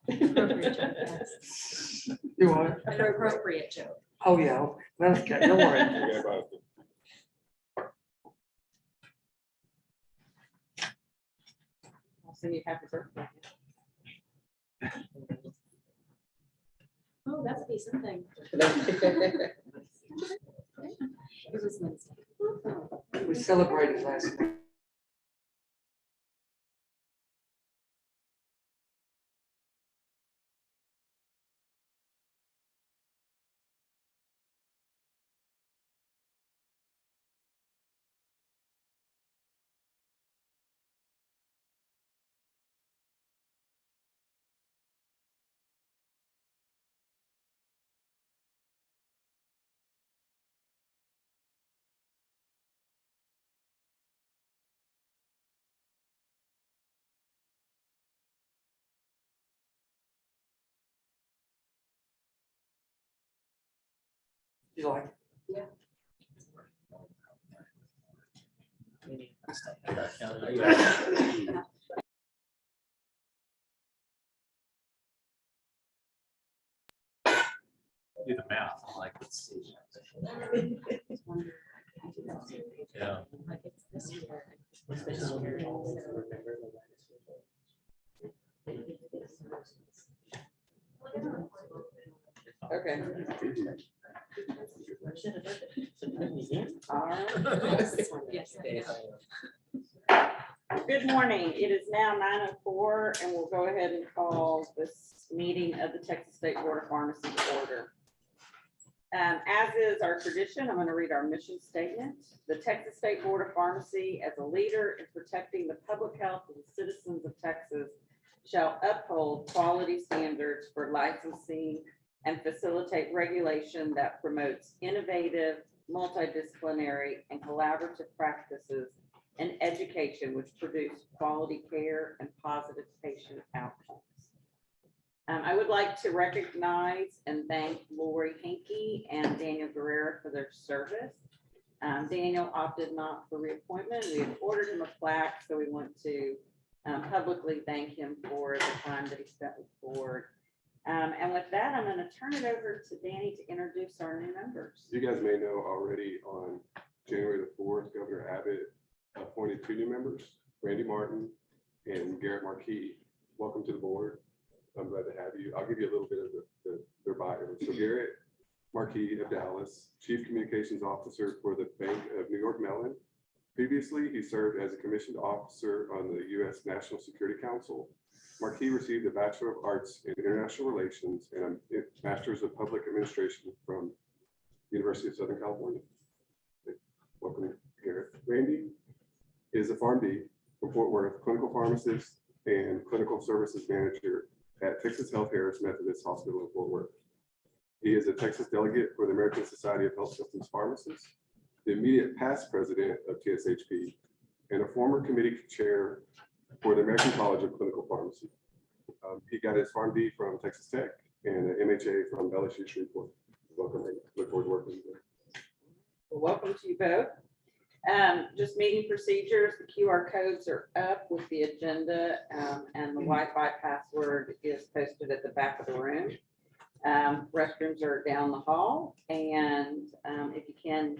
Appropriate joke, yes. You want? An appropriate joke. Oh, yeah. Well, okay, don't worry. Forget about it. I'll send you happy birthday. Oh, that's a decent thing. It was Wednesday. We celebrated last night. You like? Do the math, I'm like, let's see. Yeah. Like it's this year. Okay. All right. Yes. Good morning. It is now 9:04 and we'll go ahead and call this meeting of the Texas State Board of Pharmacy to order. As is our tradition, I'm going to read our mission statement. The Texas State Board of Pharmacy, as a leader in protecting the public health of the citizens of Texas, shall uphold quality standards for licensing and facilitate regulation that promotes innovative, multidisciplinary, and collaborative practices and education which produce quality care and positive patient outcomes. I would like to recognize and thank Lori Hankey and Daniel Guerrero for their service. Daniel opted not for reappointment. We have ordered him a plaque, so we want to publicly thank him for the time that he spent with the board. And with that, I'm going to turn it over to Danny to introduce our new members. You guys may know already on January the 4th, Governor Abbott appointed 2 new members, Randy Martin and Garrett Marquis. Welcome to the board. I'm glad to have you. I'll give you a little bit of their bio. So Garrett Marquis of Dallas, Chief Communications Officer for the Bank of New York Mellon. Previously, he served as a commissioned officer on the U.S. National Security Council. Marquis received a Bachelor of Arts in International Relations and a Master's of Public Administration from University of Southern California. Welcome, Garrett. Randy is a PharmD from Fort Worth, clinical pharmacist and clinical services manager at Texas Health Harris Methodist Hospital in Fort Worth. He is a Texas delegate for the American Society of Health Systems Pharmacists, the immediate past president of TSHP, and a former committee chair for the American College of Clinical Pharmacy. He got his PharmD from Texas Tech and an MHA from LSU Shreveport. Welcome, Randy. Look forward to working with you. Well, welcome to you both. Just meeting procedures, the QR codes are up with the agenda, and the Wi-Fi password is posted at the back of the room. Restrooms are down the hall, and if you can,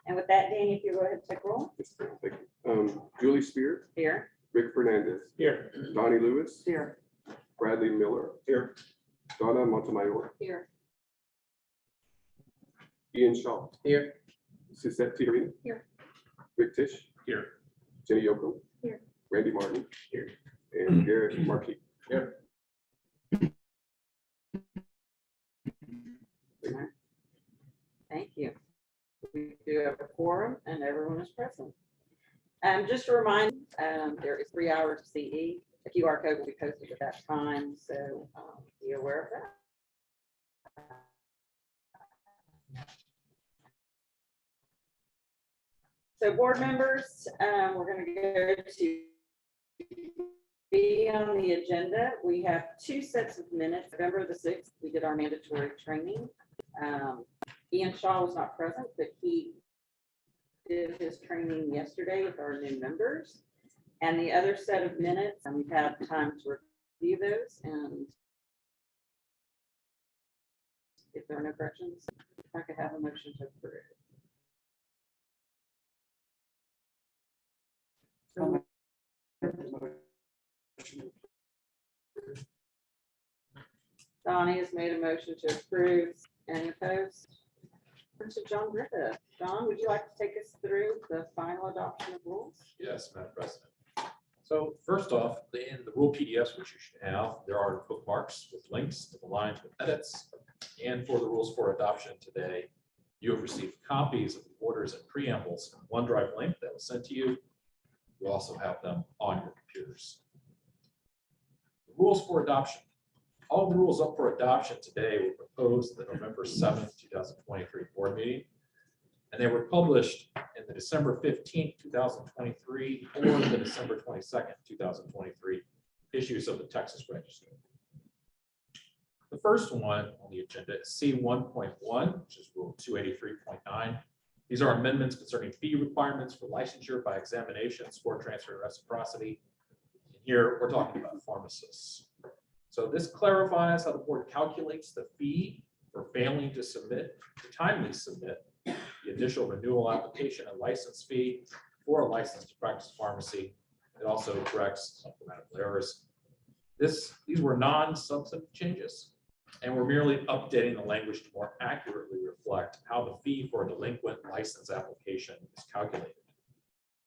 and with that, Danny, if you go ahead and take roll. Yes, thank you. Julie Spear, Here. Rick Fernandez, Here. Donnie Lewis, Here. Bradley Miller, here, Donna Montemayor, Here. Ian Shaw, Here. Suzette Tiarina, Here. Rick Tisch, Here. Jenny Yocum, Here. Randy Martin, Here. and Garrett Marquis. Here. Thank you. We do have a quorum and everyone is present. Just a reminder, there is 3 hours of CE. A QR code will be posted at that time, so be aware of that. So board members, we're going to go to be on the agenda. We have 2 sets of minutes. November the 6th, we did our mandatory training. Ian Shaw was not present, but he did his training yesterday with our new members. And the other set of minutes, and we've had time to review those, and if there are no corrections, I could have a motion to approve. Donnie has made a motion to approve. Any opposed? Turn to John Griffith. John, would you like to take us through the final adoption of rules? Yes, Madam President. So first off, in the rule PDFs, which you should have, there are bookmarks with links to the lines with edits. And for the rules for adoption today, you have received copies of the orders and preambles in OneDrive link that was sent to you. You also have them on your computers. The rules for adoption. All the rules up for adoption today were proposed at the November 7th, 2023 board meeting. And they were published in the December 15th, 2023 or the December 22nd, 2023 issues of the Texas Register. The first one on the agenda is C.1.1, which is Rule 283.9. These are amendments concerning fee requirements for licensure by examination, score transfer, and reciprocity. And here we're talking about pharmacists. So this clarifies how the board calculates the fee for failing to timely submit the initial renewal application and license fee for a license to practice pharmacy. It also corrects some grammatical errors. These were non-substantive changes, and we're merely updating the language to more accurately reflect how the fee for a delinquent license application is calculated.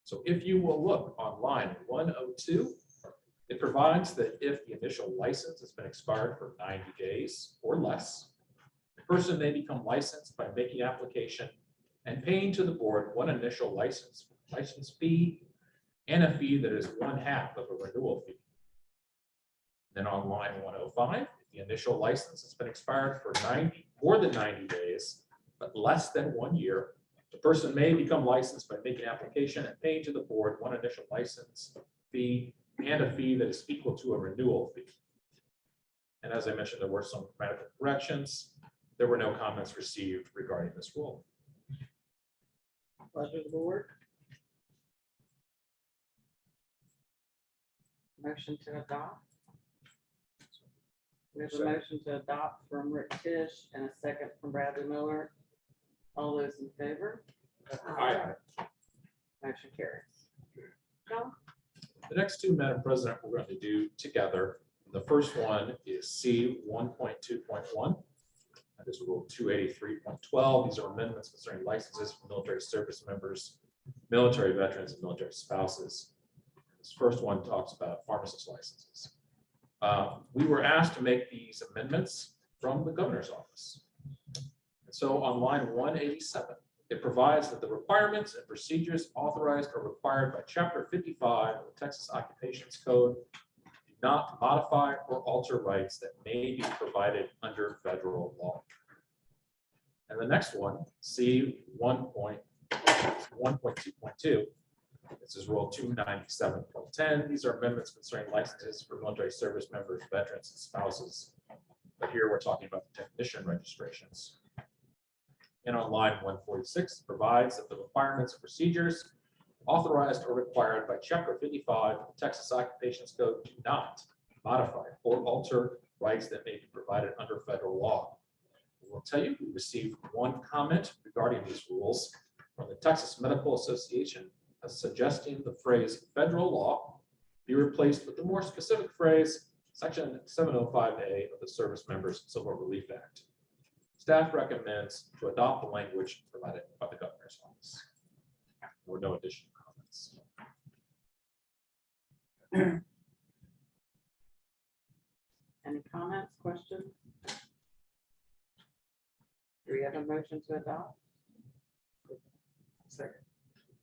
So if you will look on line 102, it provides that if the initial license has been expired for 90 days or less, the person may become licensed by making application and paying to the board one initial license fee and a fee that is 1/2 of a renewal fee. Then on line 105, if the initial license has been expired for more than 90 days, but less than 1 year, the person may become licensed by making application and paying to the board one initial license fee and a fee that is equal to a renewal fee. And as I mentioned, there were some grammatical corrections. There were no comments received regarding this rule. Pleasure of the board. Motion to adopt. We have a motion to adopt from Rick Tisch and a second from Bradley Miller. All those in favor? Aye. Motion carries. John? The next two, Madam President, we're going to do together. The first one is C.1.2.1. That is Rule 283.12. These are amendments concerning licenses for military service members, military veterans, and military spouses. This first one talks about pharmacist licenses. We were asked to make these amendments from the governor's office. And so on line 187, it provides that the requirements and procedures authorized or required by Chapter 55 of the Texas Occupations Code do not modify or alter rights that may be provided under federal law. And the next one, C.1.2.2, this is Rule 297.10. These are amendments concerning licenses for military service members, veterans, and spouses. But here we're talking about the technician registrations. And on line 146 provides that the requirements and procedures authorized or required by Chapter 55 of the Texas Occupations Code do not modify or alter rights that may be provided under federal law. We'll tell you, we received one comment regarding these rules from the Texas Medical Association suggesting the phrase federal law be replaced with the more specific phrase Section 705A of the Service Members Civil Relief Act. Staff recommends to adopt the language provided by the governor's office. There were no additional comments. Any comments, questions? Do we have a motion to adopt? Second.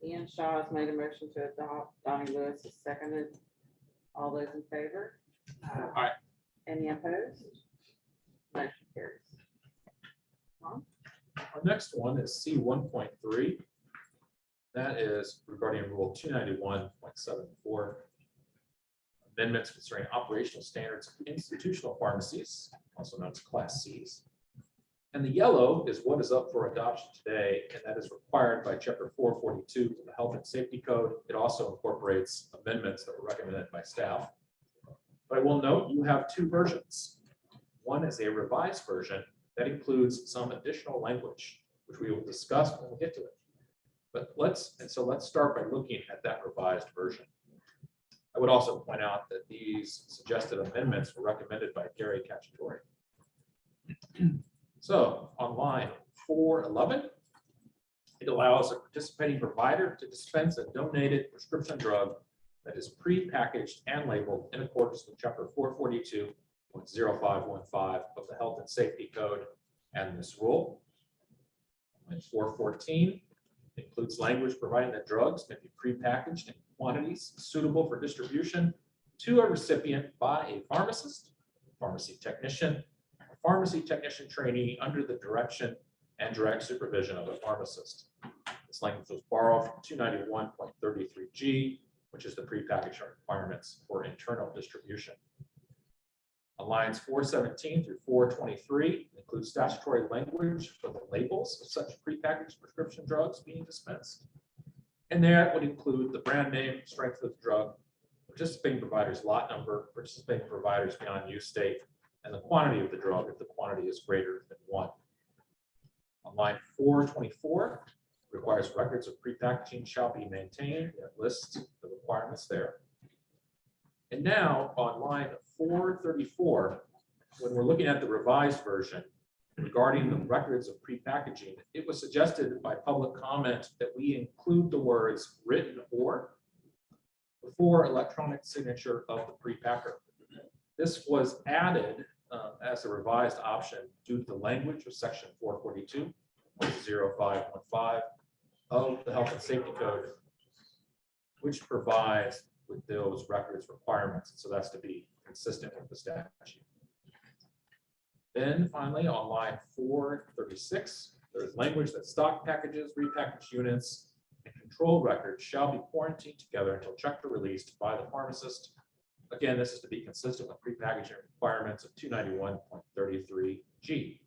Ian Shaw has made a motion to adopt. Donnie Lewis has seconded. All those in favor? Aye. Any opposed? Motion carries. Our next one is C.1.3. That is regarding Rule 291.74. Amendments concerning operational standards of institutional pharmacies, also known as Class Cs. And the yellow is what is up for adoption today, and that is required by Chapter 442 of the Health and Safety Code. It also incorporates amendments that were recommended by staff. But I will note you have two versions. One is a revised version that includes some additional language, which we will discuss when we get to it. But let's start by looking at that revised version. I would also point out that these suggested amendments were recommended by Gary Cacciatore. So on line 411, it allows a participating provider to dispense a donated prescription drug that is pre-packaged and labeled in accordance with Chapter 442.0515 of the Health and Safety Code and this rule. Line 414 includes language providing that drugs may be pre-packaged in quantities suitable for distribution to a recipient by a pharmacist, pharmacy technician trainee under the direction and direct supervision of a pharmacist. This language was borrowed from 291.33G, which is the prepackaged requirements for internal distribution. On lines 417 through 423 includes statutory language for the labels of such prepackaged prescription drugs being dispensed. And that would include the brand name, strength of the drug, participating providers' lot number, participating providers' beyond use state, and the quantity of the drug if the quantity is greater than 1. On line 424, requires records of prepackaging shall be maintained. It lists the requirements there. And now on line 434, when we're looking at the revised version regarding the records of prepackaging, it was suggested by public comment that we include the words written or before electronic signature of the prepacker. This was added as a revised option due to the language of section 442.0515 of the Health and Safety Code, which provides with those records requirements. So that's to be consistent with the statute. Then finally, on line 436, there's language that stock packages, repackaged units, and control records shall be quarantined together until checked or released by the pharmacist. Again, this is to be consistent with prepackaging requirements of 291.33G.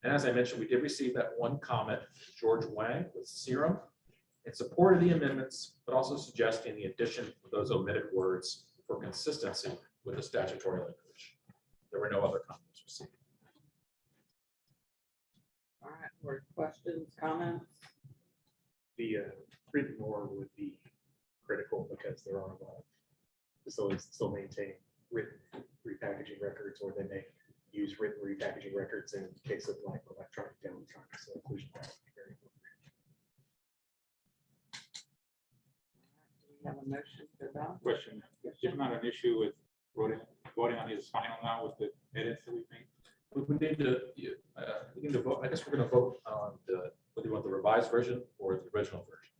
And as I mentioned, we did receive that one comment from George Wang with Serum in support of the amendments, but also suggesting the addition of those omitted words for consistency with the statutory language. There were no other comments received. All right, more questions, comments? The written or would be critical because there are a lot of facilities that still maintain written repackaging records, or they may use written repackaging records in case of like electronic downtime. So inclusion of that would be very important. Do we have a motion to adopt? Question, there's not an issue with voting on his final now with the edits that we made? We need to vote. I guess we're going to vote on whether you want the revised version or the original version.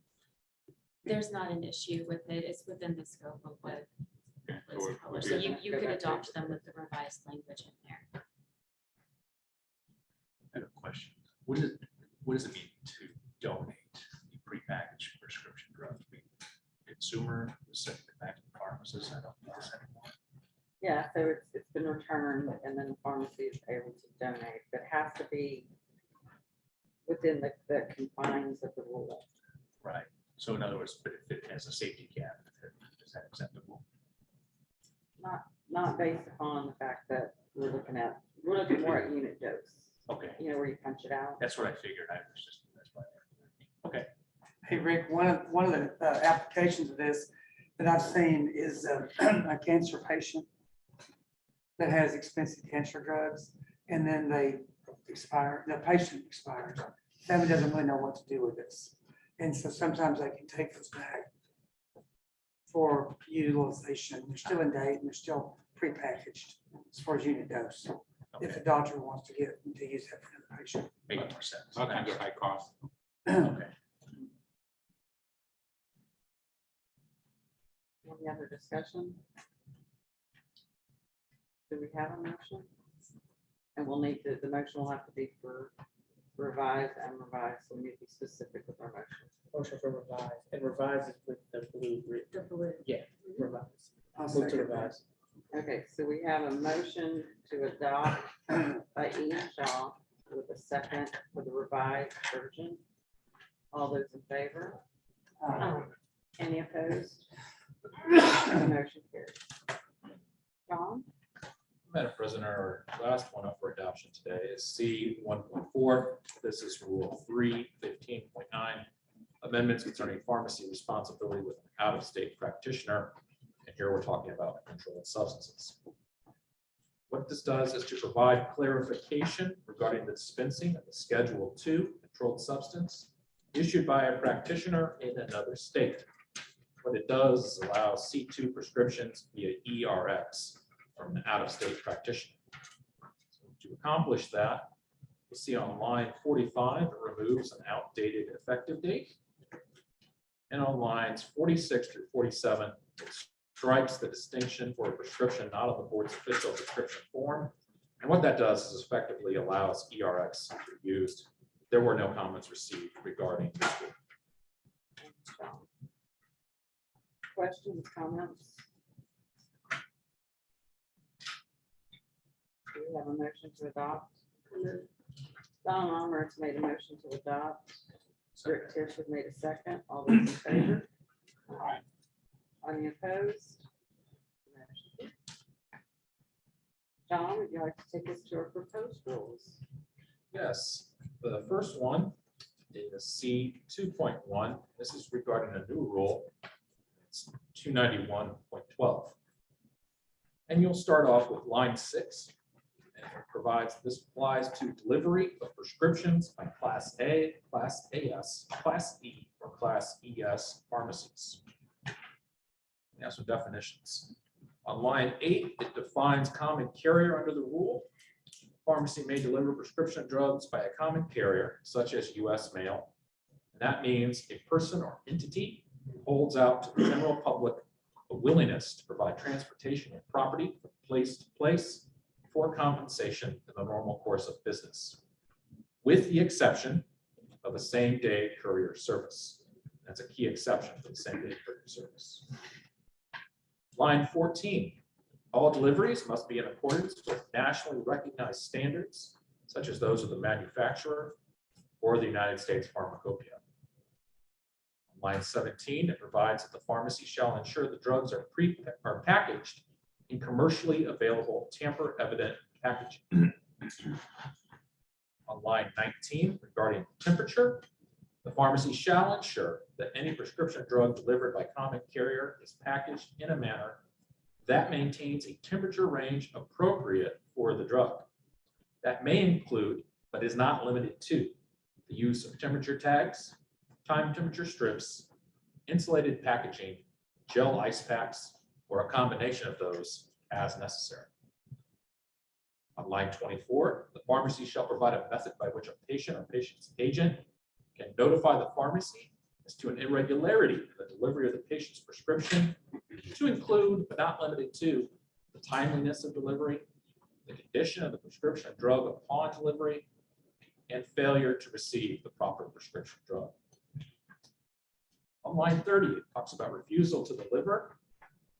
There's not an issue with it. It's within the scope of what Okay, so was we're published. good. So you could adopt them with the revised language in there. I have a question. What does it mean to donate the prepackaged prescription drugs? Consumer is sending it back to the pharmacist. I don't need this anymore. Yeah, so it's been returned and then the pharmacy is able to donate, but it has to be within the confines of the rule. Right. So in other words, but if it has a safety cap, is that acceptable? Not based upon the fact that we're looking more at unit dose, Okay, you know, where you punch it out. that's what I figured. That's why. Okay. Hey, Rick, one of the applications of this that I've seen is a cancer patient that has expensive cancer drugs, and then they expire, the patient expires. Family doesn't really know what to do with this. And so sometimes they can take this back for utilization. They're still in date and they're still prepackaged as far as unit dose. If Okay. the doctor wants to use that for another patient. Makes more sense. Sometimes they're high cost. Okay. Any other discussion? Do we have a motion? And we'll need the motion will have to be for revised and revised, so we need to be specific with our motion. Motion for revise, and revise is with the blue grid. The blue. Yeah, revise. I'll Move to second that. revise. Okay, so we have a motion to adopt by Ian Shaw with a second for the revised version. All those in favor? Any opposed? Motion carries. John? Madam President, our last one up for adoption today is C.1.4. This is Rule 315.9, amendments concerning pharmacy responsibility with an out-of-state practitioner. And here we're talking about controlled substances. What this does is to provide clarification regarding the dispensing of the Schedule II controlled substance issued by a practitioner in another state. What it does is allow C2 prescriptions via ERX from an out-of-state practitioner. So to accomplish that, you'll see on line 45, it removes an outdated effective date. And on lines 46 through 47, it strikes the distinction for a prescription not on the board's official prescription form. And what that does is effectively allows ERX to be used. There were no comments received regarding this. Questions, comments? Do we have a motion to adopt? Don Almer has made a motion to adopt. Rick Tisch has made a second. All those in favor? Any opposed? John, would you like to take us to our proposed rules? Yes, the first one is C.2.1. This is regarding a new rule. It's 291.12. And you'll start off with line 6. And it provides this applies to delivery of prescriptions by Class A, Class AS, Class E, or Class ES pharmacies. We have some definitions. On line 8, it defines common carrier under the rule. Pharmacy may deliver prescription drugs by a common carrier, such as U.S. mail. And that means a person or entity holds out to the general public a willingness to provide transportation of property from place to place for compensation in the normal course of business, with the exception of a same-day courier service. That's a key exception for the same-day courier service. Line 14, all deliveries must be in accordance with nationally recognized standards, such as those of the manufacturer or the United States Pharmacopoeia. Line 17, it provides that the pharmacy shall ensure the drugs are packaged in commercially available tamper-evident packaging. On line 19, regarding temperature, the pharmacy shall ensure that any prescription drug delivered by common carrier is packaged in a manner that maintains a temperature range appropriate for the drug. That may include, but is not limited to, the use of temperature tags, time temperature strips, insulated packaging, gel ice packs, or a combination of those as necessary. On line 24, the pharmacy shall provide a method by which a patient or patient's agent can notify the pharmacy as to an irregularity in the delivery of the patient's prescription, to include, but not limited to, the timeliness of delivery, the condition of the prescription drug upon delivery, and failure to receive the proper prescription drug. On line 30, it talks about refusal to deliver,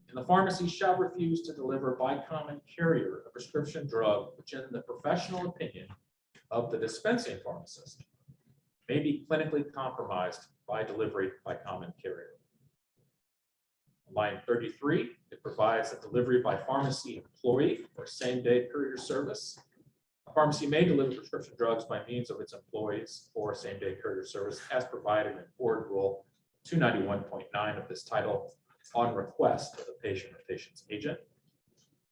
and the pharmacy shall refuse to deliver by common carrier a prescription drug which, in the professional opinion of the dispensing pharmacist, may be clinically compromised by delivery by common carrier. On line 33, it provides that delivery by pharmacy employee or same-day courier service. A pharmacy may deliver prescription drugs by means of its employees or same-day courier service as provided in Board Rule 291.9 of this title, on request of the patient or patient's agent.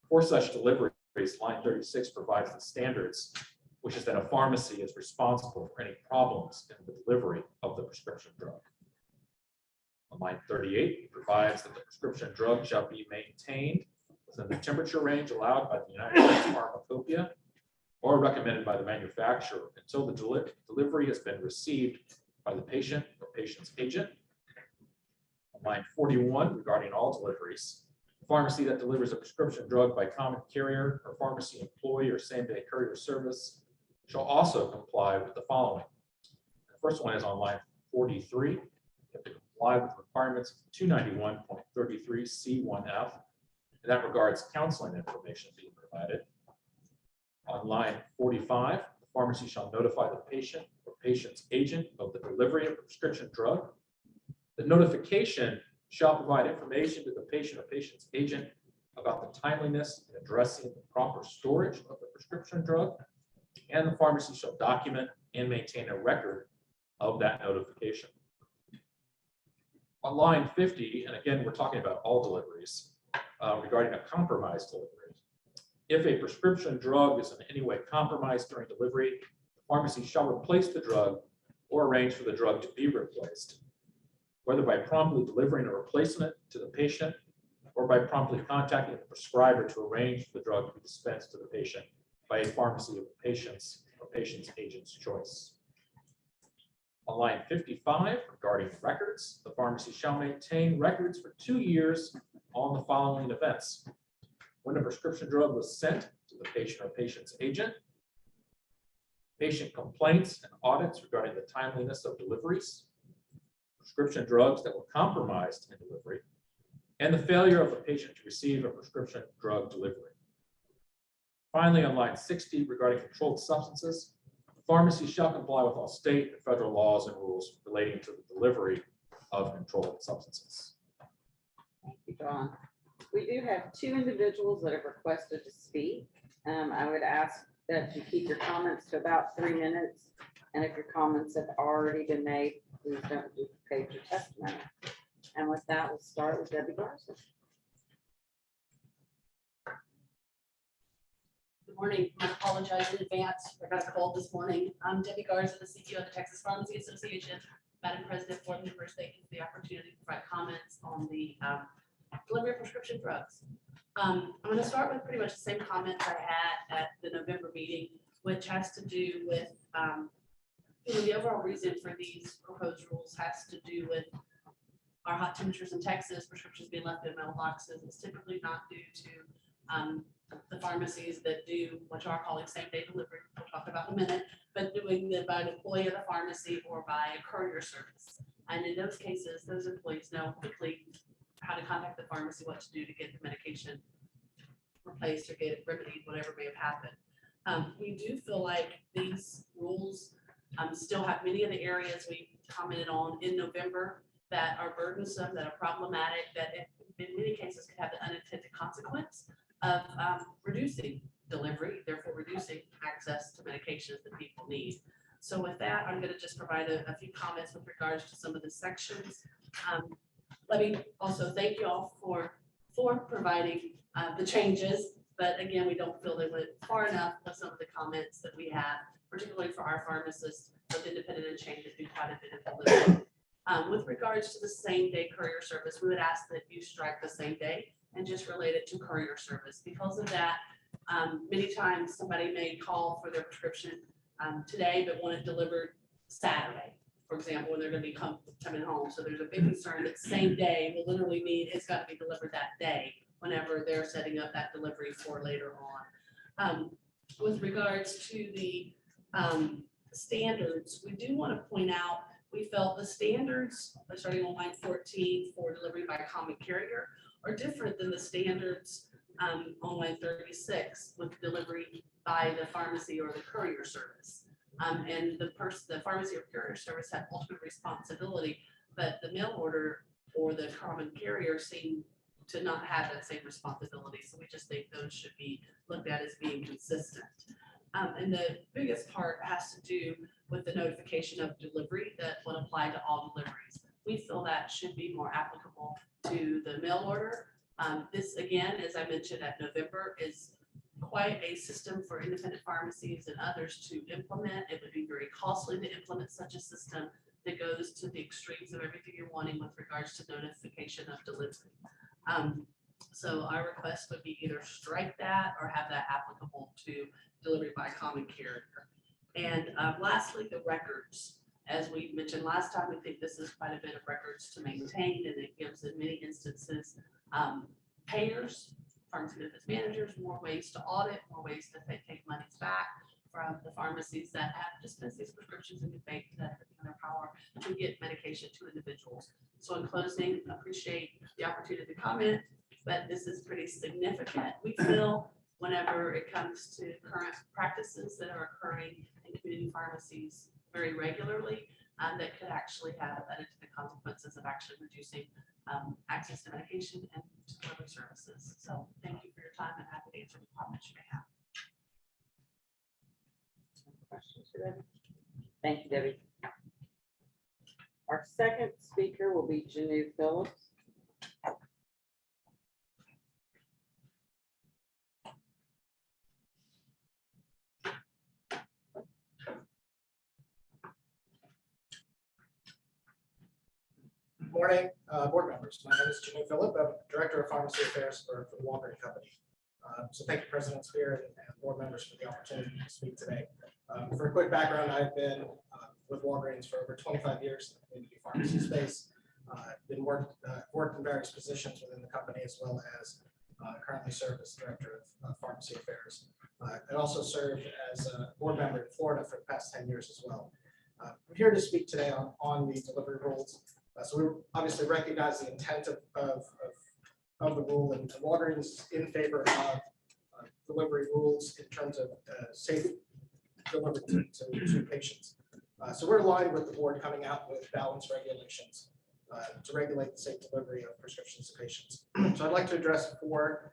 For such deliveries, line 36 provides the standards, which is that a pharmacy is responsible for any problems in the delivery of the prescription drug. On line 38, it provides that the prescription drug shall be maintained within the temperature range allowed by the United States Pharmacopoeia or recommended by the manufacturer until the delivery has been received by the patient or patient's agent. On line 41, regarding all deliveries, the pharmacy that delivers a prescription drug by common carrier or pharmacy employee or same-day courier service shall also comply with the following. The first one is on line 43. You have to comply with requirements of 291.33 C1F. And that regards counseling information being provided. On line 45, the pharmacy shall notify the patient or patient's agent of the delivery of a prescription drug. The notification shall provide information to the patient or patient's agent about the timeliness in addressing the proper storage of the prescription drug, and the pharmacy shall document and maintain a record of that notification. On line 50, and again, we're talking about all deliveries regarding a compromised delivery. If a prescription drug is in any way compromised during delivery, the pharmacy shall replace the drug or arrange for the drug to be replaced, whether by promptly delivering a replacement to the patient or by promptly contacting the prescriber to arrange for the drug to be dispensed to the patient by a pharmacy of the patient's or patient's agent's choice. On line 55, regarding records, the pharmacy shall maintain records for 2 years on the following events: when a prescription drug was sent to the patient or patient's agent, patient complaints and audits regarding the timeliness of deliveries, prescription drugs that were compromised in delivery, and the failure of the patient to receive a prescription drug delivery. Finally, on line 60, regarding controlled substances, the pharmacy shall comply with all state and federal laws and rules relating to the delivery of controlled substances. Thank you, John. We do have 2 individuals that have requested to speak. I would ask that you keep your comments to about 3 minutes. And if your comments have already been made, please don't duplicate your testimony. And with that, we'll start with Debbie Garza. Good morning. I apologize in advance. I got a cold this morning. I'm Debbie Garza, the C.2 of the Texas Pharmacy Association. Madam President, board members, thank you for the opportunity to provide comments on the delivery of prescription drugs. I'm going to start with pretty much the same comments I had at the November meeting, which has to do with the overall reason for these proposed rules has to do with our hot temperatures in Texas, prescriptions being left in mailboxes. It's typically not due to the pharmacies that do what you are calling same-day delivery, we'll talk about in a minute, but doing it by an employee of the pharmacy or by a courier service. And in those cases, those employees know quickly how to contact the pharmacy, what to do to get the medication replaced or get it remedied, whatever may have happened. We do feel like these rules still have many of the areas we commented on in November that are burdensome, that are problematic, that in many cases could have the unintended consequence of reducing delivery, therefore reducing access to medications that people need. So with that, I'm going to just provide a few comments with regards to some of the sections. Let me also thank you all for providing the changes, but again, we don't feel they went far enough with some of the comments that we have, particularly for our pharmacists, both independent and chain, that do quite a bit of delivery. With regards to the same day courier service, we would ask that you strike the same day and just relate it to courier service. Because of that, many times somebody may call for their prescription today, but want it delivered Saturday, for example, when they're going to be coming home. So there's a big concern that same day will literally mean it's got to be delivered that day whenever they're setting up that delivery for later on. With regards to the standards, we do want to point out, we felt the standards, starting on line 14 for delivery by common carrier, are different than the standards on line 36 with delivery by the pharmacy or the courier service. And the pharmacy or courier service have ultimate responsibility, but the mail order or the common carrier seem to not have that same responsibility. So we just think those should be looked at as being consistent. And the biggest part has to do with the notification of delivery that would apply to all deliveries. We feel that should be more applicable to the mail order. This, again, as I mentioned at November, is quite a system for independent pharmacies and others to implement. It would be very costly to implement such a system that goes to the extremes of everything you're wanting with regards to notification of delivery. So our request would be either strike that or have that applicable to delivery by common carrier. And lastly, the records. As we mentioned last time, we think this is quite a bit of records to maintain, and it gives in many instances payers, pharmacy benefits managers, more ways to audit, more ways to take monies back from the pharmacies that have dispensed these prescriptions in good faith that have in their power to get medication to individuals. So in closing, appreciate the opportunity to comment, but this is pretty significant. We feel whenever it comes to current practices that are occurring community pharmacies very regularly, that could actually have unintended consequences of actually reducing access to medication and delivery services. So thank you for your time and happy to answer any comments you may have. Questions for Debbie? Thank you, Debbie. Our second speaker will be Janu Phillips. Morning, board members. My name is Jimmy Phillip. I'm Director of Pharmacy Affairs for the Walgreens Company. So thank you, President Spear and board members for the opportunity to speak today. For a quick background, I've been with Walgreens for over 25 years in the community pharmacy space. Worked in various positions within the company, as well as currently serve as Director of Pharmacy Affairs. I also served as a board member in Florida for the past 10 years as well. I'm here to speak today on the delivery rules. So we obviously recognize the intent of the rule, and Walgreens is in favor of delivery rules in terms of safe delivery to patients. So we're aligned with the board coming out with balanced regulations to regulate the safe delivery of prescriptions to patients. So I'd like to address 4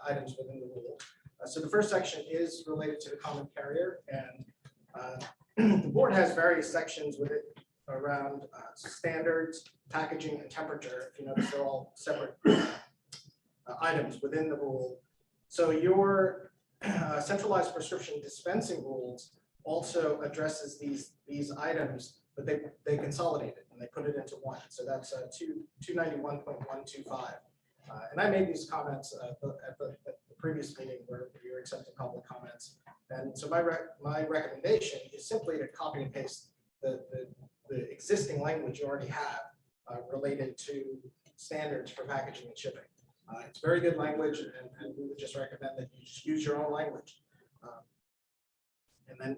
items within the rule. So the first section is related to the common carrier, and the board has various sections with it around standards, packaging, and temperature. If you notice, they're all separate items within the rule. So your centralized prescription dispensing rules also addresses these items, but they consolidate it and they put it into one. So that's 291.125. And I made these comments at the previous meeting where we were accepting public comments. And so my recommendation is simply to copy and paste the existing language you already have related to standards for packaging and shipping. It's very good language, and we would just recommend that you just use your own language. And then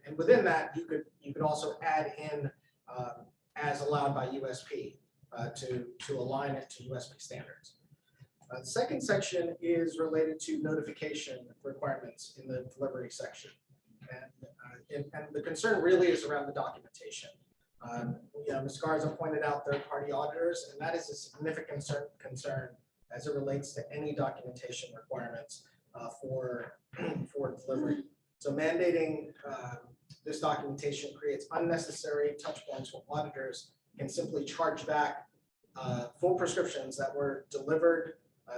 and within that, you could also add in as allowed by USP to align it to USP standards. The second section is related to notification requirements in the delivery section. And the concern really is around the documentation. Ms. Garza pointed out third-party auditors, and that is a significant concern as it relates to any documentation requirements for delivery. So mandating this documentation creates unnecessary touch points where auditors can simply charge back full prescriptions that were delivered,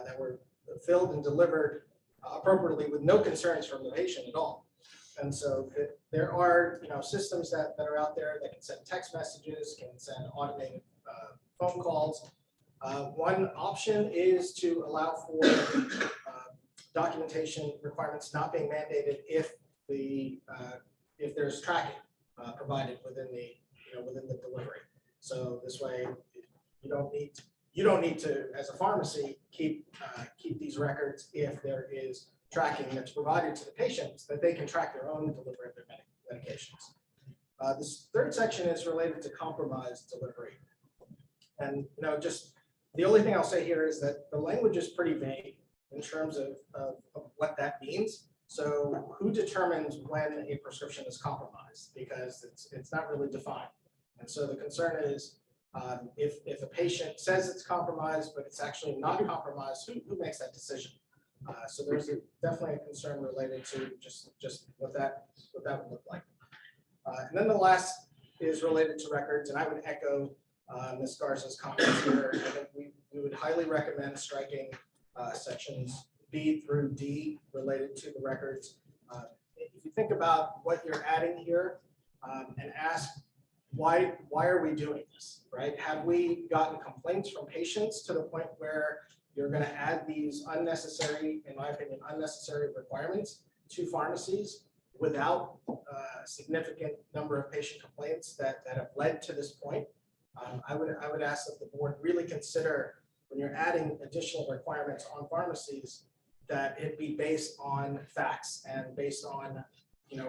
that were filled and delivered appropriately with no concerns from the patient at all. And so there are systems that are out there that can send text messages, can send automated phone calls. One option is to allow for documentation requirements not being mandated if there's tracking provided within the delivery. So this way you don't need to, as a pharmacy, keep these records if there is tracking that's provided to the patients that they can track their own delivery of their medications. This third section is related to compromised delivery. And just the only thing I'll say here is that the language is pretty vague in terms of what that means. So who determines when a prescription is compromised? Because it's not really defined. And so the concern is if a patient says it's compromised, but it's actually not compromised, who makes that decision? So there's definitely a concern related to just what that would look like. And then the last is related to records, and I would echo Ms. Garza's comments here. I think we would highly recommend striking sections B through D related to the records. If you think about what you're adding here and ask why are we doing this, right? Have we gotten complaints from patients to the point where you're going to add these unnecessary, in my opinion, unnecessary requirements to pharmacies without a significant number of patient complaints that have led to this point? I would ask that the board really consider when you're adding additional requirements on pharmacies that it be based on facts and based on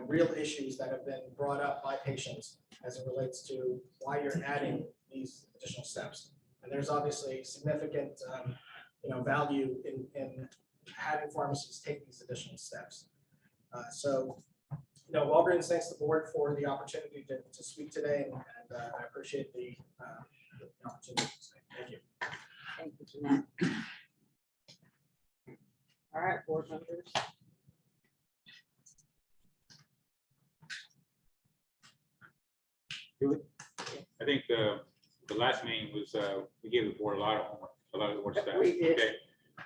real issues that have been brought up by patients as it relates to why you're adding these additional steps. And there's obviously significant value in having pharmacies take these additional steps. So Walgreens thanks the board for the opportunity to speak today, and I appreciate the opportunity to say. Thank you. Thank you, Jeanette. All right, board members. I think the last meeting was, we gave the board a lot of homework, a lot of the board staff. We did. Okay,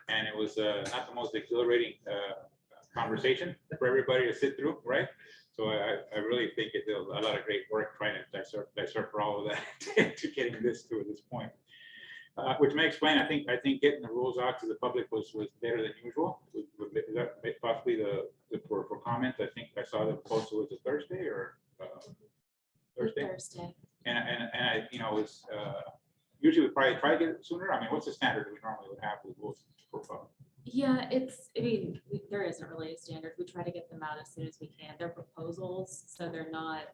and it was not the most exhilarating conversation for everybody to sit through, right? So I really think it did a lot of great work trying to dissect for all of that to getting this to this point. Which may explain, I think getting the rules out to the public was better than usual. Is that possibly for comments? I think I saw the postal was a Thursday or Thursday. Thursday. And I, it's usually we probably try to get it sooner. I mean, what's the standard we normally would have with rules for public? Yeah, there isn't really a standard. We try to get them out as soon as we can. They're proposals, so they're not,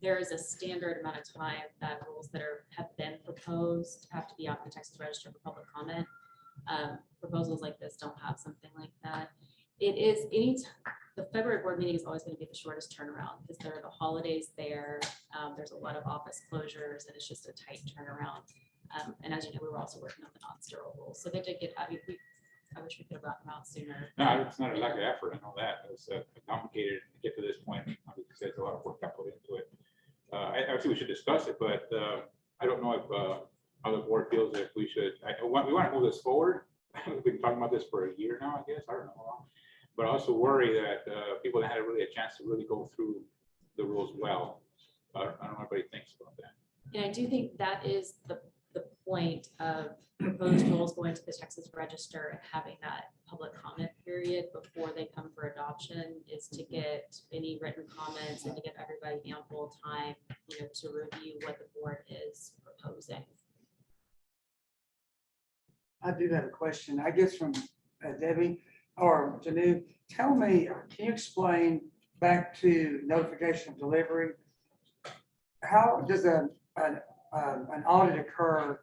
there is a standard amount of time that rules that have been proposed have to be out in the Texas Register for public comment. Proposals like this don't have something like that. It is the February board meeting is always going to be the shortest turnaround because there are the holidays there. There's a lot of office closures and it's just a tight turnaround. And as you know, we were also working on the non-sterile rules. So they did get, I wish we could have gotten them out sooner. No, it's not a lack of effort. I know that. It was complicated to get to this point. Obviously, there's a lot of work that put into it. I think we should discuss it, but I don't know if how the board feels that we should. We want to move this forward. We've been talking about this for a year now, I guess. I don't know how long. But I also worry that people that had really a chance to really go through the rules well. I don't know what everybody thinks about that. And I do think that is the point of proposed rules going to the Texas Register and having that public comment period before they come for adoption is to get any written comments and to give everybody ample time, to review what the board is proposing. I do have a question, I guess from Debbie or Janu. Tell me, can you explain back to notification of delivery? How does an audit occur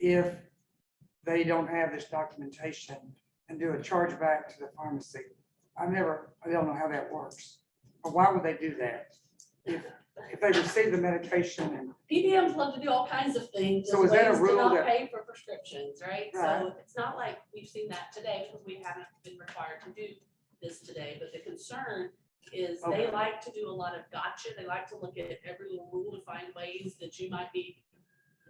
if they don't have this documentation and do a chargeback to the pharmacy? I don't know how that works. Or why would they do that? If they receive the medication and. PBMs love to do all kinds of things. So is that a ways to rule not that- pay for prescriptions, right? Right. So it's not like we've seen that today because we haven't been required to do this today, but the concern is they Okay. like to do a lot of gotcha. They like to look at every little rule to find ways that you might be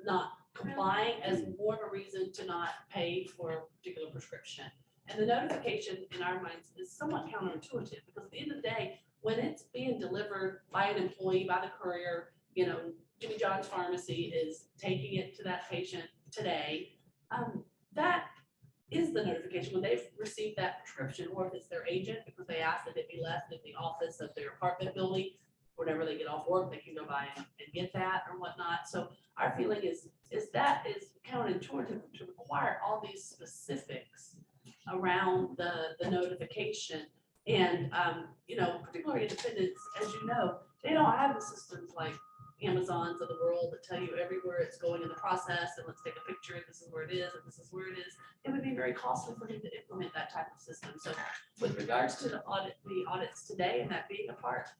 not complying as more of a reason to not pay for a particular prescription. And the notification in our minds is somewhat counterintuitive because at the end of the day, when it's being delivered by an employee, by the courier, Jimmy John's Pharmacy is taking it to that patient today. That is the notification when they've received that prescription, or if it's their agent because they asked that it be left in the office of their apartment building. Whenever they get off work, they can go by and get that or whatnot. So our feeling is that is counterintuitive to require all these specifics around the notification. And, particularly independents, as you know, they don't have the systems like Amazons of the world that tell you everywhere it's going in the process and let's take a picture and this is where it is and this is where it is. It would be very costly for them to implement that type of system. So with regards to the audits today and that being a part,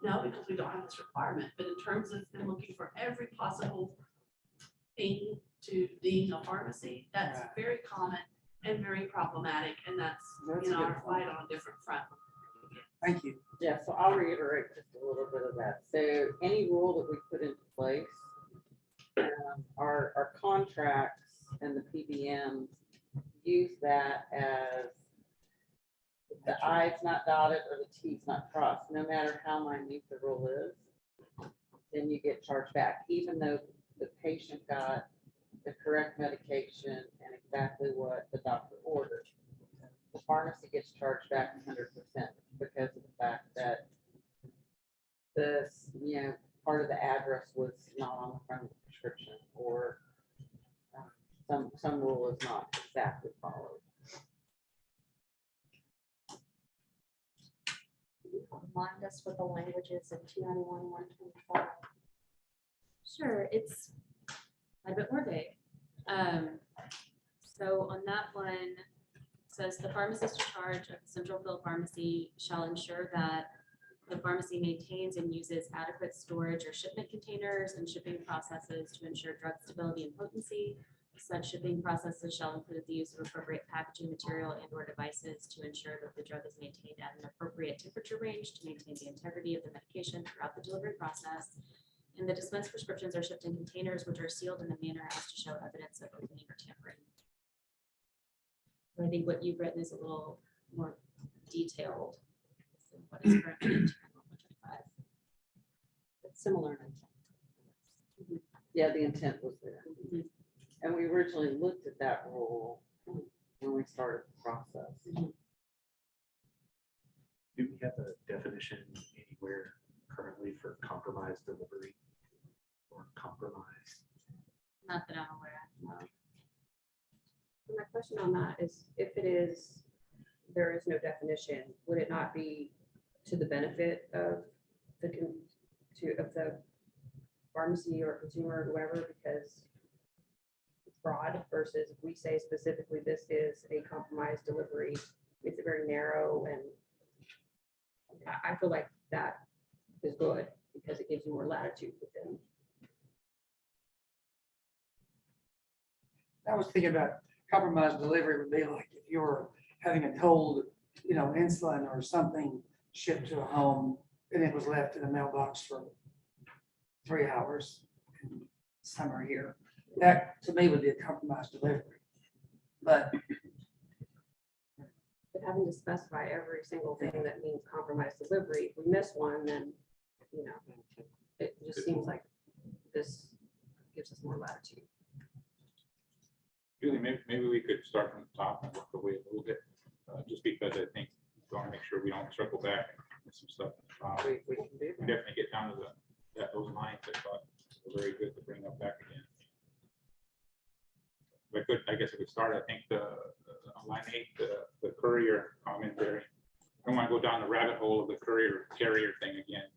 no, because we don't have this requirement. But in terms of them looking for every possible thing to being a pharmacy, that's Right. very common and very problematic. And that's That's a good our point. fight on a different front. Thank you. Yeah, so I'll reiterate just a little bit of that. So any rule that we put into place, our contracts and the PBMs use that as the I's not dotted or the T's not crossed, no matter how minute the rule is, then you get charged back, even though the patient got the correct medication and exactly what the doctor ordered. The pharmacy gets charged back 100% because of the fact that this, part of the address was not on the front of the prescription, or some rule is not exactly followed. Remind us what the language is in 291, 125. Sure, it's a bit more vague. So on that one, says the pharmacist in charge of the central fill pharmacy shall ensure that The pharmacy maintains and uses adequate storage or shipment containers and shipping processes to ensure drug stability and potency. Such shipping processes shall include the use of appropriate packaging material and or devices to ensure that the drug is maintained at an appropriate temperature range to maintain the integrity of the medication throughout the delivery process. And the dispensed prescriptions are shipped in containers which are sealed in a manner as to show evidence of opening or tampering. So I think what you've written is a little more detailed than what is currently in 125. It's similar. Yeah, the intent was there. Mhm. And we originally looked at that rule when we started the process. Do we have a definition anywhere currently for compromised delivery or compromise? Not that I'm aware of. No. My question on that is, if it is, there is no definition, would it not be to the benefit of the pharmacy or consumer or whoever, because it's broad versus if we say specifically this is a compromised delivery, it's a very narrow, and I feel like that is good because it gives you more latitude within. I was thinking about compromised delivery would be like if you're having a cold, insulin or something shipped to a home and it was left in a mailbox for 3 hours in summer here. That to me would be a compromised delivery. But But having to specify every single thing that means compromised delivery, if we miss one, then, it just seems like this gives us more latitude. Julie, maybe we could start from the top and work our way a little bit, just because I think we want to make sure we don't circle back with some stuff. We can do We definitely get down to those lines that I thought were very good to bring up back again. But I guess if we start, I think on line 8, the courier commentary. I don't want to go down the rabbit hole of the courier carrier thing again,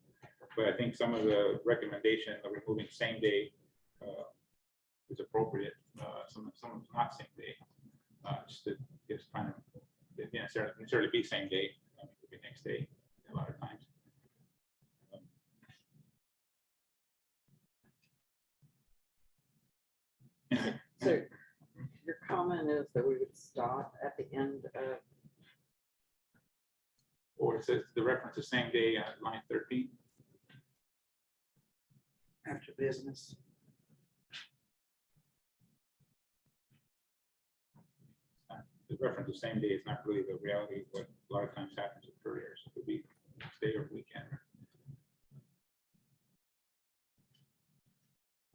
but I think some of the recommendation of removing same day is appropriate. Some not same day. Just kind of, it didn't necessarily be same day, it could be next day a lot of times. So your comment is that we would stop at the end of, Or it says the reference to same day on line 13. after business, The reference to same day is not really the reality of what a lot of times happens with couriers. It could be next day or weekend.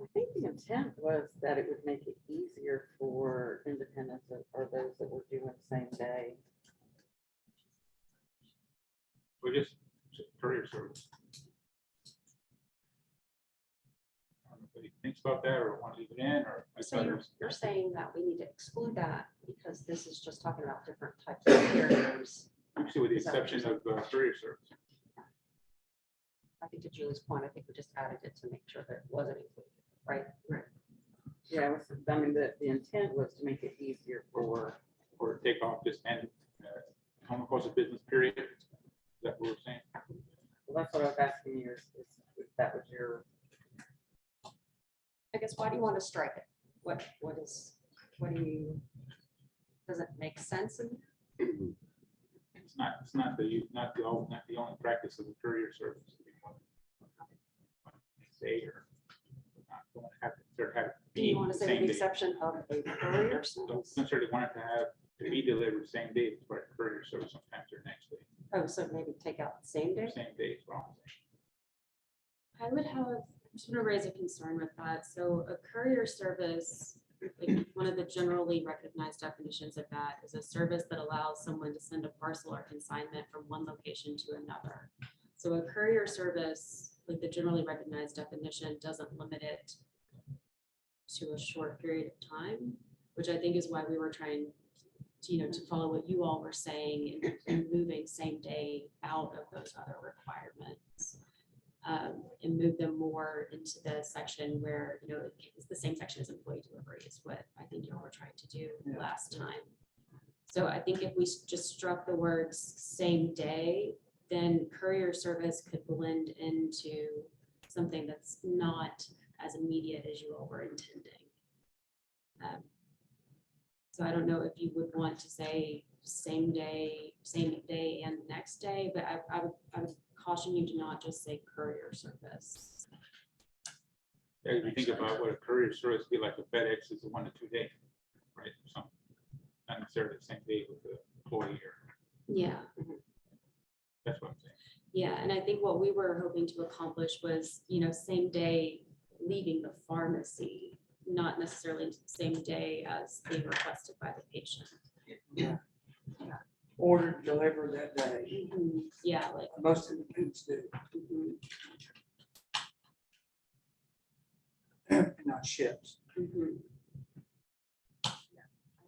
I think the intent was that it would make it easier for independents or those that were doing same day. Or just courier service. I don't know if anybody thinks about that or want to leave it in, or. I So thought it you're, was- you're saying that we need to exclude that because this is just talking about different types of carriers. Actually, with the Is that what exception you're of courier service. I think to Julie's point, I think we just added it to make sure that it wasn't included, right? Right. Yeah, I mean, the intent was to make it easier for, Or take off just end, home course of business period. Is that what we're saying? well, that's what I was asking you, is if that was your, I guess, why do you want to strike it? What do you, does it make sense? It's not the only practice of the courier service. to be one. Say or not going to have to Do you want to say same the day. exception of a courier Don't service? necessarily want it to be delivered same day, but courier service sometimes or next day, Oh, so maybe take out the same day? same day is wrong. I would have, I just want to raise a concern with that. So a courier service, like, one of the generally recognized definitions of that is a service that allows someone to send a parcel or consignment from one location to another. So a courier service, like the generally recognized definition, doesn't limit it to a short period of time, which I think is why we were trying to, to follow what you all were saying and moving same day out of those other requirements. And move them more into the section where, it's the same section as employee delivery is what I think you all were trying to do Yeah. last time. So I think if we just struck the words same day, then courier service could blend into something that's not as immediate as you all were intending. So I don't know if you would want to say same day and next day, but I would caution you to not just say courier service. Yeah, if you think about what a courier service be like, a FedEx is a 1 to 2 day, right? So not necessarily the same day with the employee or, Yeah. that's what I'm saying. Yeah, and I think what we were hoping to accomplish was, same day leaving the pharmacy, not necessarily same day as being requested by the patient. Yeah. Ordered, delivered that day. Yeah, like, Most independents do, mhm, not ships. mhm.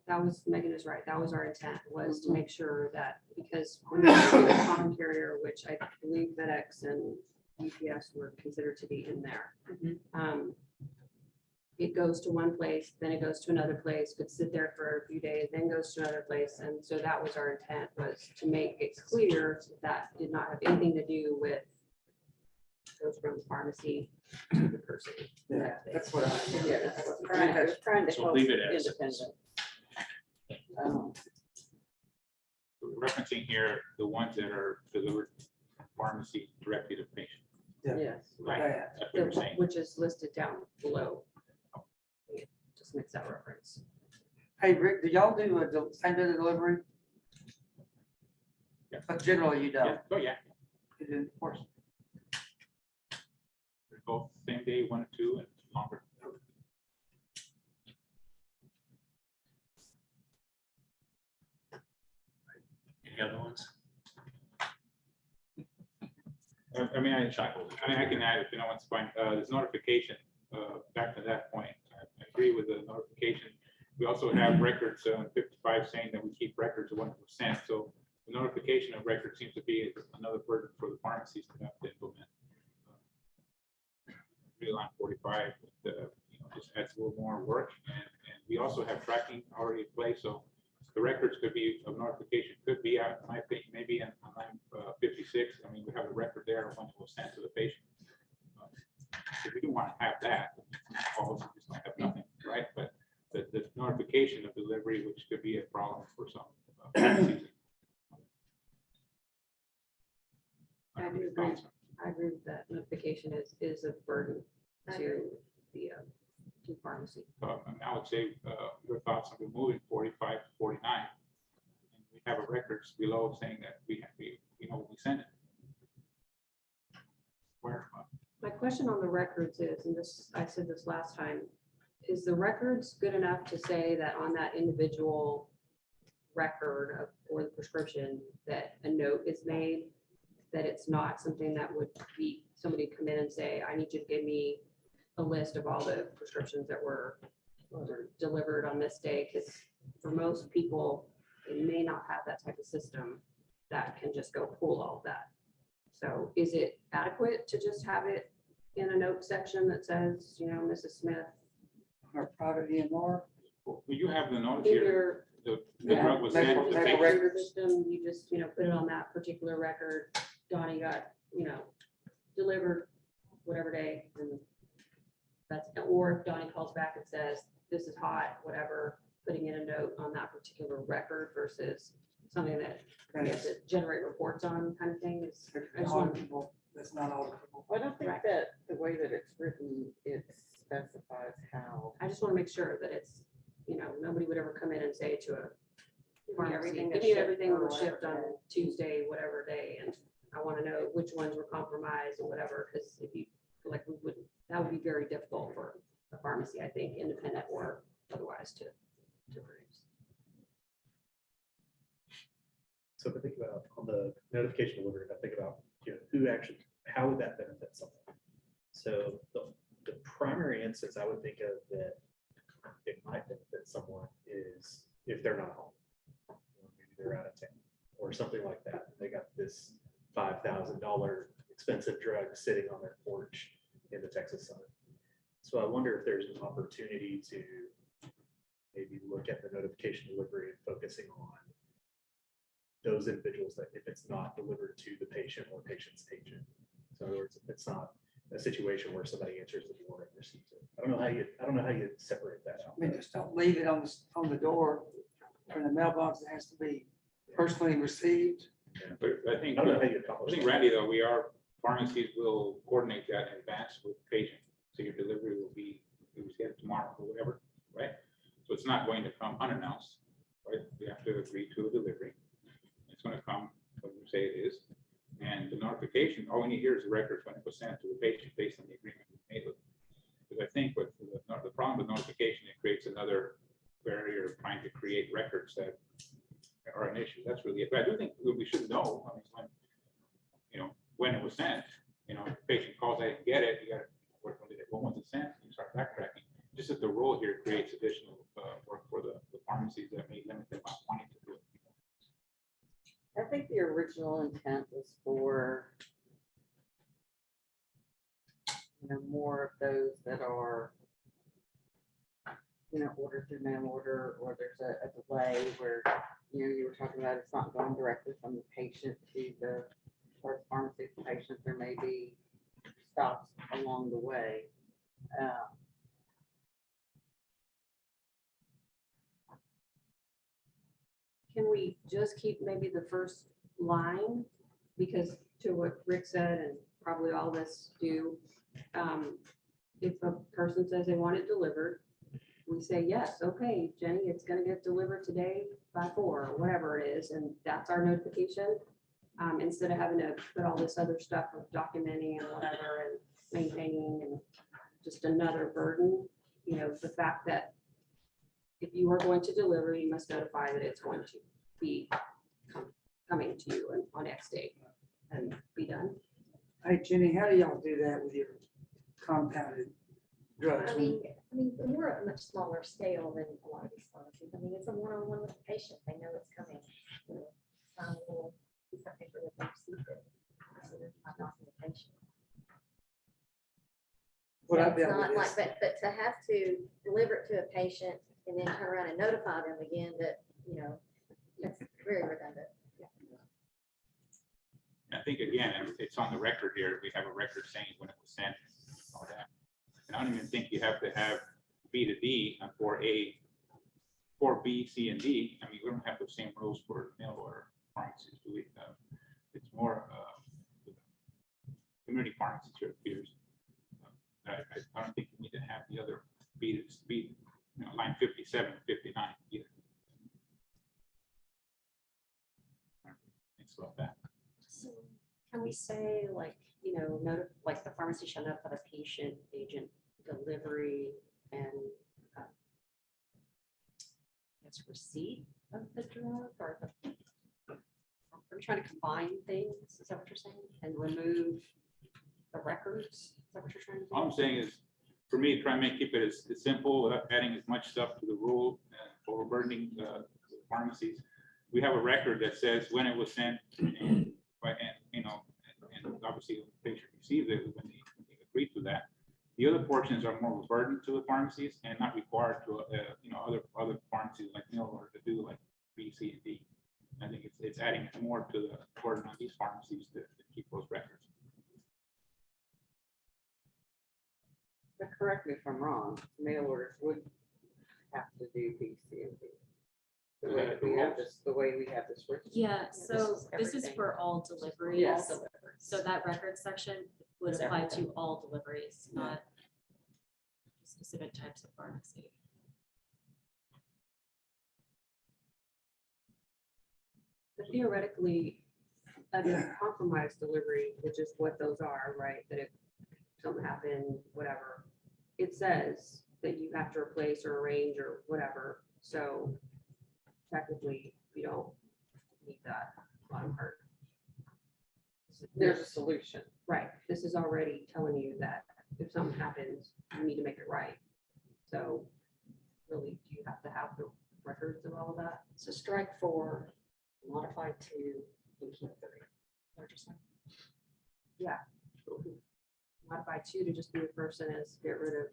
That was, Megan is right, that was our intent, was to make sure that, because when you do a common carrier, which I believe FedEx and UPS were considered to be in there. It goes to one place, then it goes to another place, could sit there for a few days, then goes to another place, and so that was our intent, was to make it clear that did not have anything to do with goes from the pharmacy to the person. Yeah, that's what I. Yeah, that's what I was trying to So help leave it as is. independent. We're referencing here the ones that are delivered pharmacy directly to patient. Yeah. Yes. Right, That. that's what you're saying. Which is listed down below. It just makes that reference. Hey, Rick, do y'all do a same day delivery? Yeah. But generally you Yeah, don't. oh, yeah, You do, of course. they're both same day, 1 to 2 and longer. Any other ones? I mean, I can add, if no one's fine, there's notification, back to that point. I agree with the notification. We also have records, 55 saying that we keep records of 1%. So the notification of records seems to be another burden for the pharmacies to have to implement. Really line 45, just adds a little more work. And we also have tracking already in place. So the records could be, of notification could be, in my opinion, maybe on line 56. I mean, we have a record there when it was sent to the patient. If we do want to have that, policy just don't have nothing, right? But the notification of delivery, which could be a problem for some. Pharmacies. I do agree. I agree with that. Notification is a burden to the to pharmacy. I would say your thoughts on removing 45 to 49. And we have a records below saying that we send it. Where? My question on the records is, and this, I said this last time, is the records good enough to say that on that individual record of, or the prescription, that a note is made, that it's not something that would be, somebody come in and say, I need you to give me a list of all the prescriptions that were delivered on this day? Because for most people, they may not have that type of system that can just go pull all of that. So is it adequate to just have it in a note section that says, Mrs. Smith? Our private EMR. Well, you have the note In here. your, The drug was sent to the Medical patient. your system, you just, put it on that particular record. Donnie got, delivered whatever day. And that's, or if Donnie calls back and says, this is hot, whatever, putting in a note on that particular record versus something that we have to generate reports on kind of thing is. I just want to- That's not auditable. I don't think Right. that the way that it's written, it specifies how. I just want to make sure that it's, nobody would ever come in and say to a pharmacy, everything give that's me shipped everything on that was whatever shipped on day." Tuesday, whatever day, and I want to know which ones were compromised and whatever, because if you, like, we wouldn't, that would be very difficult for a pharmacy, I think, independent or otherwise to produce. So if I think about on the notification delivery, if I think about, who actually, how would that benefit someone? So the primary instance I would think of that it might benefit someone is if they're not home. Or maybe they're out of town or something like that. They got this $5,000 expensive drug sitting on their porch in the Texas sun. So I wonder if there's an opportunity to maybe look at the notification delivery and focusing on those individuals that if it's not delivered to the patient or patient's agent. So in other words, it's not a situation where somebody answers the door and receives it. I don't know how you separate that out. I mean, just don't leave it on the door or in the mailbox. It has to be personally received. But I think, I don't know how you I accomplish think that. Randy, though, pharmacies will coordinate that in advance with the patient. So your delivery will be, we will get it tomorrow or whatever, right? So it's not going to come unannounced, right? We have to agree to a delivery. It's going to come when you say it is. And the notification, all we need here is the records when it was sent to the patient based on the agreement we made with them. Because I think with the problem with notification, it creates another barrier of trying to create records that are an issue. That's really it. But I do think we should know, I mean, when it was sent, if the patient calls, I didn't get it, you got to, when was it sent? You start backtracking. Just that the rule here creates additional work for the pharmacies that may limit them on wanting to do it. I think the original intent was for, more of those that are, ordered through mail order, or there's a delay where, you were talking about it's not going directly from the patient to the pharmacy to the patient. There may be stops along the way. Can we just keep maybe the first line? Because to what Rick said, and probably all of us do, if a person says they want it delivered, we say, yes, okay, Jenny, it's gonna get delivered today by 4, or whatever it is, and that's our notification. Instead of having to put all this other stuff of documenting and whatever and maintaining and just another burden, the fact that if you are going to deliver, you must notify that it's going to be coming to you on X date and be done. Hey, Jenny, how do y'all do that with your compounded drugs? I mean, we're at a much smaller scale than a lot of these pharmacies. I mean, it's a one-on-one with the patient. They know it's coming. Sign a little piece of paper that they received it. So there's not documentation. What So I'd be it's able not to like, but to have to deliver it to a patient and then turn around and notify them again that, that's very redundant. I think, again, it's on the record here. We have a record saying when it was sent. All that. And I don't even think you have to have B to D for B, C, and D. I mean, we don't have the same rules for mail order pharmacies, do we? It's more community pharmacies here appears. I don't think you need to have the other B to B, line 57, 59 either. Thanks about that. So can we say like, like the pharmacy shall notify the patient, agent, delivery, and it's receipt of the drug, or are we trying to combine things? Is that what you're saying? And remove the records? Is that what you're trying to do? All I'm saying is, for me, try and keep it as simple without adding as much stuff to the rule and overburdening the pharmacies. We have a record that says when it was sent, and obviously when the patient receives it, when they agree to that. The other portions are more of a burden to the pharmacies and not required to other pharmacies like mail order to do like B, C, and D. I think it's adding more to the burden on these pharmacies to keep those records. But correct me if I'm wrong, mail orders would have to do B, C, and D. The way we have this written. Yeah, so this is everything. for all deliveries. Yes. So that record section would It's apply everything. to all deliveries, not specific types of pharmacy. But theoretically, a compromised delivery, which is what those are, right? That if something happened, whatever, it says that you have to replace or arrange or whatever. So technically, we don't need that bottom part. There's a solution. Right, this is already telling you that if something happens, you need to make it right. So really, do you have to have the records of all of that? So strike 4, modify 2, and keep 3. What you're saying? Modify 2 to just be the person as get rid of.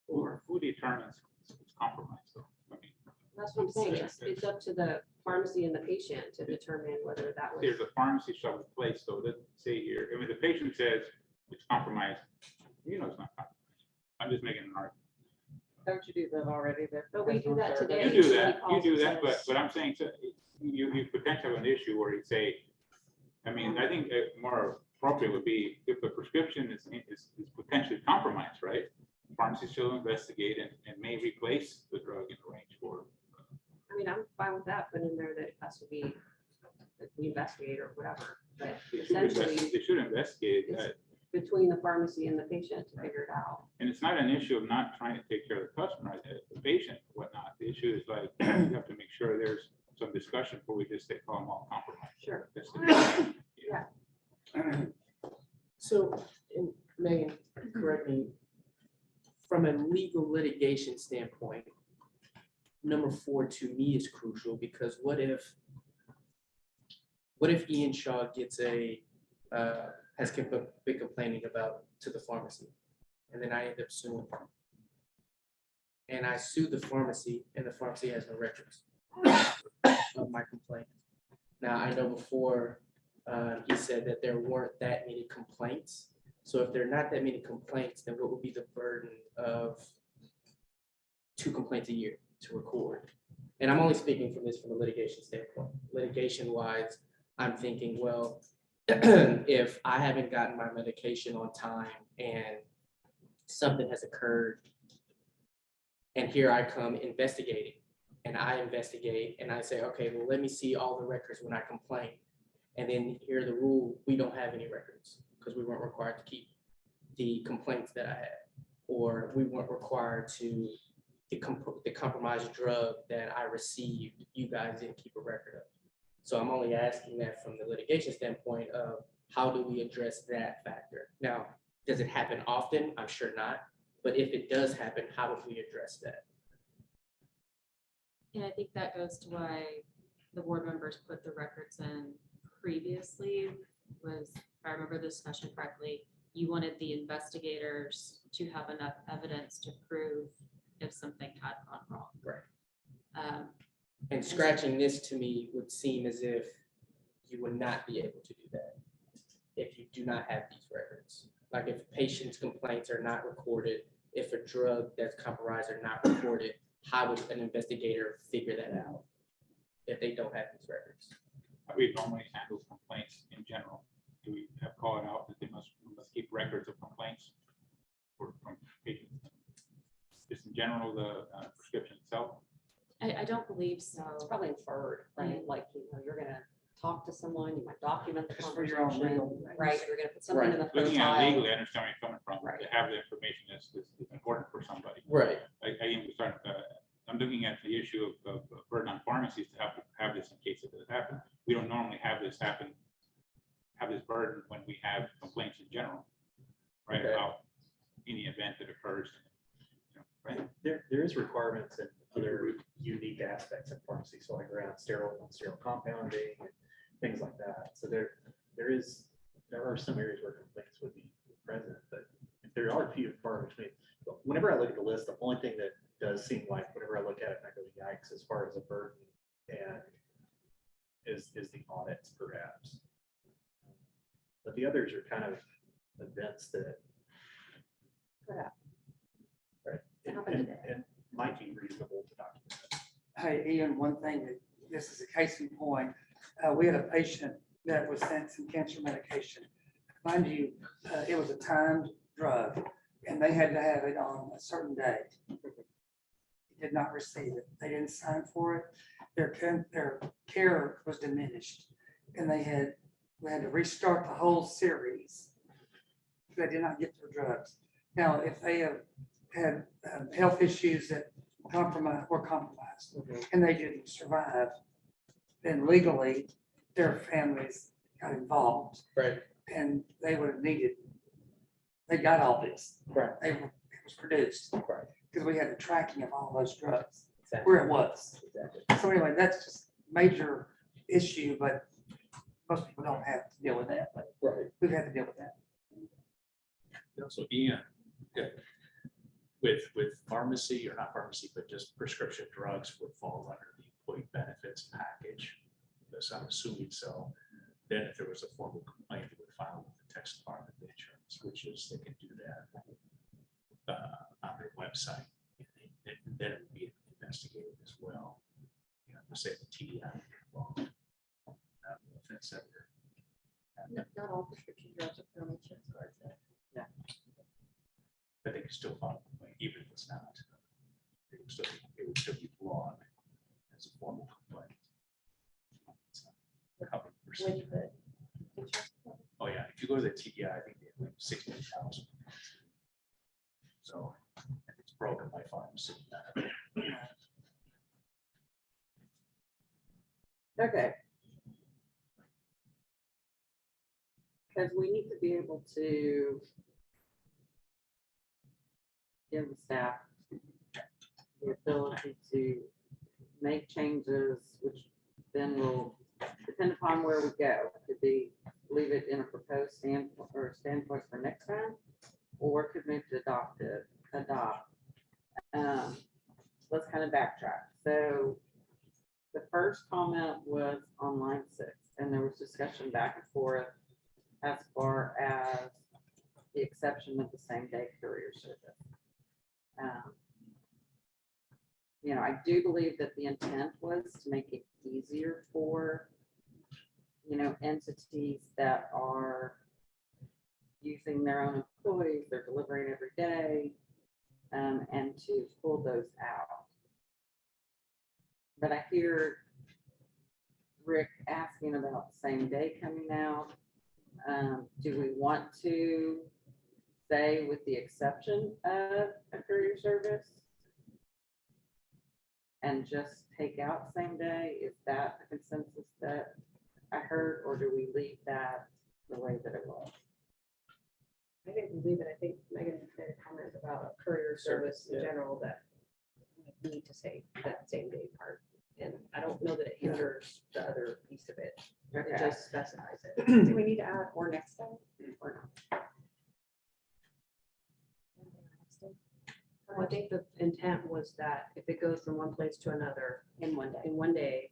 Or Who determines it's compromised though? I mean, that's what I'm saying, it's up to the pharmacy and the patient to determine whether that was. There's a pharmacy shall replace, so let's say here, I mean, the patient says it's compromised, you know it's not compromised. I'm just making an argument. Don't you do that already there? But we do that today. You do Somebody that, you calls do and that, says- but I'm saying, so you potentially have an issue where you say, I mean, I think more appropriate would be if the prescription is potentially compromised, right? Pharmacy shall investigate and may replace the drug in range for. I mean, I'm fine with that, but in there that it has to be, that we investigate or whatever, but essentially They should investigate it's- that. between the pharmacy and the patient to figure it out. And it's not an issue of not trying to take care of the customer, the patient, whatnot. The issue is like, you have to make sure there's some discussion before we just say, call them all compromised. Sure. That's the- So, and Megan, correct me, from a legal litigation standpoint, number 4 to me is crucial because what if Ian Shaw gets has been complaining about to the pharmacy, and then I end up suing. And I sue the pharmacy, and the pharmacy has no records of my complaint. Now, I know before, he said that there weren't that many complaints. So if there are not that many complaints, then what would be the burden of 2 complaints a year to record? And I'm only speaking from a litigation standpoint. Litigation wise, I'm thinking, well, if I haven't gotten my medication on time and something has occurred, and here I come investigating, and I investigate and I say, okay, well, let me see all the records when I complain. And then here the rule, we don't have any records because we weren't required to keep the complaints that I had, or we weren't required to, the compromised drug that I received, you guys didn't keep a record of. So I'm only asking that from the litigation standpoint of how do we address that factor? Now, does it happen often? I'm sure not. But if it does happen, how would we address that? And I think that goes to why the board members put the records in previously was, if I remember the discussion correctly, you wanted the investigators to have enough evidence to prove if something had gone wrong. Right. And scratching this to me would seem as if you would not be able to do that if you do not have these records. Like if patients' complaints are not recorded, if a drug that's compromised are not recorded, how would an investigator figure that out if they don't have these records? How we normally handle complaints in general. Do we have called out that they must keep records of complaints from patients? Just in general, the prescription itself. I don't believe so. It's probably inferred, right? Like, you know, you're gonna talk to someone, you might document the Just for your own conversation, legal. right? You're gonna put something in the Looking at profile. legally, I understand where you're coming from. Right. To have the information is important for somebody. Right. I'm looking at the issue of burden on pharmacies to have this in case it does happen. We don't normally have this happen, have this burden when we have complaints in general, right? Okay. About any event that occurs, you know, right? There is requirements and other unique aspects of pharmacy, so like around sterile and non-sterile compounding and things like that. So there are some areas where complaints would be present, but there are few and far between. But whenever I look at the list, the only thing that does seem like whenever I look at it, and I go yikes as far as a burden and is the audits perhaps. But the others are kind of events that Could happen. right, Happen and today. might be reasonable to document. Hey, Ian, one thing that, this is a case in point, we had a patient that was sent some cancer medication. Mind you, it was a timed drug and they had to have it on a certain date. He did not receive it. They didn't sign for it. Their care was diminished and we had to restart the whole series. They did not get their drugs. Now, if they have had health issues that were compromised and they didn't survive, then legally their families got involved Right. and they would have needed, they got all this. Right. It was produced Right. because we had the tracking of all those drugs, Exactly. where it was. Exactly. So anyway, that's just major issue, but most people don't have to deal with that, but Right. we've had to deal with that. So Ian, yeah, with pharmacy or not pharmacy, but just prescription drugs would fall under the employee benefits package. Because I'm assuming so. Then if there was a formal complaint, they would file with the Texas Department of Insurance, which is they can do that on their website. And then it would be investigated as well. You know, say the TDI would be involved. I don't know if that's ever. Not all prescription drugs are put on insurance cards. But they can still file a complaint, even if it's not. It would still be broad as a formal complaint. It's not covered per se. When you put insurance. Oh, yeah, if you go to the TDI, I think they have like 16,000. So if it's broken by pharmacy. Okay. Because we need to be able to give the staff the ability to make changes, which then will depend upon where we go. Could be leave it in a proposed standpoint for next time, or could move to adopt. Let's kind of backtrack. So the first comment was on line 6, and there was discussion back and forth as far as the exception of the same day courier service. You know, I do believe that the intent was to make it easier for, you know, entities that are using their own employees, they're delivering every day, and to pull those out. But I hear Rick asking about same day coming out. Do we want to say with the exception of a courier service? And just take out same day? Is that the consensus that I heard, or do we leave that the way that it was? I think we leave it. I think Megan made a comment about a courier service in general that we need to say that same day part. And I don't know that it hinders the other piece of it. It Okay. just specifies it. Do we need to add or next day? Or not? Well, I think the intent was that if it goes from one place to another In one day. in one day,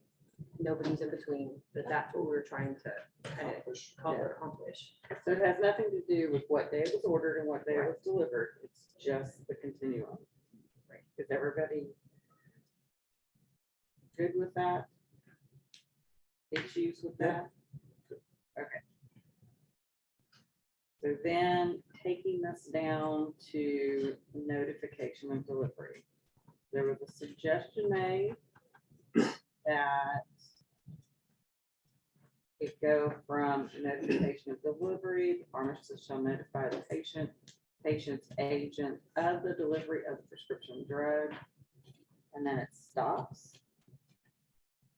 nobody's in between, that that's what we were trying to kind of accomplish. So it has nothing to do with what day it was ordered and what day it was delivered. It's just the continuum. Right. Is everybody good with that? Issues with that? Okay. So then taking this down to notification of delivery. There was a suggestion made that it go from notification of delivery, the pharmacist shall notify the patient's agent of the delivery of the prescription drug, and then it stops.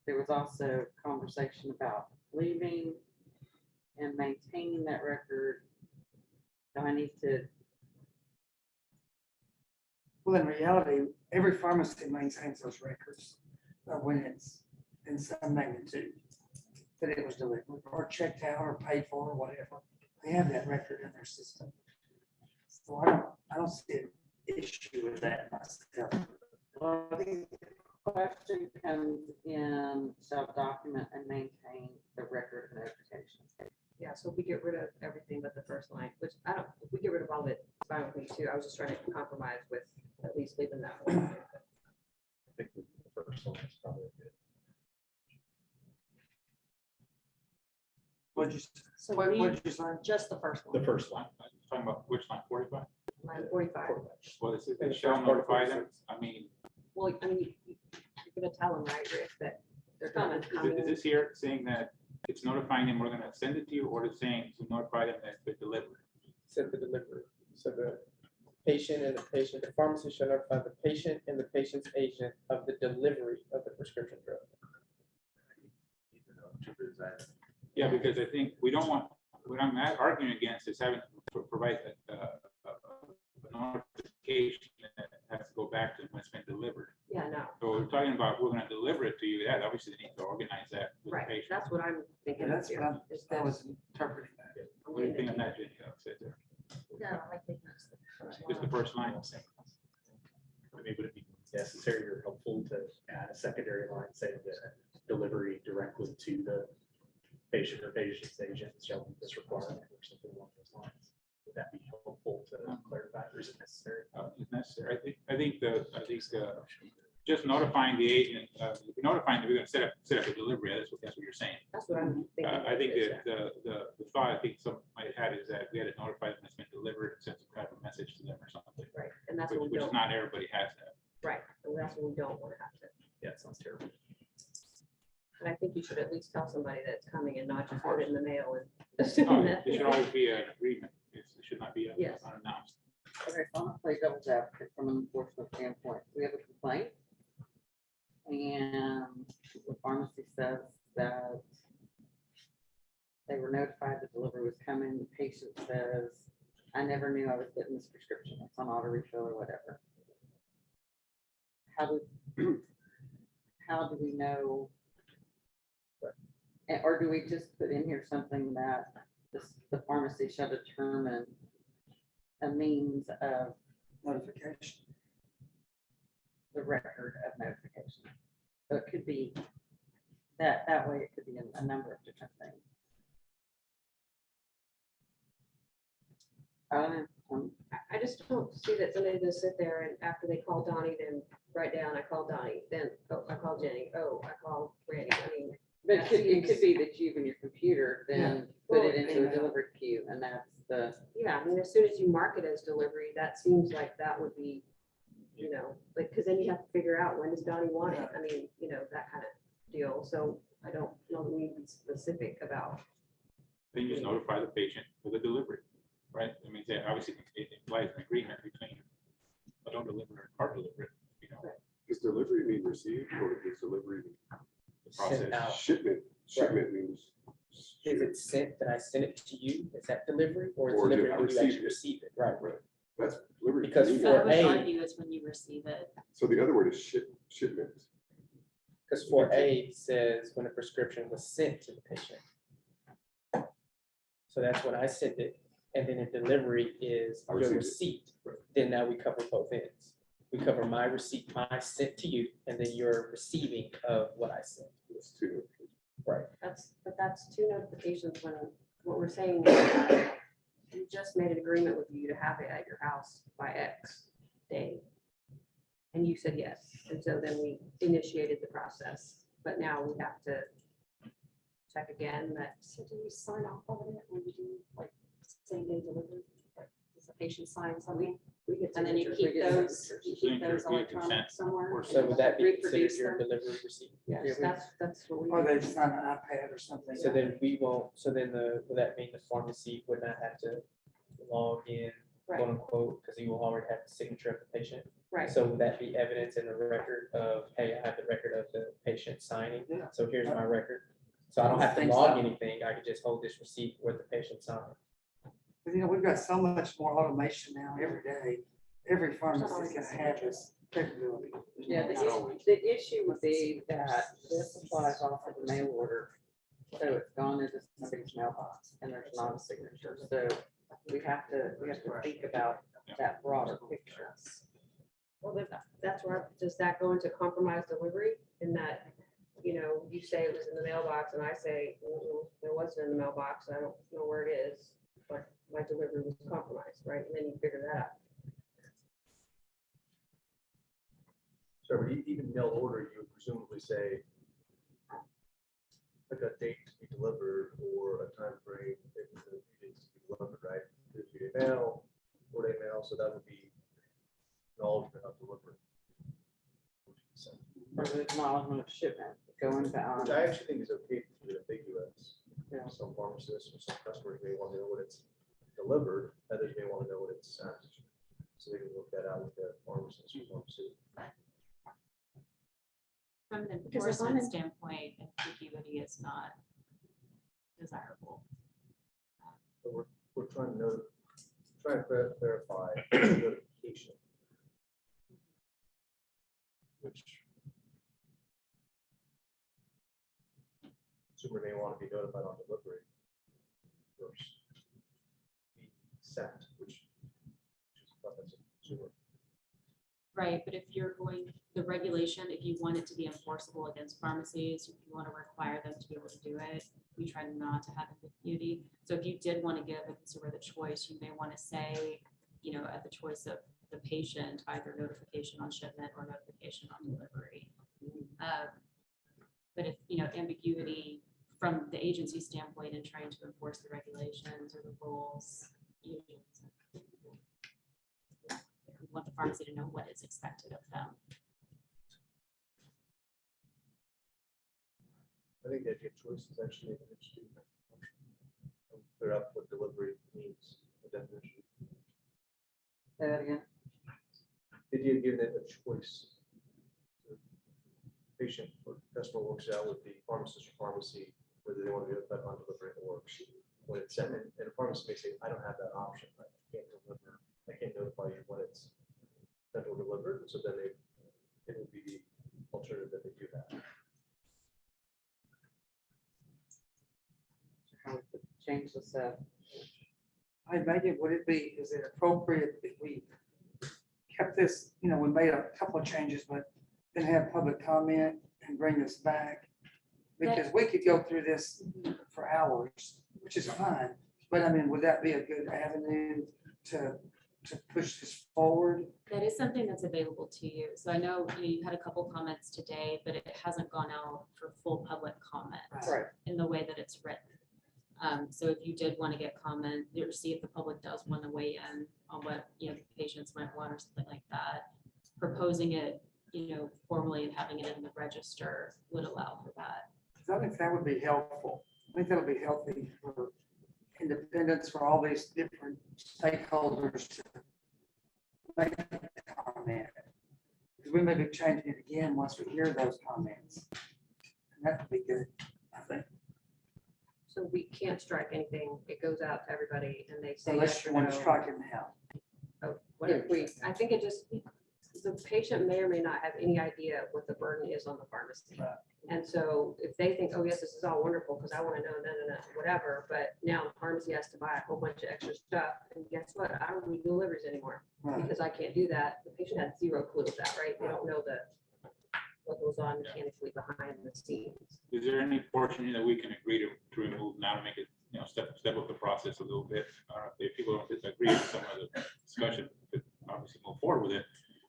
There was also conversation about leaving and maintaining that record. Do I need to? Well, in reality, every pharmacy maintains those records when it's in some magnitude that it was delivered or checked out or paid for or whatever. They have that record in their system. So I don't see an issue with that myself. Well, the question comes in, shall document and maintain the record of notification. Yeah, so if we get rid of everything but the first line, which I don't, if we get rid of all of it, it's fine with me too. I was just trying to compromise with at least leaving that one. I think the first one is probably good. What'd you, So what- we, what'd you say? just the first one. The first one. Talking about which line, 45? Line 45. Well, this is, And they the shall first part of notify them. 46. I mean, Well, I mean, you're gonna tell them, right, Rick, that they're coming. is this here saying that it's notifying them, we're gonna send it to you, or it's saying to notify them that it's been delivered? Said the delivery. So the the pharmacy shall notify the patient and the patient's agent of the delivery of the prescription drug. Yeah, because I think we don't want, what I'm arguing against is having to provide a notification that has to go back to when it's been delivered. Yeah, no, So we're talking about, we're gonna deliver it to you, that obviously they need to organize that with the right, patient. that's what I'm thinking. That's here, what is I that was interpreting that. What do you think on that, Jenny? I'll say there. No, I think that's the first Just the one. first line. Maybe would it be necessary or helpful to add a secondary line saying that delivery directly to the patient or patient's agent shall be this requirement or something along those lines. Would that be helpful to clarify, or is it necessary? It's necessary. I think just notifying the agent, notifying that we're gonna set up a delivery, that's what you're saying. That's what I'm thinking. I think that the thought I think some might have had is that we had to notify them it's been delivered and send some kind of a message to them or something, Right, and that's what we which don't, not everybody has that. right, and that's what we don't want to have to. Yeah, it sounds terrible. And I think you should at least tell somebody that it's coming and not just put it in the mail and. Oh, there should always be an agreement. It should not be Yes. unannounced. Okay, so I'm gonna play devil's advocate from an enforcement standpoint. We have a complaint. And the pharmacy says that they were notified the delivery was coming. The patient says, I never knew I was getting this prescription. It's on auto refill or whatever. How do we know? Or do we just put in here something that the pharmacy shall determine a means of Notification. the record of notification? So it could be that way, it could be a number of different things. I don't know. I just don't see that somebody just sit there and after they call Donnie, then write down, I call Donnie, then, oh, I call Jenny, oh, I call Randy. I mean, But that it could seems- be that you and your computer then put it Well, into a email. delivery queue, and that's the, Yeah, I mean, as soon as you mark it as delivery, that seems like that would be, like, because then you have to figure out when does Donnie want it? I mean, that kind of deal. So I don't know that we need to be specific about. Then you just notify the patient of the delivery, right? I mean, obviously it implies an agreement between I don't deliver or deliver it, Does delivery mean received or does delivery mean the process. out. shipment means? Is it sent, that I send it to you? Is that delivery or is Or delivery did I when you receive actually it? receive it? Right. Right. That's delivery. to Because me. for I would A- argue it's when you receive it. So the other word is shipment. Because 4A says when a prescription was sent to the patient. So that's when I sent it. And then a delivery is I your received it. receipt. Right. Then now we cover both ends. We cover my receipt, my sent to you, and then your receiving of what I sent. That's two. Right. But that's two notifications when what we're saying is we just made an agreement with you to have it at your house by X day. And you said yes. And so then we initiated the process, but now we have to check again that. So do you sign off on it when you do like same day delivery? Like, does the patient sign something? We get And then you signatures. keep those, you keep Signature, those yeah, electronic consent. somewhere? So and would that be considered reproduce your them? delivery receipt? Yes, that's what we. Or they sign an iPad or something. So then we won't, so then would that mean the pharmacy would not have to log in, Right. quote unquote, because you will already have the signature of the patient? Right. So would that be evidence in the record of, hey, I have the record of the patient signing? Yeah. So here's my record. So I don't have to Think log so. anything. I could just hold this receipt where the patient signed. We've got so much more automation now every day. Every pharmacy's gonna have this capability. yeah, Not always. the issue would be that this applies off of the mail order. So it's gone into somebody's mailbox and there's not a signature. So we have to think about that broader picture. Well, that's where, does that go into compromised delivery in that, you say it was in the mailbox and I say, it wasn't in the mailbox, I don't know where it is, but my delivery was compromised, right? And then you figure that out. So but even mail order, you would presumably say like a date to be delivered or a time frame, it was a few days to be delivered, right? 2-day mail, 4-day mail, so that would be acknowledgement of delivery. Or the acknowledgement of shipment going Which to. I actually think is okay to keep it ambiguous. Yeah. Some pharmacists or some customers may want to know what it's delivered, others may want to know what it's sent. So they can work that out with the pharmacist or pharmacy. From an Because if I'm enforcement in- standpoint, ambiguity is not desirable. So we're trying to know, trying to clarify notification. Which consumer may want to be notified on delivery. Versus being sent, which is preference of consumer. Right, but if you're going, the regulation, if you want it to be enforceable against pharmacies, if you want to require them to be able to do it, we try not to have ambiguity. So if you did want to give a consumer the choice, you may want to say, you know, at the choice of the patient, either notification on shipment or notification on delivery. But if, you know, ambiguity from the agency standpoint in trying to enforce the regulations or the rules, you want the pharmacy to know what is expected of them. I think the idea of choice is actually an interesting. Clear up what delivery means, the definition. Say that again. The idea of giving it a choice. The patient or customer works out with the pharmacist or pharmacy, whether they want to do it on delivery or when it's sent in, and the pharmacy may say, I don't have that option. I can't deliver. I can't notify you when it's sent or delivered. So then it would be the alternative that they do that. How we could change this up. I imagine, would it be, is it appropriate if we kept this, you know, we made a couple of changes, but then have public comment and bring this back? Because we could go through this for hours, which is fine, but I mean, would that be a good avenue to push this forward? That is something that's available to you. So I know you had a couple comments today, but it hasn't gone out for full public comment Right. in the way that it's written. So if you did want to get comment, or see if the public does want to weigh in on what, you know, patients might want or something like that, proposing it, you know, formally and having it in the register would allow for that. I think that would be helpful. I think that'll be healthy for independence, for all these different stakeholders to make a comment. Because we may be changing it again once we hear those comments. And that would be good, I think. So we can't strike anything. It goes out to everybody and they say Unless yes you or want to no. strike it now. Oh, whatever. I think it just, the patient may or may not have any idea what the burden is on the pharmacy. Right. And so if they think, oh, yes, this is all wonderful because I want to know, whatever, but now the pharmacy has to buy a whole bunch of extra stuff. And guess what? I don't do deliveries anymore Right. because I can't do that. The patient has zero clue of that, right? They don't know what goes on mechanically behind the scenes. Is there any portion that we can agree to remove now to make it, you know, step up the process a little bit? If people don't disagree with some of the discussion, we could obviously move forward with it.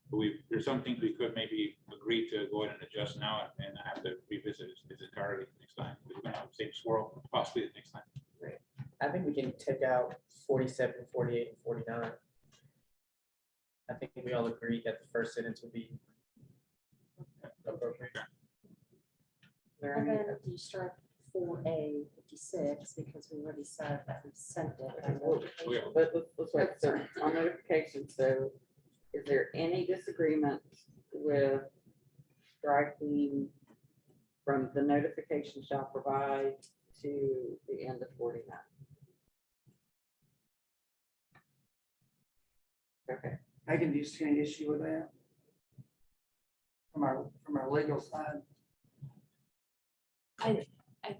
But there's some things we could maybe agree to go ahead and adjust now and have to revisit it entirely next time. We're gonna have the same swirl possibly the next time. I think we can take out 47, 48, and 49. I think we all agreed that the first sentence would be appropriate. And then you strike 4A 56 because we already said that we sent it. by notification. But let's wait, so on notification, so is there any disagreement with striking from the notification shall provide to the end of 49? Okay, Megan, do you see any issue with that? From our legal side? I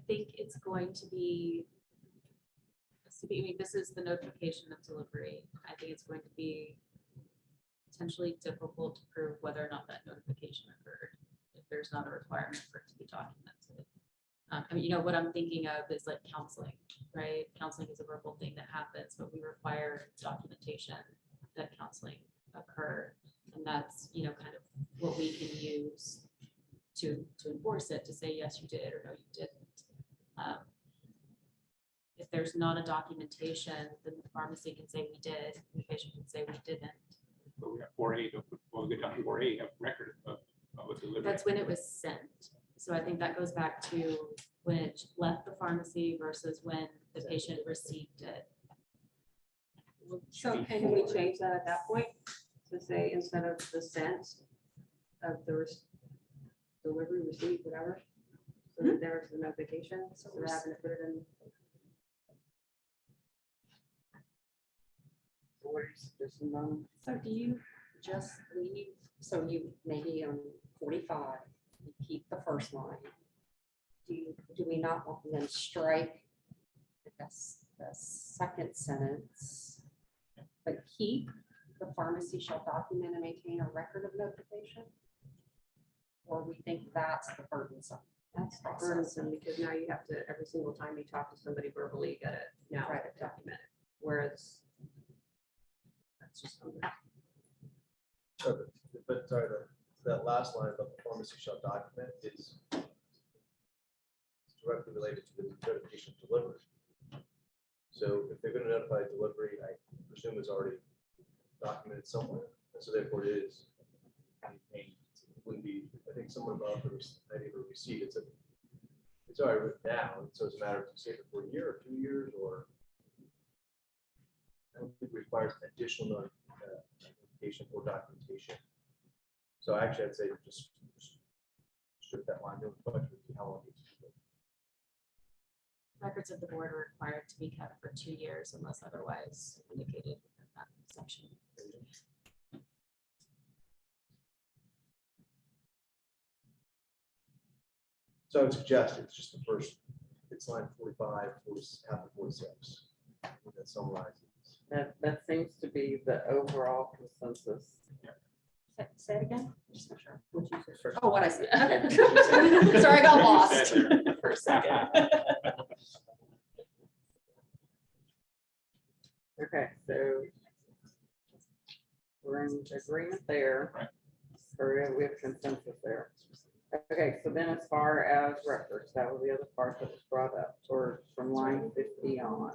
think it's going to be, I mean, this is the notification of delivery. I think it's going to be potentially difficult to prove whether or not that notification occurred if there's not a requirement for it to be documented. I mean, you know, what I'm thinking of is like counseling, right? Counseling is a verbal thing that happens, but we require documentation that counseling occurred. And that's, you know, kind of what we can use to enforce it, to say, yes, you did, or no, you didn't. If there's not a documentation, then the pharmacy can say we did, and the patient can say we didn't. But we have 4A, well, we get down to 4A, have record of a delivery. That's when it was sent. So I think that goes back to when it left the pharmacy versus when the patient received it. So can we change that at that point to say instead of the sent of the delivery, receipt, whatever? So that there's the notification, so we're having to put it in. what are you suggesting, Mom? So do you just leave, so you maybe on 45, you keep the first line? Do we not want to then strike, I guess, the second sentence, but keep the pharmacy shall document and maintain a record of notification? Or we think that's the burdensome? That's process. burdensome because now you have to, every single time you talk to somebody verbally, you gotta now Right. document it. Whereas that's just. But sorry, that last line about the pharmacy shall document is directly related to the notification of delivery. So if they're gonna notify delivery, I presume it's already documented somewhere, and so therefore it is maintained. It wouldn't be, I think someone about the idea of a receipt, it's already written down, so it's a matter of you save it for a year or 2 years, or I don't think it requires additional notification or documentation. So actually, I'd say just strip that line, don't touch it, how long it's. Records of the board are required to be kept for 2 years unless otherwise indicated in that section. So I would suggest it's just the first, it's line 45, half of 46. That summarizes. That seems to be the overall consensus. Say it again? Just not sure. What you said. Oh, what I said. Okay. Sorry, I got lost for a second. Okay, so we're in agreement there. Or we have consensus there. Okay, so then as far as records, that was the other part that was brought up, or from line 50 on.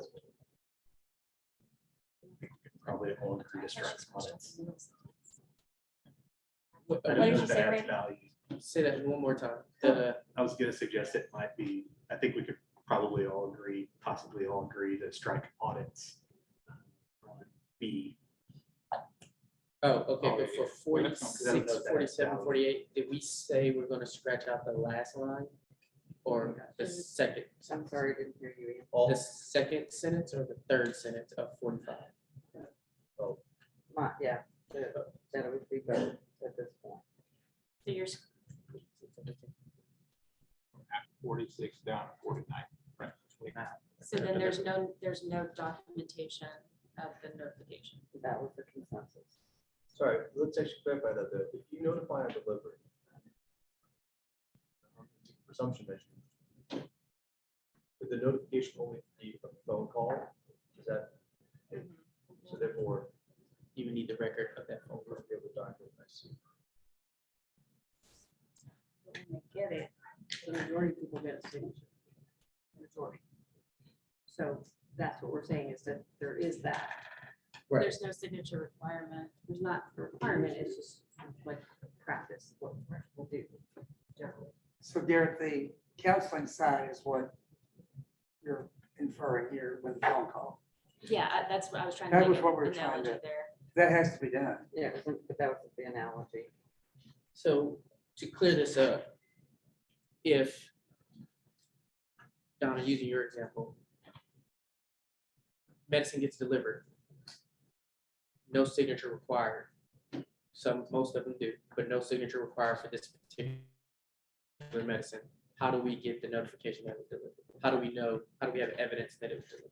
Probably all agree to strike audits. What I what don't did know you if say, that adds Randy? value. Say that one more time. I was gonna suggest it might be, I think we could probably all agree, possibly all agree to strike audits. On B. Oh, okay, Oh, but yeah. for Well, that's not- 46, that- 47, that- 48, did we say we're gonna scratch out the last line? Or the second, I'm sorry, I didn't hear you. Ian. All, the second sentence or the third sentence of 45? Yeah, that it would be both at this point. So you're, 46 down to 49. Right. so then there's no documentation of the notification. That was the consensus. sorry, let's actually clarify that, though. If you notify a delivery, presumption issue, would the notification only be a phone call? Is that, so therefore, You would need the record of that phone we're call. able to document, I see. When they get it, the majority of people get a signature. Majority. So that's what we're saying is that there is that. Right. There's no signature requirement. There's not a requirement, it's just like practice, what we'll do generally. So Garrett, the counseling side is what you're inferring here with the phone call. Yeah, that's what I was trying That to was make what an we were trying analogy to- there. That has to be done. Yeah, but that was the analogy. So to clear this up, if, Donna, using your example, medicine gets delivered, no signature required. Most of them do, but no signature required for this particular medicine. How do we get the notification that it was delivered? How do we know, how do we have evidence that it was delivered?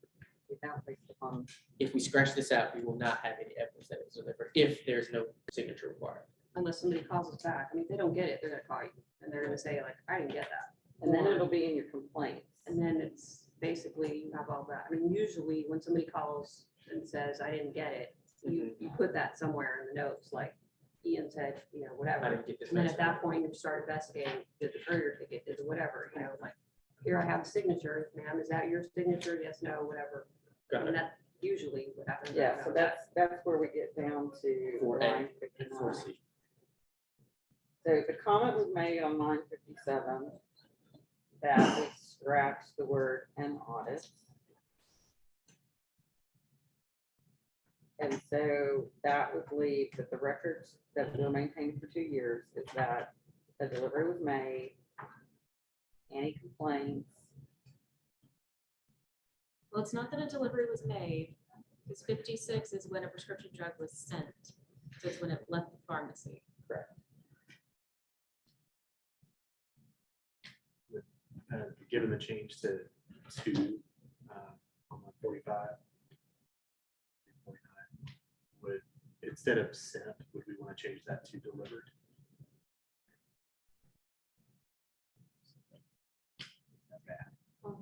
Without based upon, If we scratch this out, we will not have any evidence that it was delivered, if there's no signature required. Unless somebody calls us back. I mean, if they don't get it, they're gonna call you and they're gonna say like, I didn't get that. and then it'll be in your complaints. And then it's basically, you have all that. I mean, usually when somebody calls and says, I didn't get it, you put that somewhere in the notes, like Ian said, you know, I whatever. didn't get this. And then at medicine. that point, you start investigating, did the courier ticket, did the whatever, you know, like, here I have a signature, ma'am, is that your signature? Yes, no, whatever. Got And it. that's usually what happens. Yeah, so that's where we get down to 4A line and 59. 4C. So the comment was made on line 57 that we scratch the word "an audit." And so that would leave that the records that were maintained for 2 years is that a delivery was made, any complaints, Well, it's not that a delivery was made, because 56 is when a prescription drug was sent. So it's when it left the pharmacy. Given the change to 2 on 45. 49, instead of sent, would we want to change that to delivered?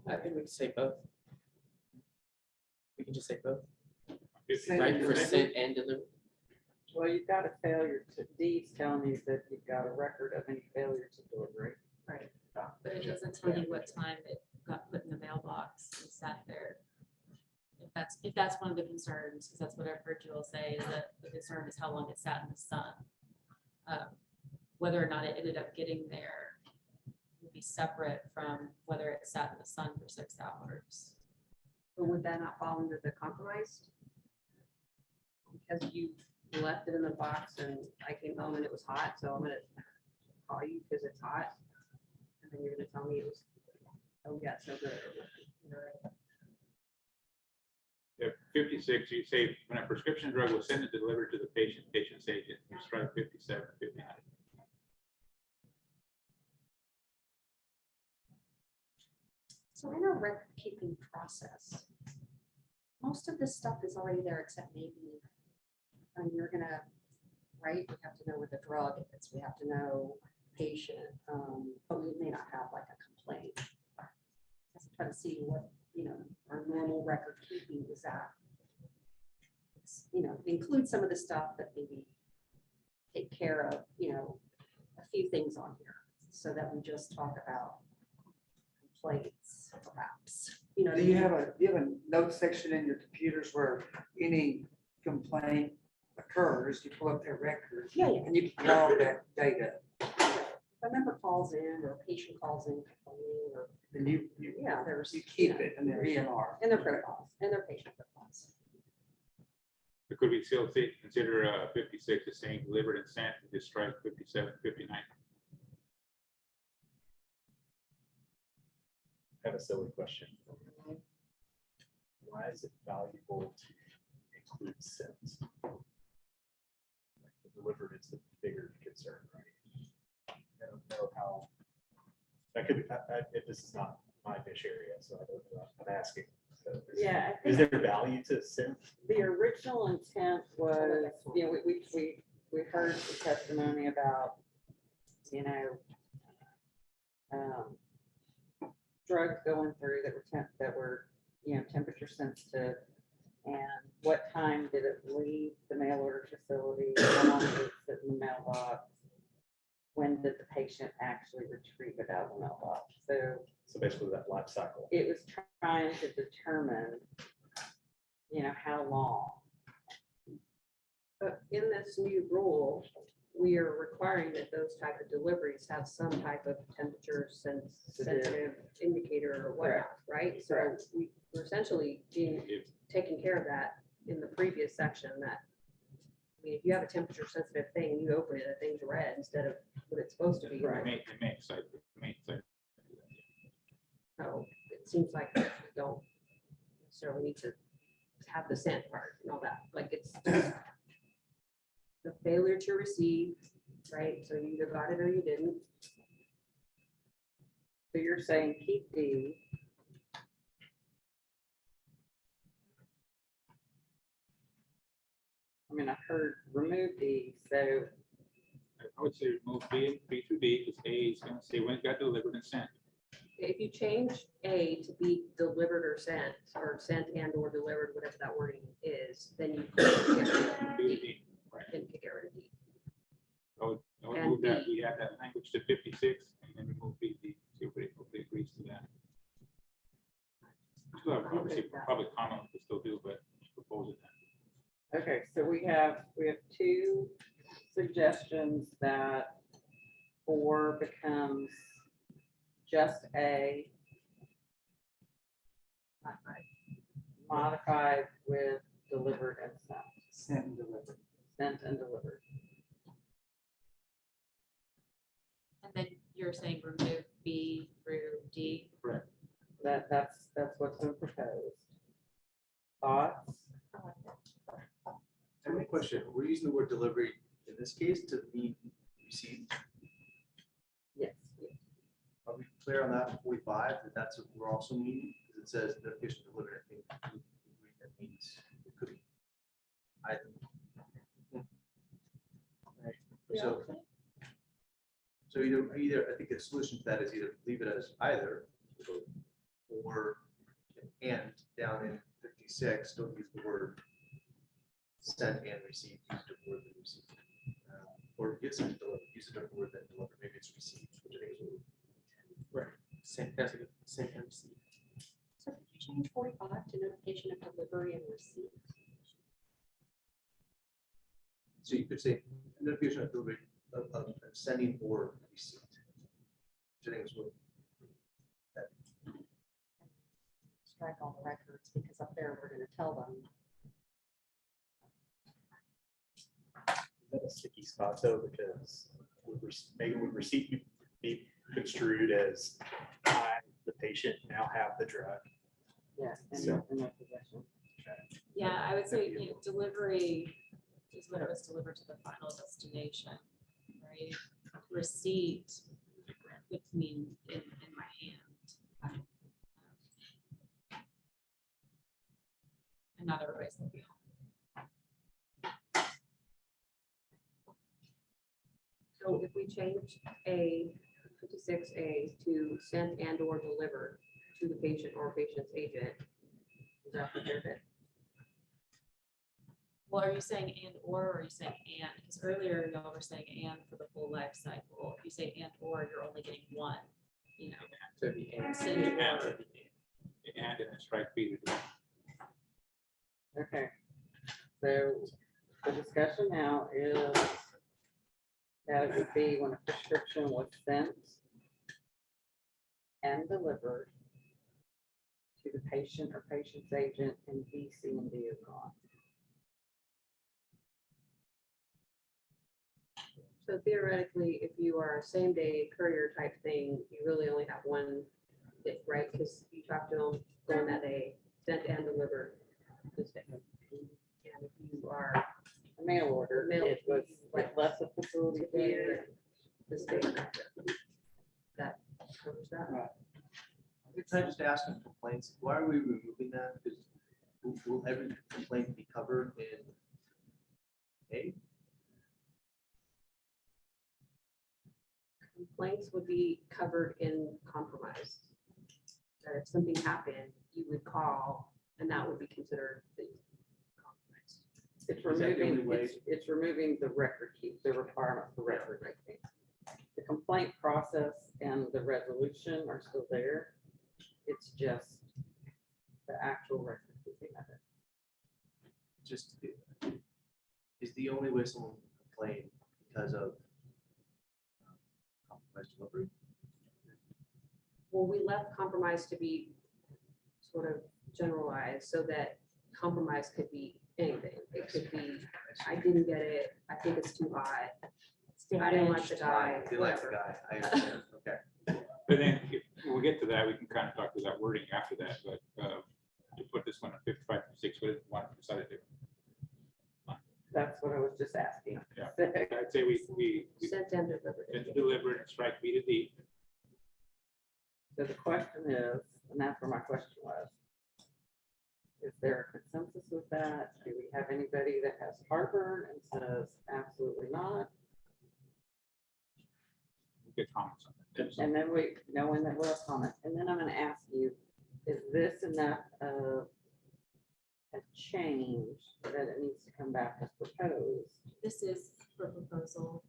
I think we can say both. We can just say both, Send right, and for deliver. sent and delivered. Well, you've got a failure to, D's telling you that you've got a record of any failure to delivery. Right. But it doesn't tell you what time it got put in the mailbox and sat there. If that's one of the concerns, because that's what I've heard you all say, is that the concern is how long it sat in the sun. Whether or not it ended up getting there would be separate from whether it sat in the sun for 6 hours. But would that not fall under the compromised? Because you left it in the box and I came home and it was hot, so I'm gonna call you because it's hot. And then you're gonna tell me it was, oh yeah, so good. If 56, you say when a prescription drug was sent and delivered to the patient, patient's agent, you strike 57, 59. So in our record keeping process, most of this stuff is already there except maybe, and you're gonna, right, we have to know where the drug is, we have to know patient, but we may not have like a complaint. Let's try to see what, our normal record keeping is at. Include some of the stuff that maybe take care of, a few things on here, so that we just talk about complaints, perhaps. Do you have a note section in your computers where any complaint occurs, you pull up their records? Yeah, yeah. And you can log that data, If a member calls in or a patient calls in complaining, or, and you yeah, there's. keep it in their EMR. In their protocols, in their patient protocols. But could we still consider 56 as saying delivered and sent, and just strike 57, 59? I have a silly question. Why is it valuable to include sent? Like the delivered is the bigger concern, right? I don't know how. That could be, if this is not my fish area, so I don't know, I'm asking. So Yeah, I is think there value to sent? the original intent was, we heard the testimony about, drugs going through that were temperature sensitive. And what time did it leave the mail order facility? How long did it sit in the mailbox? When did the patient actually retrieve it out of the mailbox? So basically that life cycle. It was trying to determine, how long. But in this new rule, we are requiring that those type of deliveries have some type of temperature sensitive indicator or whatnot, right? So Correct. we're essentially taking care of that in the previous section that, if you have a temperature sensitive thing and you open it, the thing's red instead of what it's supposed to be. It may excite. So it seems like we don't necessarily need to have the scent part and all that, like it's just the failure to receive, right? So you either got it or you didn't. So you're saying keep D. I heard remove D, so I would say remove B through D, because A is going to say when it got delivered and sent. If you change A to be delivered or sent and or delivered, whatever that wording is, then you can get rid of B to D. D. Right. Then you can get rid of D. I would And move that, B. we add that language to 56 and then remove B, D. See if everybody agrees to that. Still have, obviously, probably comment to still do, but propose it. okay, so we have two suggestions that 4 becomes just A, modified with delivered and sent. Sent and delivered. Sent and delivered. And then you're saying remove B through D. Correct. That's what's been proposed. Thoughts? I have a question. We're using the word delivery in this case to mean received. Yes. Are we clear on that in 45, that that's what we're also meaning? Because it says notification delivered, I think that means it could be either. So, so either, I think the solution to that is either leave it as either, or, and down in 56, don't use the word sent and received, use the word that received. Or use it delivered, use a different word than delivered, maybe it's received, which I think is what we. Right. Same, that's a good, same kind of receipt. So could you change 45 to notification of delivery and receipt? So you could say notification of delivery of sending or receipt. Which I think is what. Strike all the records because up there we're going to tell them. Is that a sticky spot though? Because maybe would receipt be construed as I, the patient, now have the drug? Yeah. So- in their possession. Yeah, I would say, you know, delivery is when it was delivered to the final destination, right? Receipt would mean in my hand. And not everybody's gonna be home. So if we change A 56A to sent and or delivered to the patient or patient's agent, is that the benefit? Well, are you saying and or are you saying and? Because earlier y'all were saying and for the full life cycle. If you say and or, you're only getting one, you know. So the and. Send or. And then strike B. Okay. So the discussion now is that it would be when a prescription was sent and delivered to the patient or patient's agent and B, C, and D is gone. So theoretically, if you are a same day courier type thing, you really only have one, right? Because you talk to them going that day, sent and delivered this day. And if you are A mail order, Mail. it was like less a facility fee. here, this day, that covers that. Can I just ask on complaints, why are we removing that? Because will every complaint be covered in A? Complaints would be covered in compromise. That if something happened, you would call and that would be considered the compromise. It's Is that the only removing, way? it's removing the record keep, the requirement for record keeping. The complaint process and the resolution are still there. It's just the actual record keeping of it. Just, is the only way someone can complain because of compromised delivery? Well, we left compromise to be sort of generalized so that compromise could be anything. It could be, I didn't get it, I think it's too hot, I didn't like the guy. They like the guy, I understand, okay. But then if we get to that, we can kind of talk to that wording after that, but to put this one at 55 to 6, what did you want to decide to do? That's what I was just asking. Yeah. I'd say we Sent and delivered. it's delivered and strike B to D. So the question is, and that's where my question was, is there a consensus with that? Do we have anybody that has heartburn and says absolutely not? We'll get comments on that. And then we, knowing that we'll comment, and then I'm gonna ask you, is this enough of a change that it needs to come back as proposed? This is for proposal.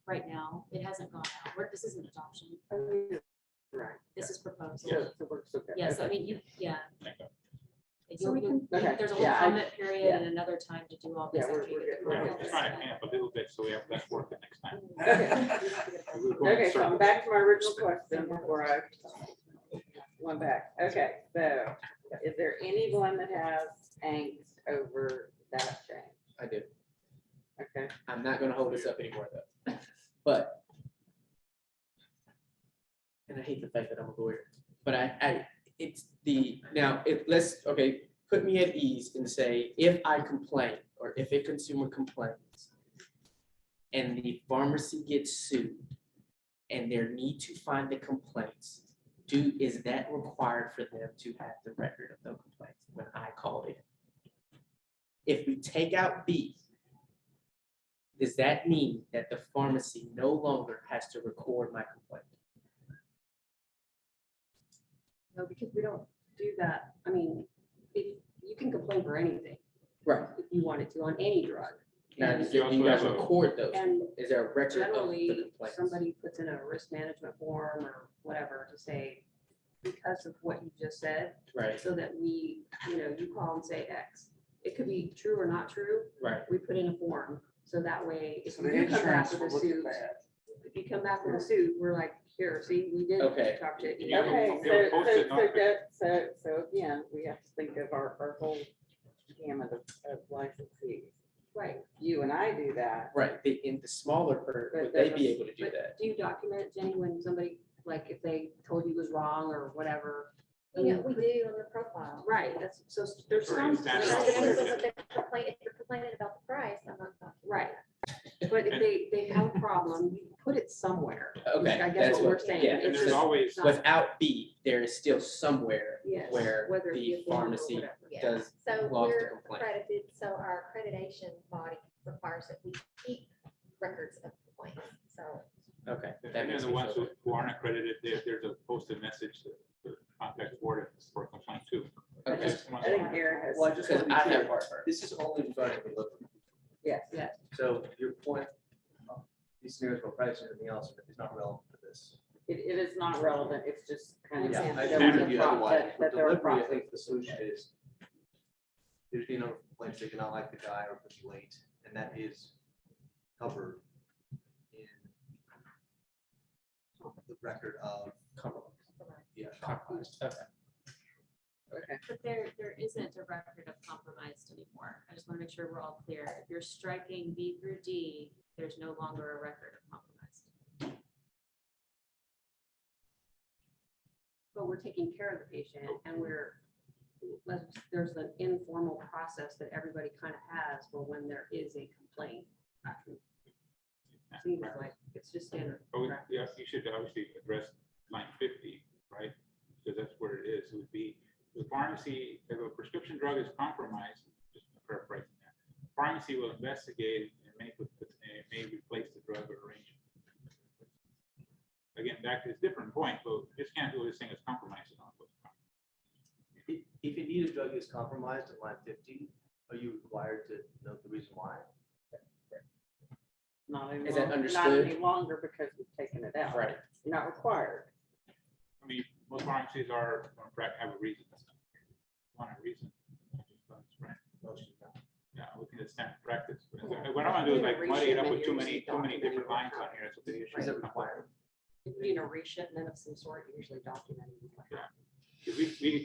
Right now, it hasn't gone out. This isn't adoption. Right. This is proposal. Yeah, so we're, okay. Yes, I okay. mean, yeah. So we can- Okay, There's a yeah, little I- comment period yeah. and another time to do all this. Yeah, we're after you good, get the we're Yeah, good. we're just trying to clean up a little bit so we have less work the next time. Okay. We're going Okay, so circle. I'm back to my original question before I went back. Okay, so is there anyone that has angst over that change? I do. Okay, I'm not gonna hold this up anymore though. But, and I hate the fact that I'm a lawyer, but it's the, now, okay, put me at ease and say, if I complain, or if a consumer complains, and the pharmacy gets sued, and their need to find the complaints, is that required for them to have the record of the complaints when I called it? If we take out B, does that mean that the pharmacy no longer has to record my complaint? No, because we don't do that. I mean, if you can complain for anything, Right. if you wanted to, on any drug. Now, And- do you guys record those? And Is there a record of the generally, complaints? somebody puts in a risk management form or whatever to say, because of what you just said, Right, so that we, you call and say X. It could be true or not true. right. We put in a form, so that way, if So you the do come back insurance with will a look at suit, that. if you come back with a suit, we're like, here, see, we did Okay. talk to you. Yeah, Okay, we'll post it, not- so again, we have to think of our whole gamut of licensees. Right, You and I do that. Right, in the smaller, would But they that be was- able to do but that? do you document, Jenny, when somebody, like, if they told you was wrong or whatever? Yeah, we do on their profile. Right, that's, so there's Or some. in standard So operating. if you're complaining about the price, I'm not talking. Right, but if they have a problem, you put it somewhere. Okay, I guess that's what we're what, saying. yeah. And It's there's just always, not- Without B, there is still somewhere Yes, where whether it be the a form or pharmacy whatever. Yeah. does So log the we're complaint. accredited, so our accreditation body requires that we keep records of complaints, so. Okay. that and makes the me ones feel who aren't accredited, there's a posted message to contact the board for a complaint too. better. Okay. Just one- I think Aaron has. Well, I just want to be Because I clear, have- this is only regarding delivery. Yes. So your point, these scenarios were pricing anything else, but it's not relevant to this. It is not relevant, it's just kind of. Yeah, I there agree was a with you pro- otherwise. that- For that there were delivery, I processes. think the solution is there's been no complaints, they cannot like the guy or could be late, and that is covered in the record of, Compromise. yeah, Compromise. Okay. But there isn't a record of compromised anymore. I just want to make sure we're all clear. If you're striking B through D, there's no longer a record of compromised. But we're taking care of the patient and there's an informal process that everybody kind of has for when there is a complaint. Seems like it's just standard. Oh, practice. yeah, you should obviously address line 50, right? Because that's where it is. It would be the pharmacy, if a prescription drug is compromised, just paraphrasing that, pharmacy will investigate and may replace the drug or arrange. Again, back to this different point, but you just can't do this thing as compromised. if you need a drug is compromised in line 50, are you required to note the reason why? Not any Is that longer, not understood? any longer because we've taken it out. Right. You're not required. I mean, most pharmacies are, have a reason. Want a reason. Right. Most of them. Yeah, we can just standard practice. What I want to do is like muddy it up with too many different lines on here. That's what the issue Is is. it required? If you need a reshipment of some sort, you usually document it. If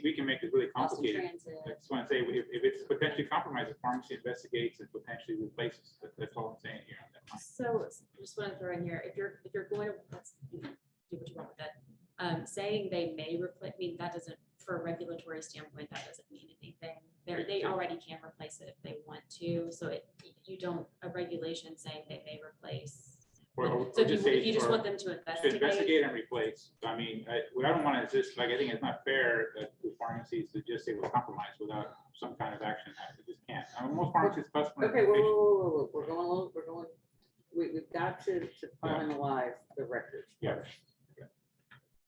we can make it really Boston complicated. Transit. I just want to say, if it's potentially compromised, the pharmacy investigates and potentially replaces. That's all I'm saying here. So just want to throw in here, if you're going to, let's do what you want with that. Saying they may replace, I mean, that doesn't, for a regulatory standpoint, that doesn't mean anything. They already can replace it if they want to, so you don't, a regulation saying they may replace. Or So just if you just or want them to to investigate. investigate and replace. I mean, what I don't want is just, like, I think it's not fair that the pharmacies to just say it was compromised without some kind of action. They just can't. I mean, most pharmacies customer. Okay, information. whoa, we're going a little, we've got to finalize the records. Yeah.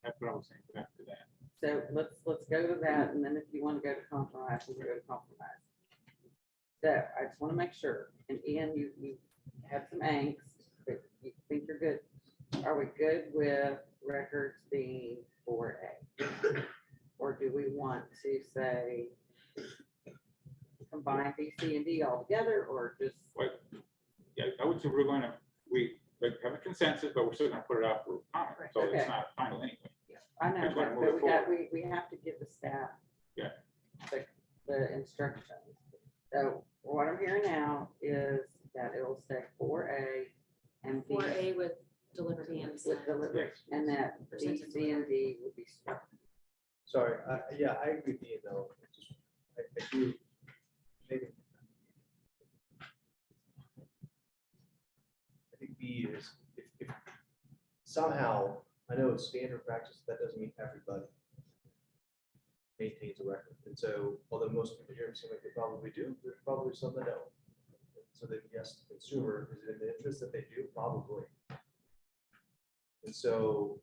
That's what I was saying, back to that. So let's go to that, and then if you want to go to compromise, we can go to compromise. So I just want to make sure, and Ian, you have some angst, but you think you're good. Are we good with records being 4A? Or do we want to say combine B, C, and D all together, or just? But, yeah, I would say we're going to, we have a consensus, but we're still going to put it out for comment, so Okay. it's not final anyway. I know, Just wanna but move it we have to give the staff. Yeah. The instructions. So what I'm hearing now is that it'll say 4A and B 4A with delivery and with delivery, and that B, C, and D would be struck. Sorry, yeah, I agree with you though. I do, maybe. I think B is, if somehow, I know it's standard practice, that doesn't mean everybody maintains a record. And so, although most people here seem like they probably do, there's probably some that don't. So that, yes, the consumer, is it in the interest that they do? Probably. And so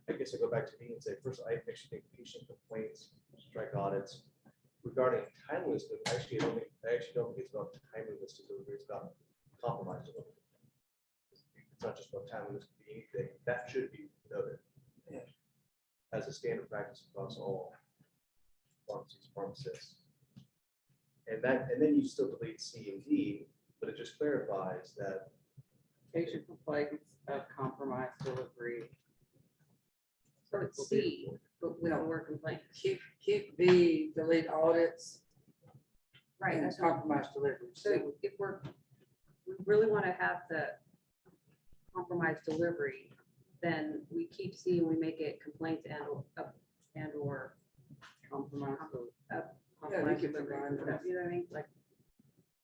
I guess I go back to me and say, first, I actually think patient complaints, strike audits regarding timeliness, but I actually don't think it's about timeliness to delivery, it's about compromise delivery. It's not just about timeliness, it could be anything, that should be noted. As a standard practice across all pharmacies, pharmacists. And then you still delete C and D, but it just clarifies that Patient complaints of compromised delivery. So it's C, but with the word complaint. Keep B, delete audits, Right, and that's not, compromise delivery. so if we really want to have the compromised delivery, then we keep C and we make it complaints and or Compromise. compromised could delivery. combine those. You know what I mean? Like,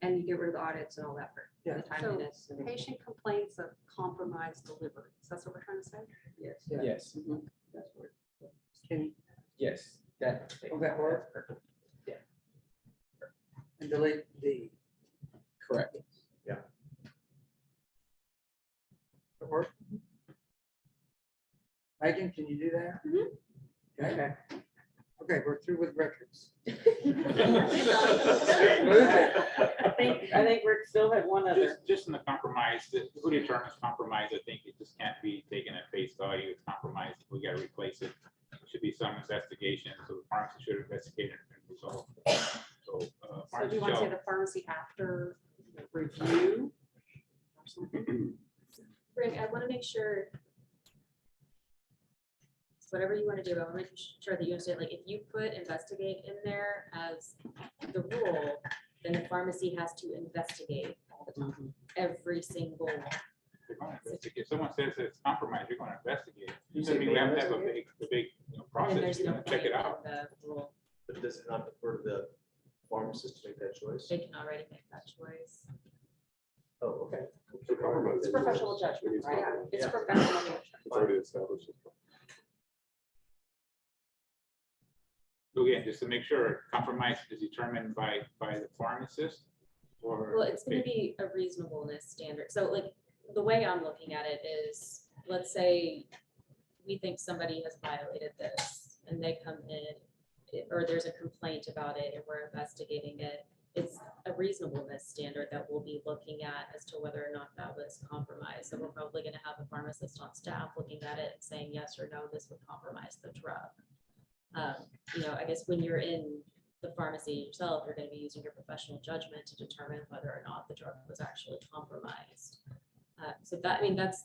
and you get rid of the audits and all that for Yeah. the timeliness. and- Patient complaints of compromised delivery. Is that what we're trying to say? Yes. Yeah. Yes, That's what. Can, yes, that. will that work? Yeah. And delete D. Correct. That work? Megan, can you do that? Okay. Okay, we're through with records. I think Rick still had one other. Just in the compromise, who determines compromise? I think it just can't be taken at face value. It's compromised. We gotta replace it. There should be some investigation, so the pharmacy should investigate it and resolve. So, So do pharmacy you want to say shall- the pharmacy after review? Or something? Rick, I want to make sure. Whatever you want to do, I want to make sure that you understand, like, if you put investigate in there as the rule, then the pharmacy has to investigate all the time, every single. They're gonna investigate. If someone says it's compromised, you're gonna investigate. You Doesn't say mean we they have to have a investigate? big, And process. there's You're no gonna check point it in out. the rule. but does it not defer to the pharmacist to make that choice? They can already make that choice. Oh, okay. So compromise. It's professional It judgment, needs right? compromise. It's Yeah. professional judgment. It's already established. So again, just to make sure compromise is determined by the pharmacist or. Well, it's gonna be a reasonableness standard. So like, the way I'm looking at it is, let's say we think somebody has violated this and they come in, or there's a complaint about it and we're investigating it. It's a reasonableness standard that we'll be looking at as to whether or not that was compromised. So we're probably gonna have a pharmacist on staff looking at it and saying yes or no, this would compromise the drug. I guess when you're in the pharmacy yourself, you're gonna be using your professional judgment to determine whether or not the drug was actually compromised. So that, I mean, that's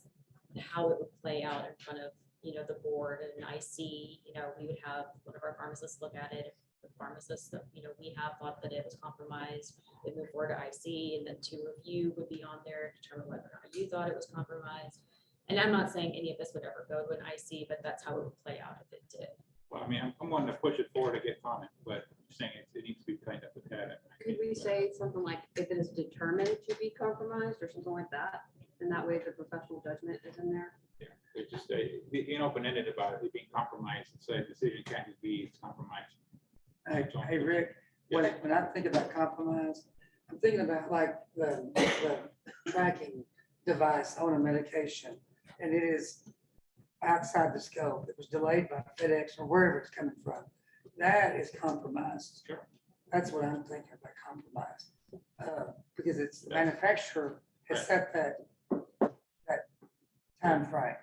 how it would play out in front of, the board and IC, we would have one of our pharmacists look at it. The pharmacists that, we have thought that it was compromised, they move forward to IC, and then two of you would be on there to determine whether or not you thought it was compromised. And I'm not saying any of this would ever go to an IC, but that's how it would play out if it did. Well, I mean, I'm wanting to push it forward to get comment, but I'm saying it needs to be kind of with that. Could we say something like, if it is determined to be compromised or something like that? And that way the professional judgment is in there? Yeah, it's just being open-ended about it, being compromised, and say decision can't just be it's compromised. Hey, Rick, when I think about compromise, I'm thinking about like the tracking device on a medication, and it is outside the scope. It was delayed by FedEx or wherever it's coming from. That is compromised. Sure. That's what I'm thinking about compromise. Because it's the manufacturer has set that time frame.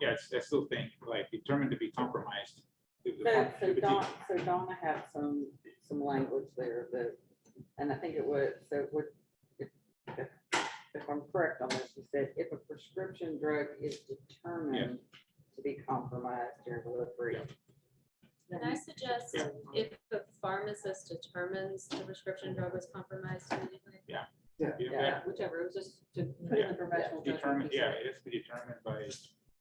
Yeah, I still think, like, determined to be compromised. So Donna had some language there that, and I think it was, so it would, if I'm correct on this, you said if a prescription drug is determined to be compromised during delivery. Can I suggest if the pharmacist determines the prescription drug was compromised immediately? Yeah. Whichever, it was just to put in the professional judgment. Determined, piece. it has to be determined by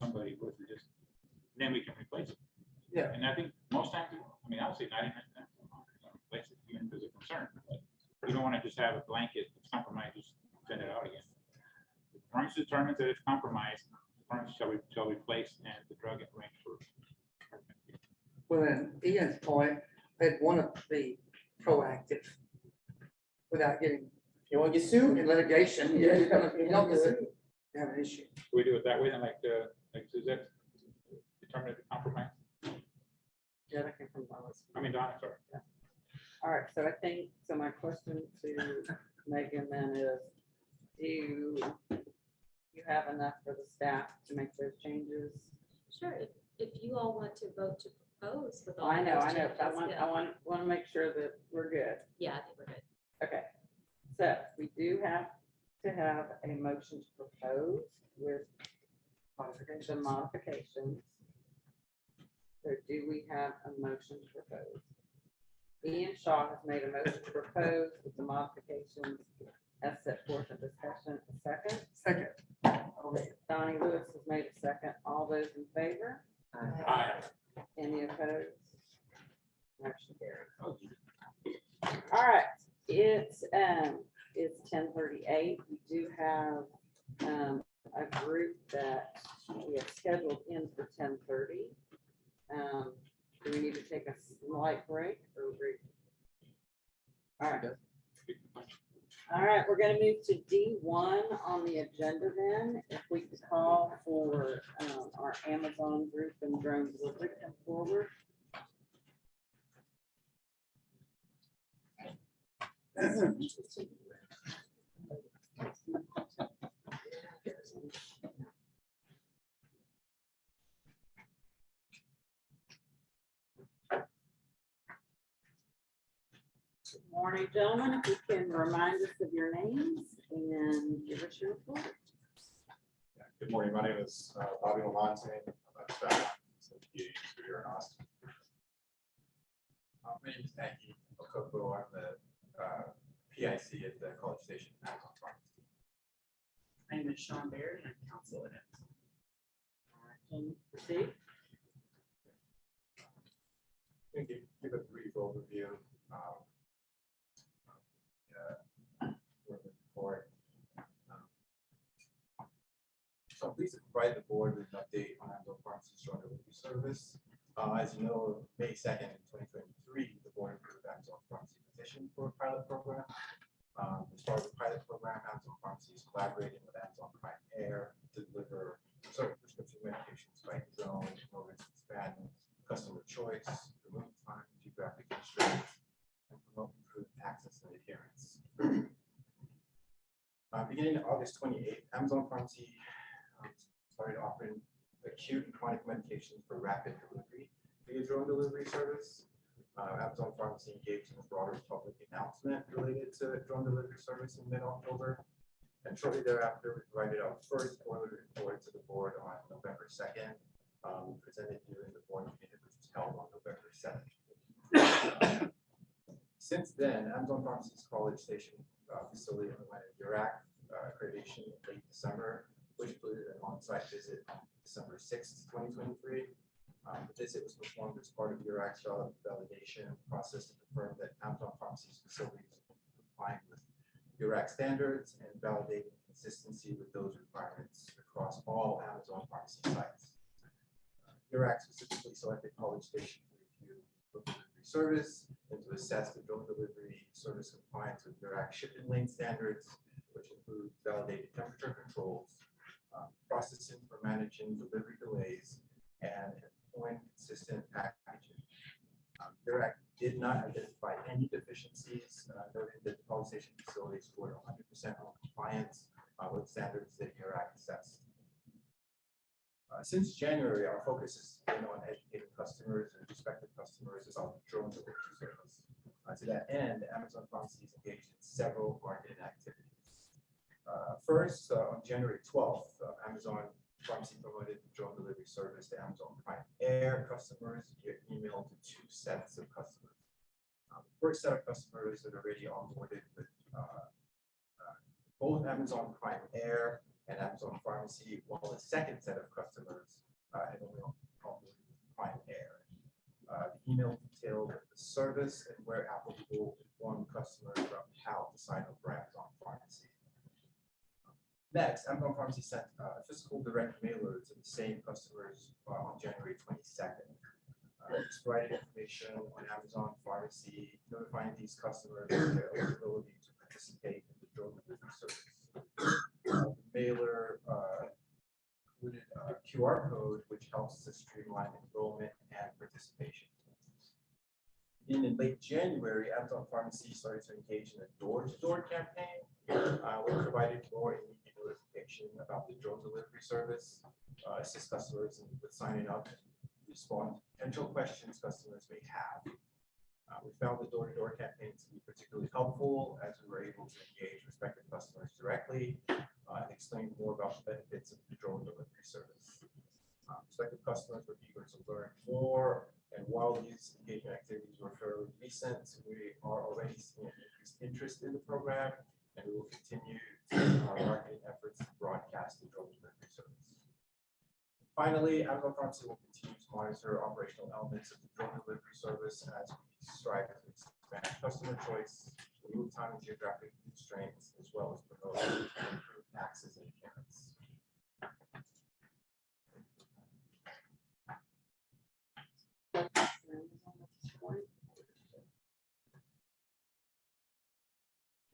somebody with it, just, then we can replace it. Yeah. And I think most times, I mean, I would say 99%, replace it, even if there's a concern, but you don't want to just have a blanket compromise, just send it out again. If the pharmacy determines that it's compromised, the pharmacy shall replace and the drug arranged for. Well, then Ian's point, they'd want to be proactive. without getting, If you want to get sued, in litigation, yeah, you're gonna, you you don't don't get sued. have an issue. We do it that way, then like Suzette, determine the compromise. Yeah, that came from Donna. I mean, Donna, sorry. All right, so I think, so my question to Megan then is, do you have enough for the staff to make those changes? Sure, if you all want to vote to propose with all I know, those but I changes, want, yeah. want to make sure that we're good. Yeah, I think we're good. Okay, so we do have to have a motion to propose with the modifications. So do we have a motion to propose? Ian Shaw has made a motion to propose with the modifications as set forth in discussion. A second. Second. Donnie Lewis has made a second. All those in favor? Aye. Any opposed? Motion carries. All right, it's 10:38. We do have a group that we have scheduled in for 10:30. Do we need to take a slight break or? All right. All right, we're gonna move to D1 on the agenda then. If we could call for our Amazon group and drone delivery come forward. Good morning, gentlemen. If you can remind us of your names and give us your report. Good morning. My name is Bobby Lamontagne. I'm a staff here in Austin. My name is Aggie Okoko. I'm the PIC at the College Station Amazon Pharmacy. My name is Sean Baird and I'm counsel at Amazon. All right, can you proceed? I'm going to give a brief overview. Report. So I'm pleased to provide the board with an update on Amazon Pharmacy's drone delivery service. As you know, May 2nd, 2023, the board approved Amazon Pharmacy petition for a pilot program. As part of the pilot program, Amazon Pharmacy is collaborating with Amazon Prime Air to deliver certain prescription medications by drone in order to expand customer choice, remove time, geographic constraints, and promote improved access and adherence. Beginning August 28th, Amazon Pharmacy started offering acute and chronic medications for rapid delivery via drone delivery service. Amazon Pharmacy engaged in a broader public announcement related to drone delivery service in mid-October. And shortly thereafter, we provided our first quarterly report to the board on November 2nd, presented during the board meeting, which was held on November 7th. Since then, Amazon Pharmacy's College Station facility underwent a URAC accreditation in late December, which included an on-site visit on December 6th, 2023. The visit was performed as part of URAC's validation process to confirm that Amazon Pharmacy's facilities are complying with URAC standards and validating consistency with those requirements across all Amazon Pharmacy sites. URAC specifically selected College Station to review delivery service and to assess the drone delivery service compliance with URAC shipping lane standards, which include validated temperature controls, processing for managing delivery delays, and employing consistent packaging. URAC did not identify any deficiencies, noting that the College Station facilities scored 100% on compliance with standards that URAC assessed. Since January, our focus has been on educating customers and prospective customers about drone delivery service. To that end, Amazon Pharmacy is engaged in several marketing activities. First, on January 12th, Amazon Pharmacy promoted the drone delivery service to Amazon Prime Air customers via email to two sets of customers. The first set of customers that are already onboarded with both Amazon Prime Air and Amazon Pharmacy, while the second set of customers had only onboarded with Prime Air. The email detailed the service and where applicable informed customers about how to sign up for Amazon Pharmacy. Next, Amazon Pharmacy sent a physical direct mailer to the same customers on January 22nd. It's provided information on Amazon Pharmacy, notifying these customers of their eligibility to participate in the drone delivery service. Mailer included a QR code, which helps to streamline enrollment and participation. In late January, Amazon Pharmacy started to engage in a door-to-door campaign. We provided more immediate notification about the drone delivery service, assist customers with signing up, respond to potential questions customers may have. We found the door-to-door campaign to be particularly helpful as we were able to engage prospective customers directly and explain more about the benefits of the drone delivery service. Prospective customers were eager to learn more, and while these engagement activities were fairly recent, we are already seeing increased interest in the program, and we will continue our marketing efforts to broadcast the drone delivery service. Finally, Amazon Pharmacy will continue to monitor operational elements of the drone delivery service as we strive to expand customer choice, remove time and geographic constraints, as well as promote and improve access and adherence.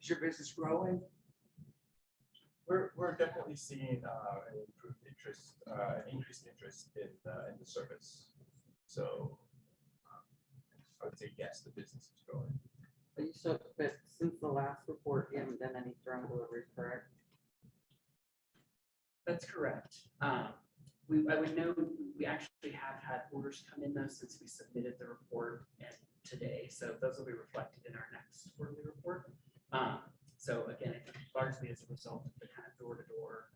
Is your business growing? We're definitely seeing an improved interest, an increased interest in the service. So I would say yes, the business is growing. But since the last report, you haven't done any drone deliveries, correct? That's correct. I would note, we actually have had orders come in though since we submitted the report and today. So those will be reflected in our next quarterly report. So again, I think largely as a result of the kind of door-to-door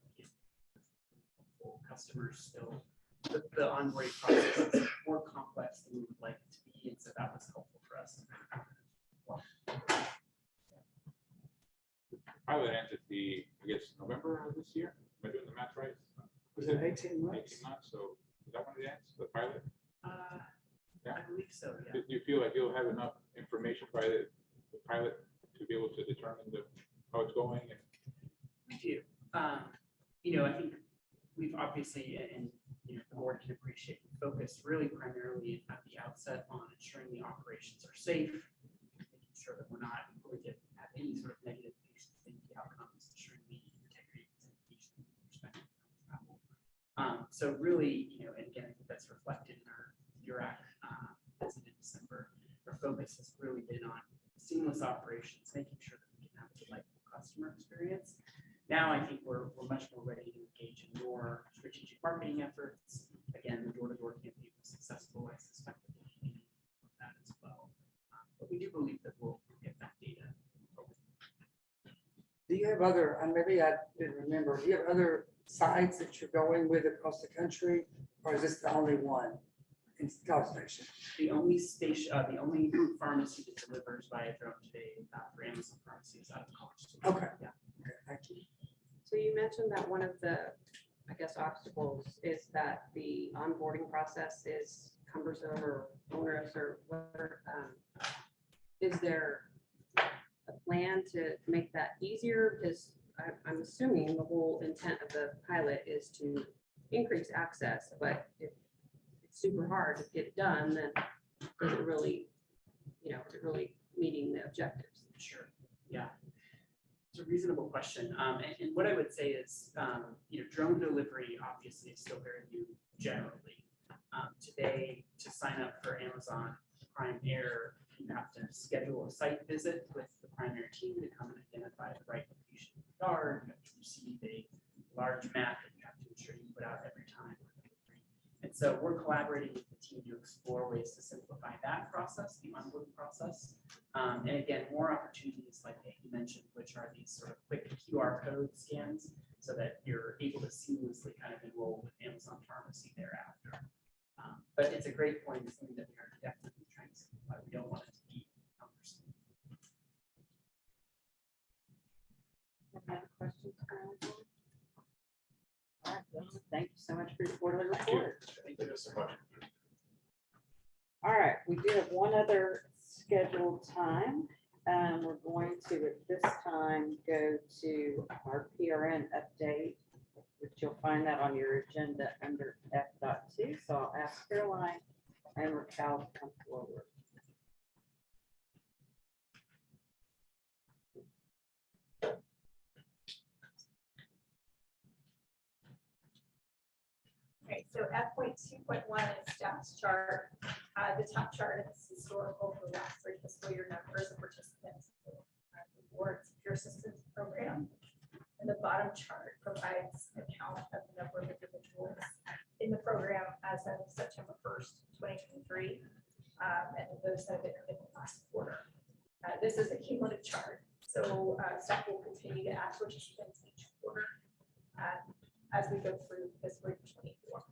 customers still, the onboarding process is more complex than we would like it to be. And so that was helpful for us. Pilot ends at the, I guess, November of this year. Am I doing the math right? Was it 18 months? 18 months. So is that when it ends, the pilot? I believe so, yeah. Do you feel like you'll have enough information by the pilot to be able to determine how it's going? And We do. I think we've obviously, and the board can appreciate, we focused really primarily at the outset on ensuring the operations are safe, making sure that we're not going to have any sort of negative patient safety outcomes, ensuring the integrity and sanitation with respect to travel. So really, and again, I think that's reflected in our URAC visit in December. Our focus has really been on seamless operations, making sure that we can have a delightful customer experience. Now I think we're much more ready to engage in more strategic marketing efforts. Again, the door-to-door campaign was successful. I suspect that we'll continue that as well. But we do believe that we'll get that data. Do you have other, and maybe I didn't remember, do you have other sites that you're going with across the country, or is this the only one in College Station? The only station, the only pharmacy that delivers via drone today for Amazon Pharmacy is out of College Station. Okay. Yeah. Okay, thank you. So you mentioned that one of the, I guess, obstacles is that the onboarding process is cumbersome or onerous or whatever. Is there a plan to make that easier? Because I'm assuming the whole intent of the pilot is to increase access, but if it's super hard to get it done, then does it really, is it really meeting the objectives? Sure. Yeah. It's a reasonable question. And what I would say is, drone delivery obviously is still very new generally. Today, to sign up for Amazon Prime Air, you have to schedule a site visit with the primary team to come and identify the right location in the yard. You have to receive a large map that you have to ensure you put out every time. And so we're collaborating with the team to explore ways to simplify that process, the onboarding process. And again, more opportunities like you mentioned, which are these sort of quick QR code scans so that you're able to seamlessly kind of enroll with Amazon Pharmacy thereafter. But it's a great point. It's something that we are definitely trying to simplify. We don't want it to be cumbersome. Any other questions? All right, well, thank you so much for your quarterly report. Thank you so much. All right, we do have one other scheduled time. We're going to, at this time, go to our PRN update, which you'll find that on your agenda under F.2. So I'll ask Caroline and Raquel to come forward. so F.2.1 is staff's chart. The top chart is historical for the last 3 fiscal year numbers of participants. The board's peer systems program. And the bottom chart provides a count of the number of individuals in the program as of September 1st, 2023. And those that have been in the last quarter. This is a cumulative chart. So staff will continue to add participants each quarter as we go through fiscal year 24.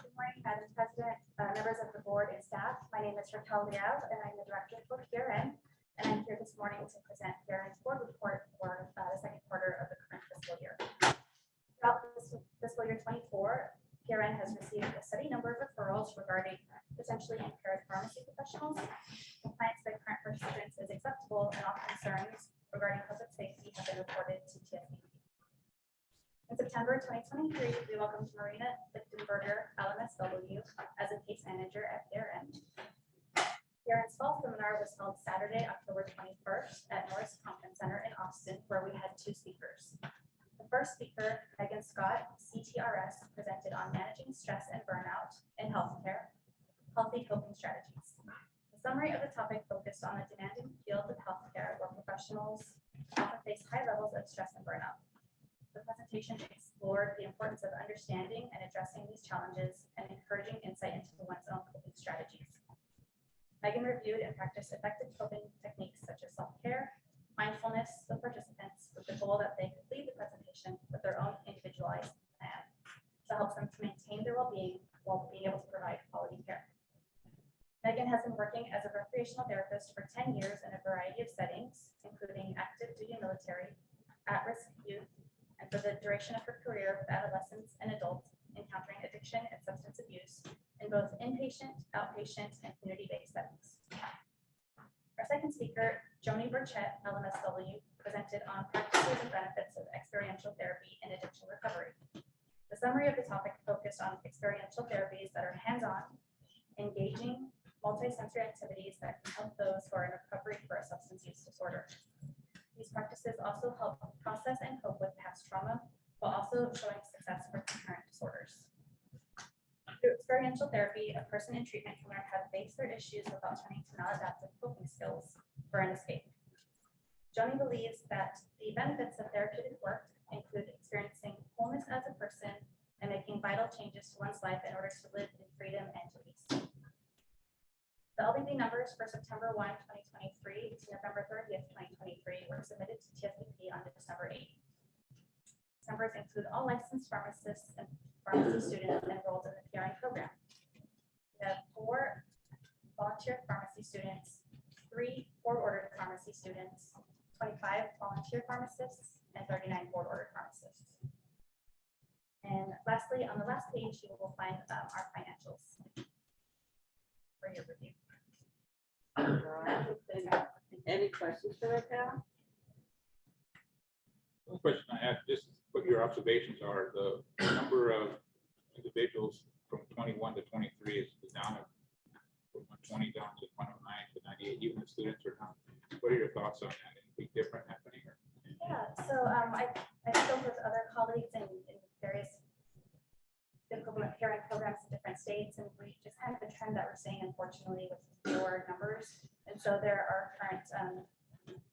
Good morning, Madam President, members of the board and staff. My name is Raquel Liev, and I'm the director for PRN. And I'm here this morning to present PRN's board report for the second quarter of the current fiscal year. Throughout fiscal year 24, PRN has received a steady number of referrals regarding potentially impaired pharmacy professionals. Compliance by current participants is acceptable, and all concerns regarding public safety have been reported to TSP. In September 2023, we welcomed Marina Lichtenberger, LMSW, as a case manager at PRN. PRN's fall seminar was held Saturday, October 21st at Norris Conference Center in Austin, where we had 2 speakers. The first speaker, Megan Scott, CTRS, presented on managing stress and burnout in healthcare, healthy coping strategies. The summary of the topic focused on the demanding field of healthcare where professionals often face high levels of stress and burnout. The presentation explored the importance of understanding and addressing these challenges and encouraging insight into one's own coping strategies. Megan reviewed and practiced effective coping techniques such as self-care, mindfulness with participants with the goal that they could leave the presentation with their own individualized plan to help them to maintain their well-being while being able to provide quality care. Megan has been working as a recreational therapist for 10 years in a variety of settings, including active duty military, at-risk youth, and for the duration of her career with adolescents and adults encountering addiction and substance abuse in both inpatient, outpatient, and community-based settings. Our second speaker, Joni Burchett, LMSW, presented on practices and benefits of experiential therapy in addiction recovery. The summary of the topic focused on experiential therapies that are hands-on, engaging, multi-sensory activities that can help those who are in recovery for a substance use disorder. These practices also help process and cope with past trauma, while also showing success for current disorders. Through experiential therapy, a person in treatment can learn how to face their issues without turning to maladaptive coping skills for an escape. Joni believes that the benefits of therapeutic work include experiencing wholeness as a person and making vital changes to one's life in order to live in freedom and to peace. The LBB numbers for September 1, 2023 to November 30th, 2023 were submitted to TSPP on December 8th. These numbers include all licensed pharmacists and pharmacy students enrolled in the PRN program. We have 4 volunteer pharmacy students, 3 board-ordered pharmacy students, 25 volunteer pharmacists, and 39 board-ordered pharmacists. And lastly, on the last page, you will find our financials for your review. Any questions for Raquel? One question I have, just what your observations are, the number of individuals from 21 to 23 is down from 120 down to 109 to 98, even the students are down. What are your thoughts on that? Anything different happening? Or? Yeah, so I spoke with other colleagues in various difficult PRN programs in different states, and we just kind of the trend that we're seeing, unfortunately, with lower numbers. And so there are current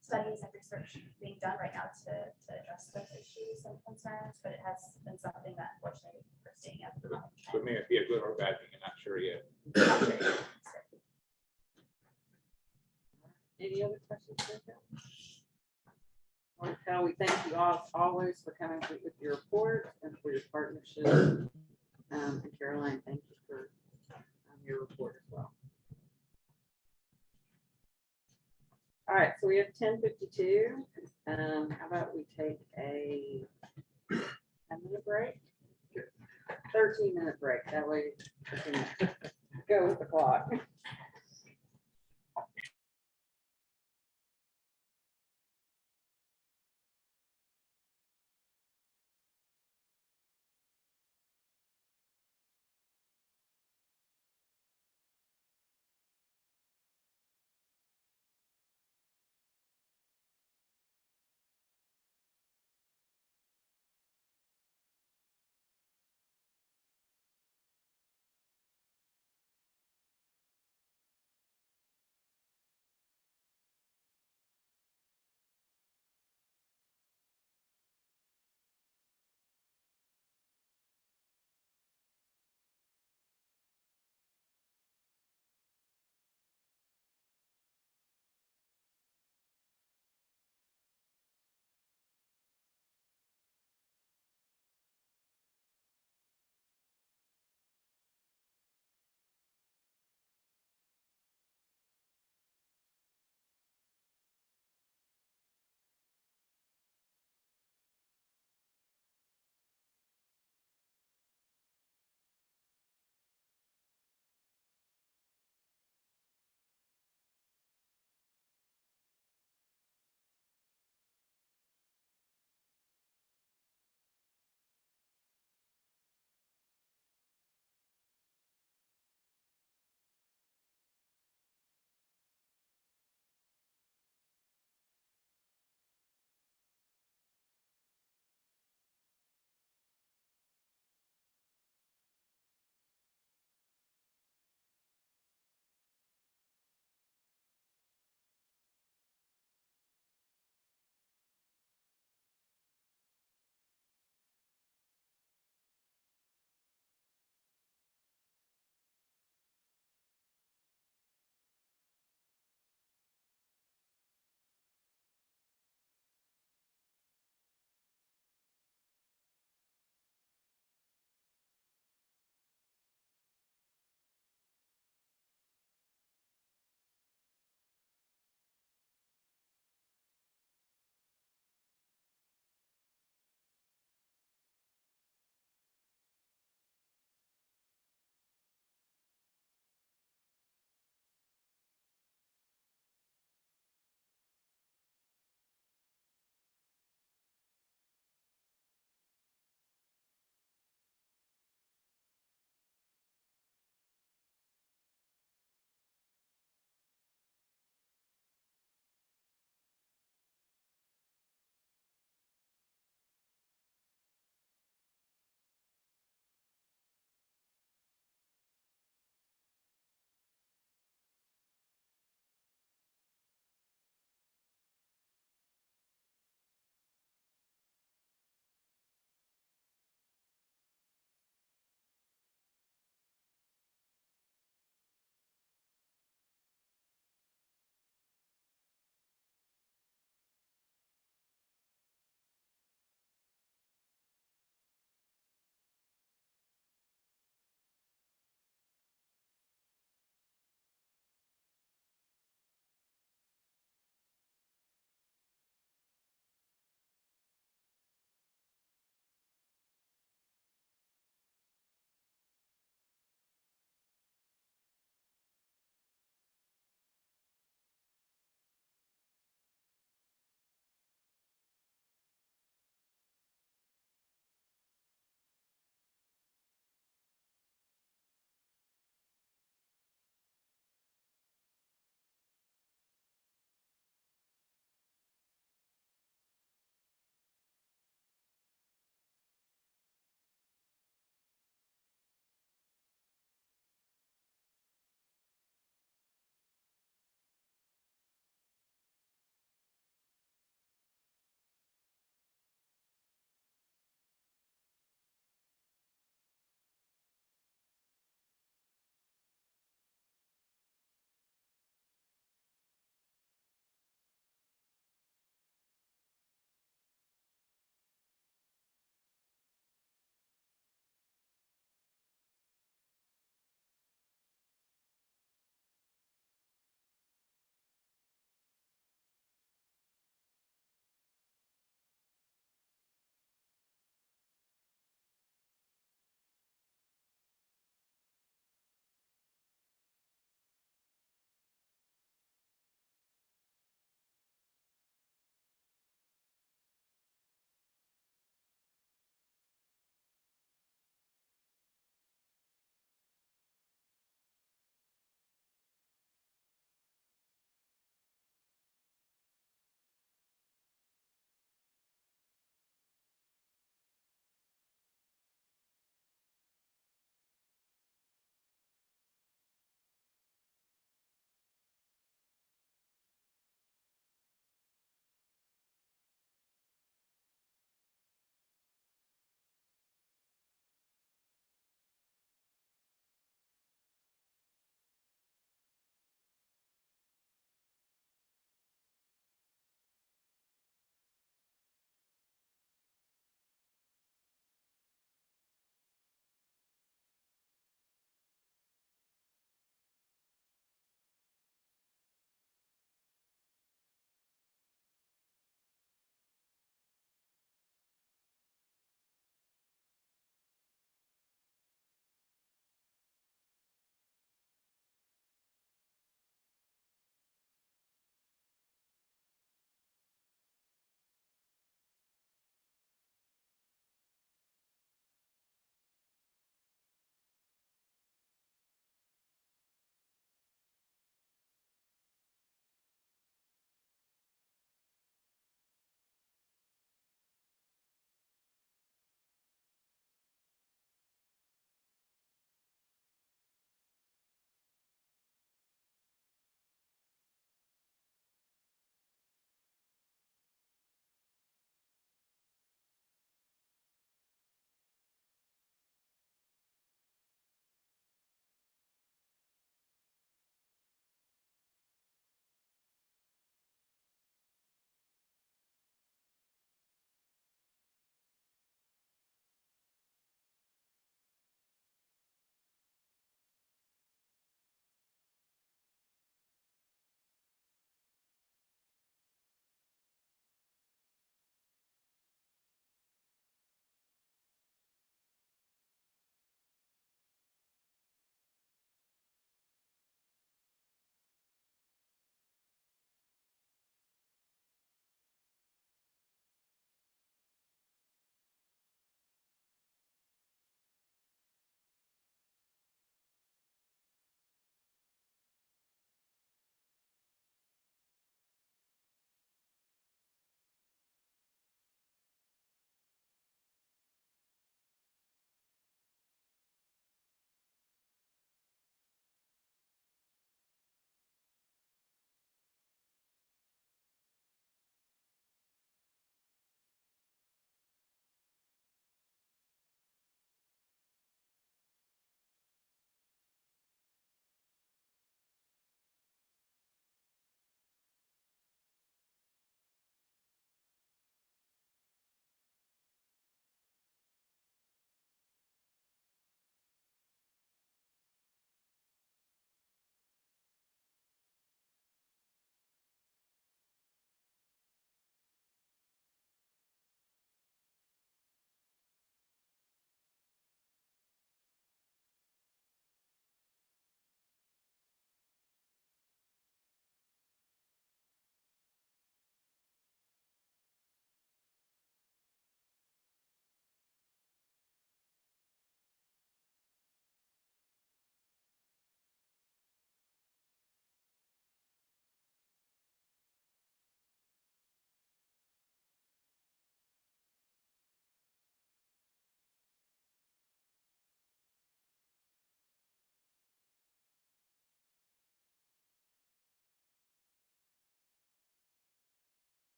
studies and research being done right now to address those issues and concerns, but it has been something that unfortunately we're seeing at the moment. So it may be a good or bad thing, I'm not sure yet. Any other questions? Raquel, we thank you all always for coming with your report and for your partnership. And Caroline, thank you for your report as well. All right, so we have 10:52. How about we take a 10-minute break? 13-minute break. That way we can go with the clock.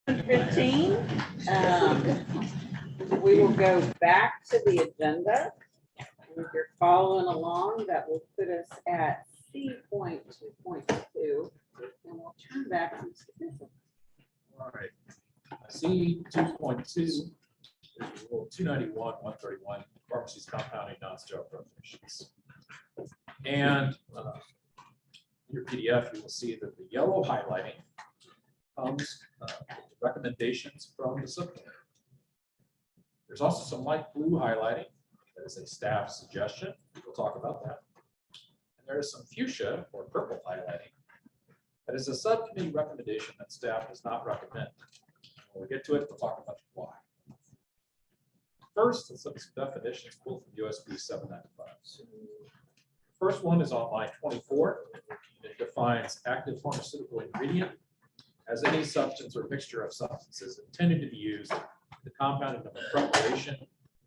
15. We will go back to the agenda. And if you're following along, that will put us at C.2.2, and we'll turn back to Mr. All right. C 2.2, Rule 291, 131, pharmacies compounding non-sterile preparations. And in your PDF, you will see that the yellow highlighting comes with recommendations from the subcommittee. There's also some light blue highlighting that is a staff suggestion. We'll talk about that. And there is some fuchsia or purple highlighting that is a subcommittee recommendation that staff does not recommend. When we get to it, we'll talk about why. First, let's look at some definitions pulled from USB 795. First one is on line 24. It defines active pharmaceutical ingredient as any substance or mixture of substances intended to be used in the compounding of a preparation,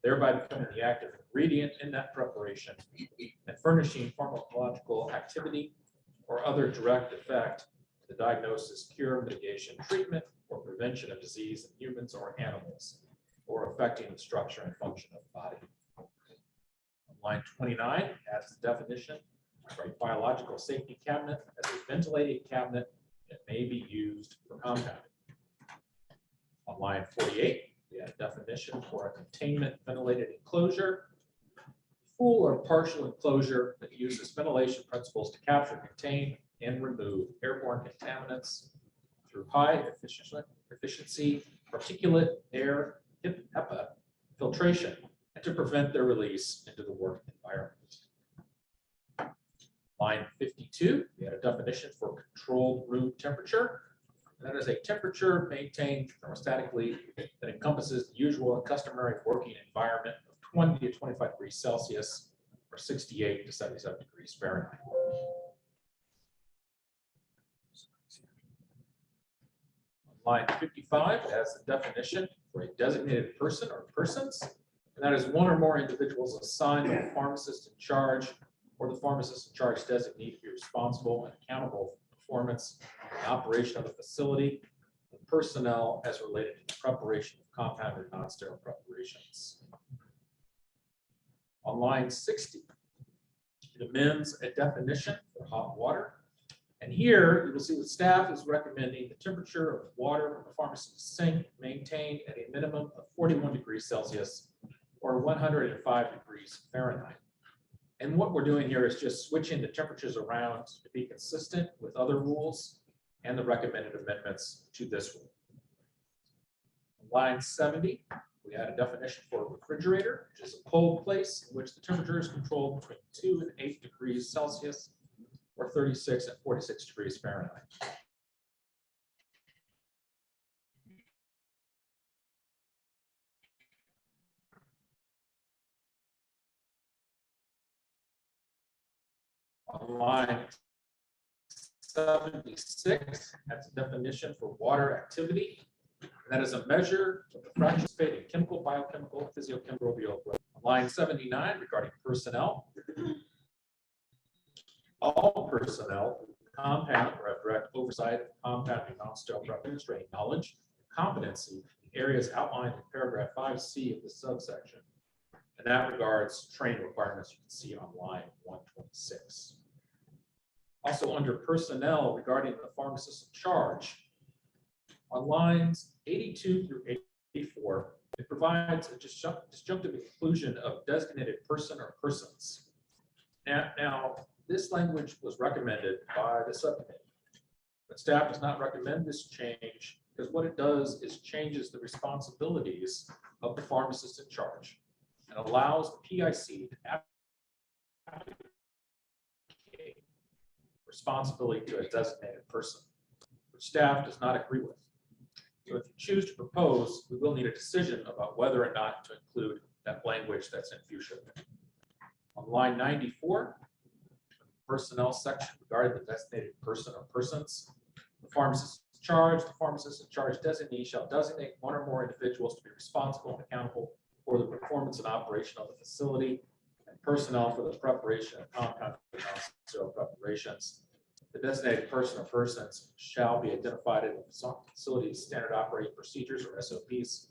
thereby becoming the active ingredient in that preparation and furnishing pharmacological activity or other direct effect to the diagnosis, cure, mitigation, treatment, or prevention of disease in humans or animals, or affecting the structure and function of the body. Line 29 adds the definition for a biological safety cabinet as a ventilated cabinet that may be used for compounding. On line 48, we add a definition for a containment ventilated enclosure, full or partial enclosure that uses ventilation principles to capture, contain, and remove airborne contaminants through high efficiency particulate air HEPA filtration and to prevent their release into the work environment. Line 52, we had a definition for controlled room temperature. That is a temperature maintained thermostatically that encompasses the usual and customary working environment of 20 to 25 degrees Celsius or 68 to 77 degrees Fahrenheit. Line 55 has the definition for a designated person or persons, and that is one or more individuals assigned by the pharmacist in charge or the pharmacist in charge designee to be responsible and accountable for performance and operation of the facility and personnel as related to the preparation of compounded non-sterile preparations. On line 60, it amends a definition for hot water. And here you will see the staff is recommending the temperature of water from the pharmacy's sink maintained at a minimum of 41 degrees Celsius or 105 degrees Fahrenheit. And what we're doing here is just switching the temperatures around to be consistent with other rules and the recommended amendments to this rule. Line 70, we had a definition for a refrigerator, which is a cold place in which the temperature is controlled between 2 and 8 degrees Celsius or 36 and 46 degrees Fahrenheit. On line 76, that's a definition for water activity. That is a measure of the fraction in chemical, biochemical, physiochemical. Line 79 regarding personnel. All personnel who compound or have direct oversight of compounding non-sterile demonstrating knowledge, competency in areas outlined in paragraph 5C of the subsection. And that regards training requirements you can see on line 126. Also under personnel regarding the pharmacist in charge, on lines 82 through 84, it provides a disjunctive inclusion of designated person or persons. Now this language was recommended by the subcommittee, but staff does not recommend this change because what it does is changes the responsibilities of the pharmacist in charge and allows the PIC to abdicate responsibility to a designated person, which staff does not agree with. So if you choose to propose, we will need a decision about whether or not to include that language that's in fuchsia. On line 94, personnel section regarding the designated person or persons, the pharmacist in charge designee shall designate one or more individuals to be responsible and accountable for the performance and operation of the facility and personnel for the preparation of compounded non-sterile preparations. The designated person or persons shall be identified in the facility's standard operating procedures or SOPs.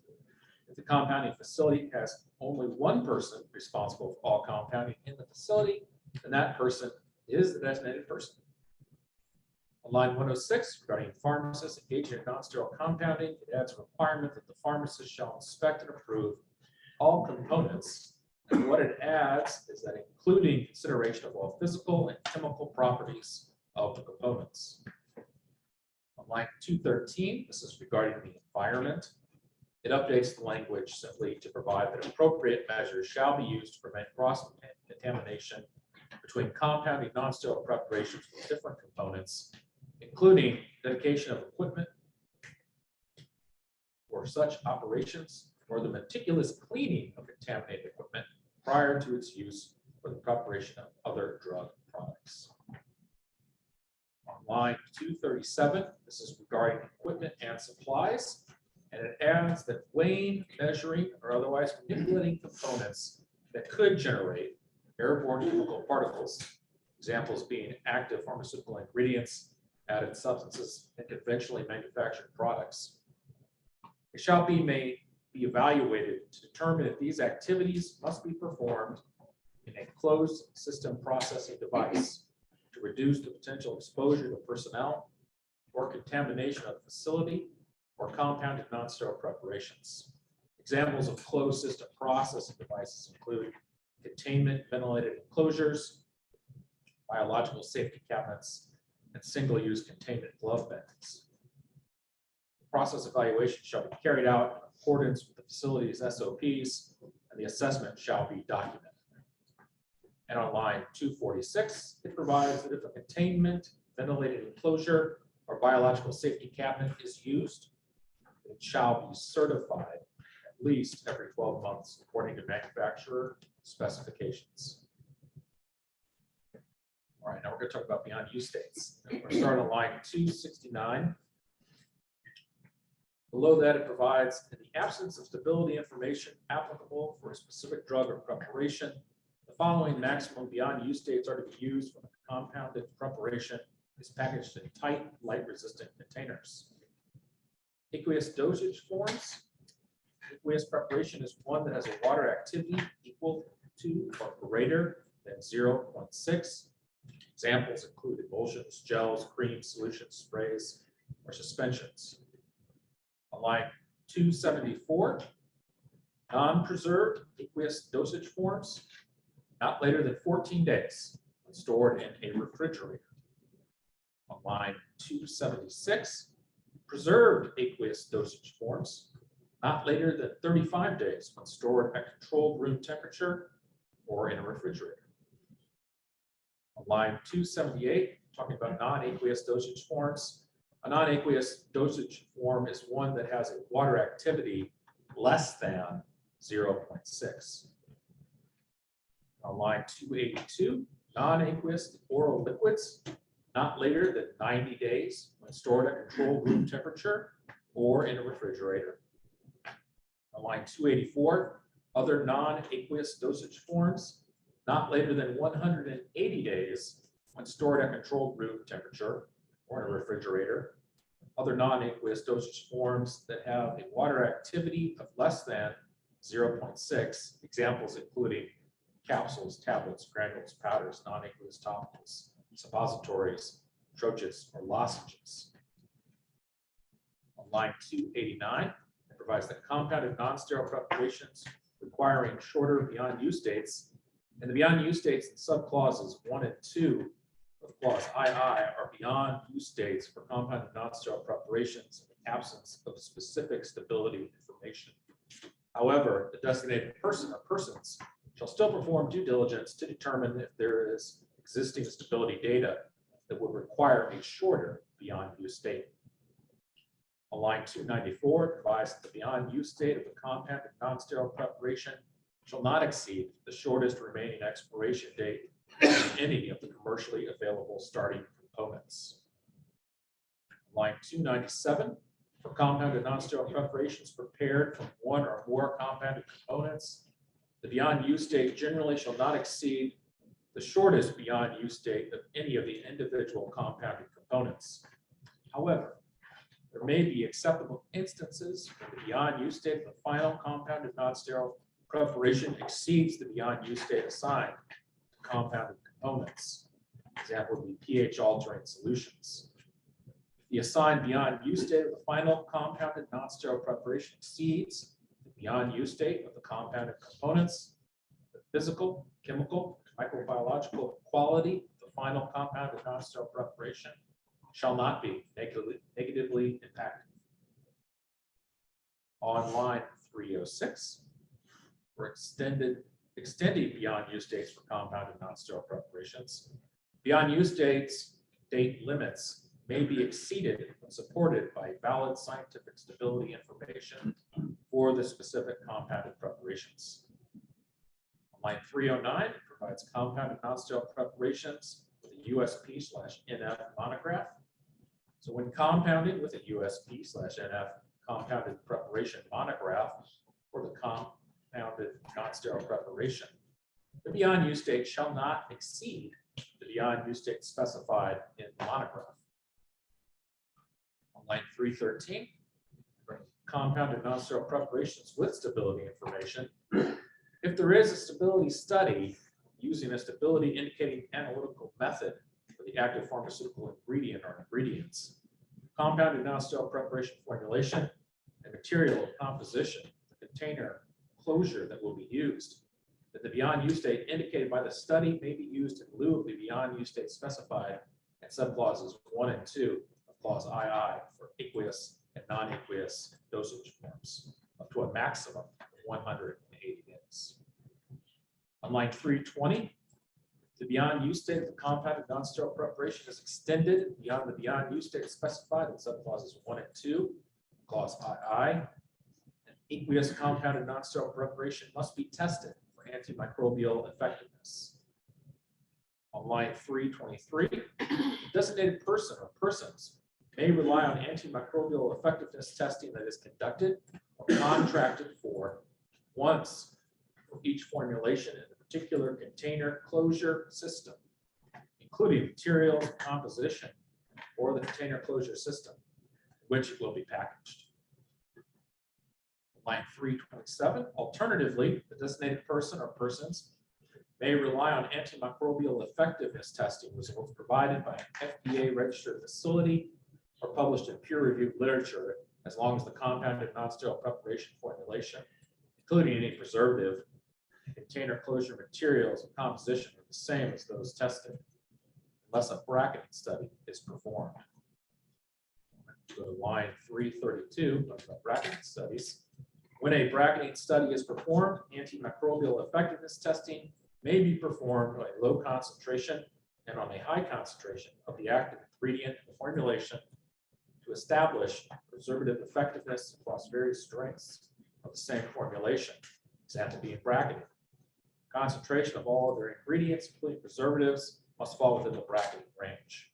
If the compounding facility has only one person responsible for all compounding in the facility, then that person is the designated person. On line 106, regarding pharmacists engaging in non-sterile compounding, it adds a requirement that the pharmacist shall inspect and approve all components. And what it adds is that including consideration of all physical and chemical properties of the components. On line 213, this is regarding the environment. It updates the language simply to provide that appropriate measures shall be used to prevent cross-contamination between compounding non-sterile preparations with different components, including dedication of equipment for such operations or the meticulous cleaning of contaminated equipment prior to its use for the preparation of other drug products. On line 237, this is regarding equipment and supplies, and it adds that weighing, measuring, or otherwise manipulating components that could generate airborne chemical particles, examples being active pharmaceutical ingredients, added substances, and conventionally manufactured products. It shall be evaluated to determine if these activities must be performed in a closed system processing device to reduce the potential exposure to personnel or contamination of the facility or compounded non-sterile preparations. Examples of closed system processing devices include containment ventilated enclosures, biological safety cabinets, and single-use containment glove bags. The process evaluation shall be carried out in accordance with the facility's SOPs, and the assessment shall be documented. And on line 246, it provides that if a containment, ventilated enclosure, or biological safety cabinet is used, it shall be certified at least every 12 months according to manufacturer specifications. All right, now we're going to talk about beyond use states. We're going to start on line 269. Below that, it provides in the absence of stability information applicable for a specific drug or preparation, the following maximum beyond use states are to be used when the compounded preparation is packaged in tight, light-resistant containers. Aqueous dosage forms. Aqueous preparation is one that has a water activity equal to or greater than 0.6. Examples include emulsions, gels, creams, solutions, sprays, or suspensions. On line 274, non-preserved aqueous dosage forms, not later than 14 days, when stored in a refrigerator. On line 276, preserved aqueous dosage forms, not later than 35 days, when stored at controlled room temperature or in a refrigerator. On line 278, talking about non-aqueous dosage forms, a non-aqueous dosage form is one that has a water activity less than 0.6. On line 282, non-aqueous oral liquids, not later than 90 days when stored at controlled room temperature or in a refrigerator. On line 284, other non-aqueous dosage forms, not later than 180 days when stored at controlled room temperature or in a refrigerator. Other non-aqueous dosage forms that have a water activity of less than 0.6, examples including capsules, tablets, granules, powders, non-aqueous topicals, suppositories, troches, or lozenges. On line 289, it provides that compounded non-sterile preparations requiring shorter beyond use dates, and the beyond use dates in subclauses 1 and 2 of clause II are beyond use dates for compounded non-sterile preparations in the absence of specific stability information. However, the designated person or persons shall still perform due diligence to determine if there is existing stability data that would require a shorter beyond use date. On line 294, it provides that the beyond use date of the compounded non-sterile preparation shall not exceed the shortest remaining expiration date of any of the commercially available starting components. Line 297, for compounded non-sterile preparations prepared from one or more compounded components, the beyond use date generally shall not exceed the the shortest beyond use date of any of the individual compounded components. However, there may be acceptable instances where the beyond use date of the final compounded non-sterile preparation exceeds the beyond use date assigned to compounded components. Example would be pH altering solutions. If the assigned beyond use date of the final compounded non-sterile preparation exceeds the beyond use date of the compounded components, the physical, chemical, microbiological quality of the final compounded non-sterile preparation shall not be negatively impacted. On line 306, for extending beyond use dates for compounded non-sterile preparations, beyond use dates, date limits may be exceeded when supported by valid scientific stability information for the specific compounded preparations. On line 309, it provides compounded non-sterile preparations with a USP/NF monograph. So when compounding with a USP/NF compounded preparation monograph for the compounded non-sterile preparation, the beyond use date shall not exceed the beyond use date specified in the monograph. On line 313, for compounded non-sterile preparations with stability information, if there is a stability study using a stability indicating analytical method for the active pharmaceutical ingredient or ingredients, compounded non-sterile preparation formulation, and material composition, the container closure that will be used, that the beyond use date indicated by the study may be used in lieu of the beyond use date specified in subclauses 1 and 2 of clause II for aqueous and non-aqueous dosage forms, up to a maximum of 180 days. On line 320, the beyond use date of the compounded non-sterile preparation is extended beyond the beyond use date specified in subclauses 1 and 2, clause II. An aqueous compounded non-sterile preparation must be tested for antimicrobial effectiveness. On line 323, the designated person or persons may rely on antimicrobial effectiveness testing that is conducted or contracted for once for each formulation in a particular container closure system, including materials, composition, or the container closure system, in which it will be packaged. Line 327, alternatively, the designated person or persons may rely on antimicrobial effectiveness testing, which was provided by an FDA registered facility or published in peer-reviewed literature, as long as the compounded non-sterile preparation formulation, including any preservative, container closure materials and composition are the same as those tested, unless a bracketing study is performed. Go to line 332, talk about bracketing studies. When a bracketing study is performed, antimicrobial effectiveness testing may be performed on a low concentration and on a high concentration of the active ingredient in the formulation to establish preservative effectiveness across various strengths of the same formulation. Example being bracketing. Concentration of all other ingredients, including preservatives, must fall within the bracketing range.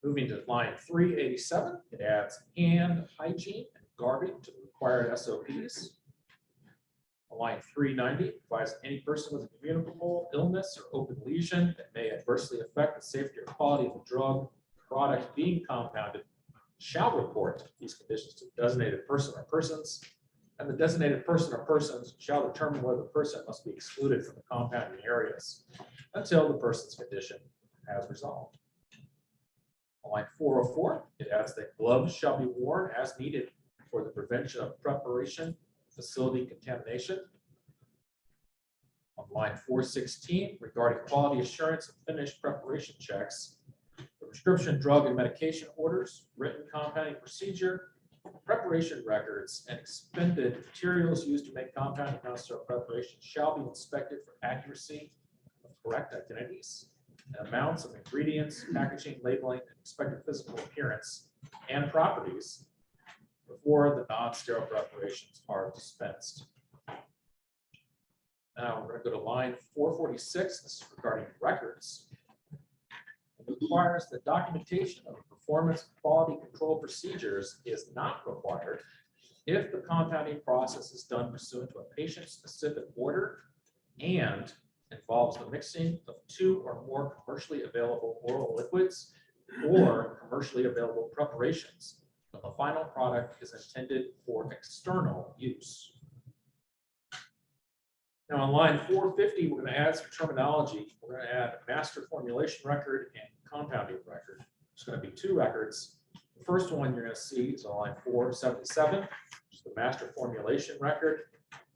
Moving to line 387, it adds hand hygiene and guarding to the required SOPs. Line 390 provides any person with a communicable illness or open lesion that may adversely affect the safety or quality of the drug product being compounded shall report these conditions to the designated person or persons, and the designated person or persons shall determine whether the person must be excluded from the compounding areas until the person's condition has resolved. On line 404, it adds that gloves shall be worn as needed for the prevention of preparation facility contamination. On line 416, regarding quality assurance and finished preparation checks, the prescription drug and medication orders, written compounding procedure, preparation records, and expended materials used to make compounded non-sterile preparations shall be inspected for accuracy of correct identities and amounts of ingredients, packaging, labeling, and expected physical appearance and properties before the non-sterile preparations are dispensed. Now we're going to go to line 446. This is regarding records. It requires that documentation of performance quality control procedures is not required if the compounding process is done pursuant to a patient-specific order and in involves the mixing of 2 or more commercially available oral liquids or commercially available preparations, but the final product is intended for external use. Now on line 450, we're going to add some terminology. We're going to add a master formulation record and compounding record. There's going to be 2 records. The first one you're going to see is on line 477, which is the master formulation record.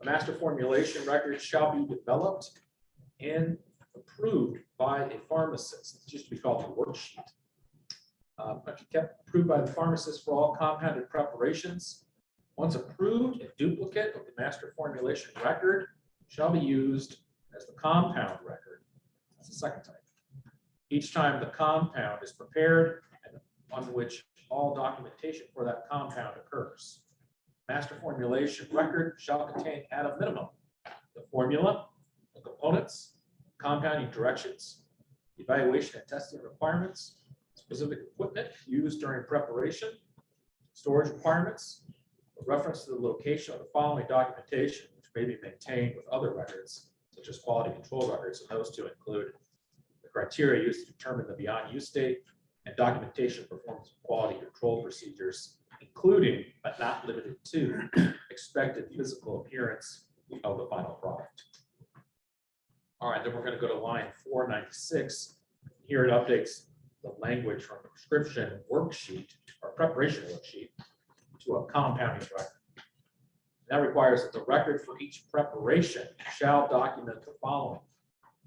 A master formulation record shall be developed and approved by a pharmacist. It used to be called the worksheet. Approved by the pharmacist for all compounded preparations. Once approved, a duplicate of the master formulation record shall be used as the compound record. That's the second type. Each time the compound is prepared and on which all documentation for that compound occurs. Master formulation record shall contain at a minimum the formula, the components, compounding directions, evaluation and testing requirements, specific equipment used during preparation, storage requirements, a reference to the location of the following documentation, which may be maintained with other records, such as quality control records, and those two include the criteria used to determine the beyond use date and documentation performance of quality control procedures, including but not limited to expected physical appearance of the final product. All right, then we're going to go to line 496. Here it updates the language from the prescription worksheet or preparation worksheet to a compounding record. That requires that the record for each preparation shall document the following: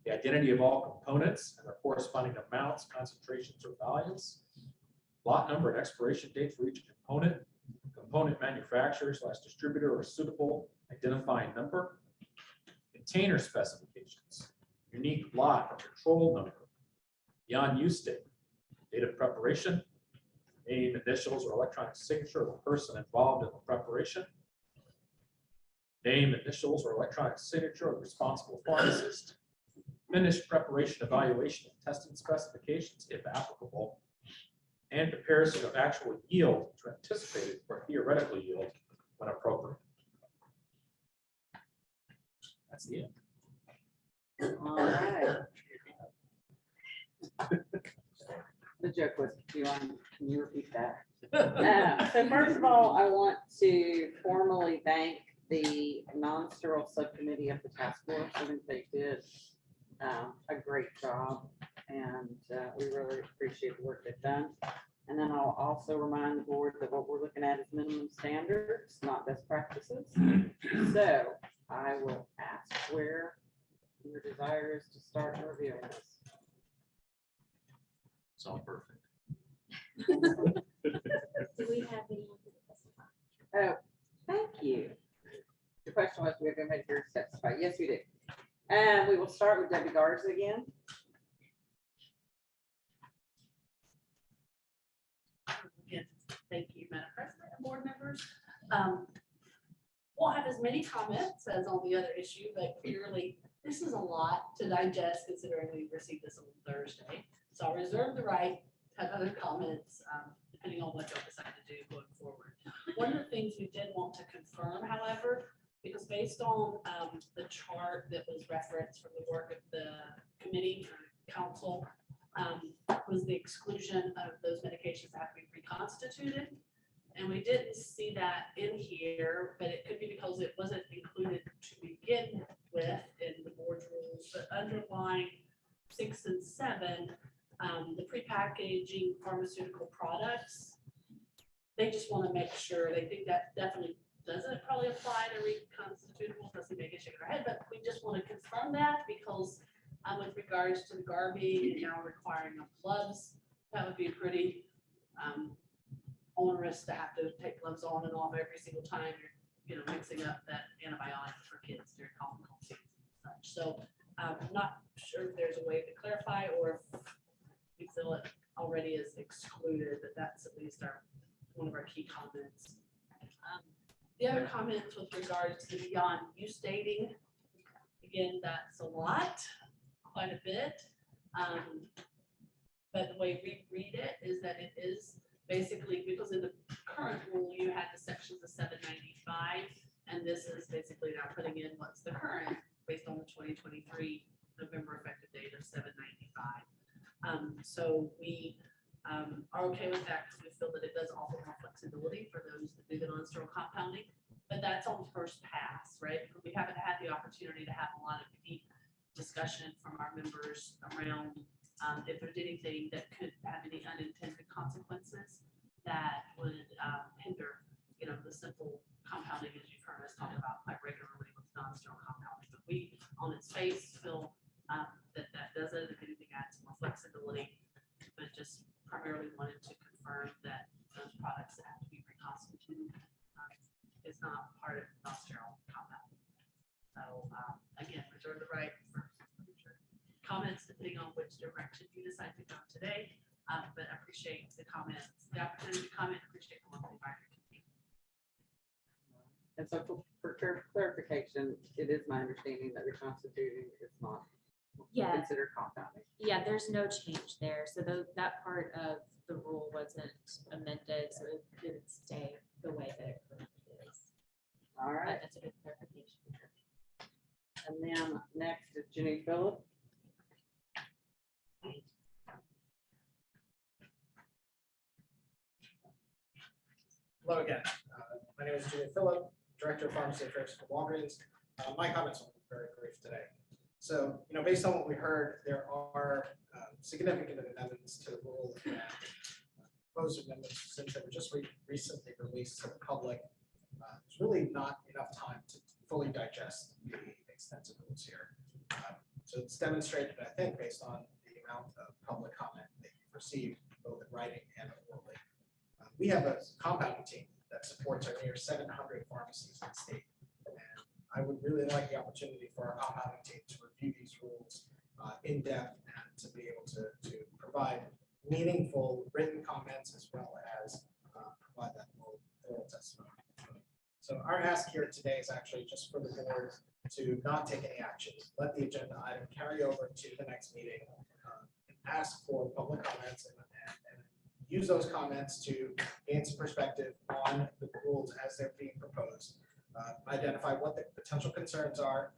the identity of all components and their corresponding amounts, concentrations, or values, lot number and expiration date for each component, component manufacturer / distributor or suitable identifying number, container specifications, unique lot or control number, beyond use date, date of preparation, name, initials, or electronic signature of the person involved in the preparation, name, initials, or electronic signature of the responsible pharmacist, finished preparation, evaluation, and testing specifications, if applicable, and comparison of actual yield to anticipated or theoretical yield when appropriate. That's the end. All right. The joke was, can you repeat that? So first of all, I want to formally thank the non-sterile subcommittee of the task force. I think they did a great job, and we really appreciate the work they've done. And then I'll also remind the board that what we're looking at is minimum standards, not best practices. So I will ask where your desire is to start reviewing this. It's all perfect. Do we have any? Oh, thank you. The question was, do we have anybody here to testify? Yes, we do. And we will start with Debbie Garza again. Again, thank you, Madam President and board members. Won't have as many comments as on the other issue, but clearly this is a lot to digest considering we received this on Thursday. So I'll reserve the right to have other comments depending on what y'all decide to do going forward. One of the things we did want to confirm, however, because based on the chart that was referenced from the work of the committee or council, was the exclusion of those medications that have to be reconstituted. And we didn't see that in here, but it could be because it wasn't included to begin with in the board's rules, but underlying 6 and 7, the prepackaging pharmaceutical products, they just want to make sure, they think that definitely doesn't probably apply to reconstitutable, doesn't make it shake our head, but we just want to confirm that because with regards to the garbing and now requiring of gloves, that would be pretty onerous to have to take gloves on and off every single time you're mixing up that antibiotic for kids during common cold season and such. So I'm not sure if there's a way to clarify or if we feel it already is excluded, but that's at least one of our key comments. The other comments with regards to beyond use dating, again, that's a lot, quite a bit. But the way we read it is that it is basically, because in the current rule, you had the sections of 795, and this is basically now putting in what's the current based on the 2023 November effective date of 7/95. So we are okay with that because we feel that it does offer more flexibility for those that do the non-sterile compounding. But that's on first pass, right? We haven't had the opportunity to have a lot of deep discussion from our members around if there's anything that could have any unintended consequences that would hinder, the simple compounding as you've heard us talk about quite regularly with non-sterile compounding. But we, on its face, feel that doesn't, if anything, adds more flexibility, but just primarily wanted to confirm that those products that have to be reconstituted is not part of non-sterile compounding. So again, reserve the right for future comments depending on which direction you decide to go today. But I appreciate the comments, the opportunity to comment, appreciate the monthly advisory committee. And so for clarification, it is my understanding that reconstituting is not Yeah. considered compounding. Yeah, there's no change there. So that part of the rule wasn't amended, so it didn't stay the way that it currently is. All right. That's a good clarification. And then next is Jenny Phillip. Hello again. My name is Julian Phillip, Director of Pharmacy Affairs for Walgreens. My comments will be very brief today. So, based on what we heard, there are significant amendments to the rule and proposed amendments since they were just recently released to the public. There's really not enough time to fully digest the extensive rules here. So it's demonstrated, I think, based on the amount of public comment that you've received, both in writing and orally. We have a compounding team that supports our near 700 pharmacies in the state. And I would really like the opportunity for our compounding team to review these rules in depth and to be able to provide meaningful written comments as well as provide that oral testimony. So our ask here today is actually just for the board to not take any action. Let the agenda item carry over to the next meeting and ask for public comments and use those comments to gain some perspective on the rules as they're being proposed. Identify what the potential concerns are,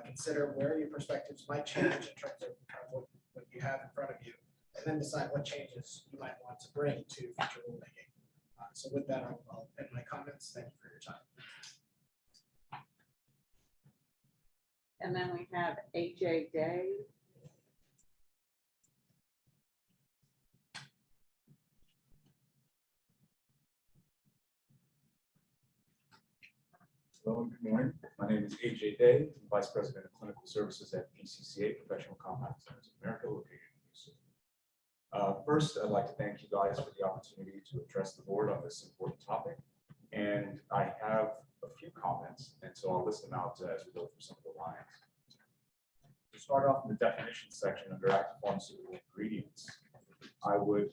consider where your perspectives might change in terms of what you have in front of you, and then decide what changes you might want to bring to future rulemaking. So with that, I'll end my comments. Thank you for your time. And then we have AJ Day. Hello and good morning. My name is AJ Day, I'm Vice President of Clinical Services at PCCA, Professional Compound Centers of America, located in Houston. First, I'd like to thank you guys for the opportunity to address the board on this important topic. And I have a few comments, and so I'll list them out as we go through some of the lines. To start off in the definition section under active pharmaceutical ingredients, I would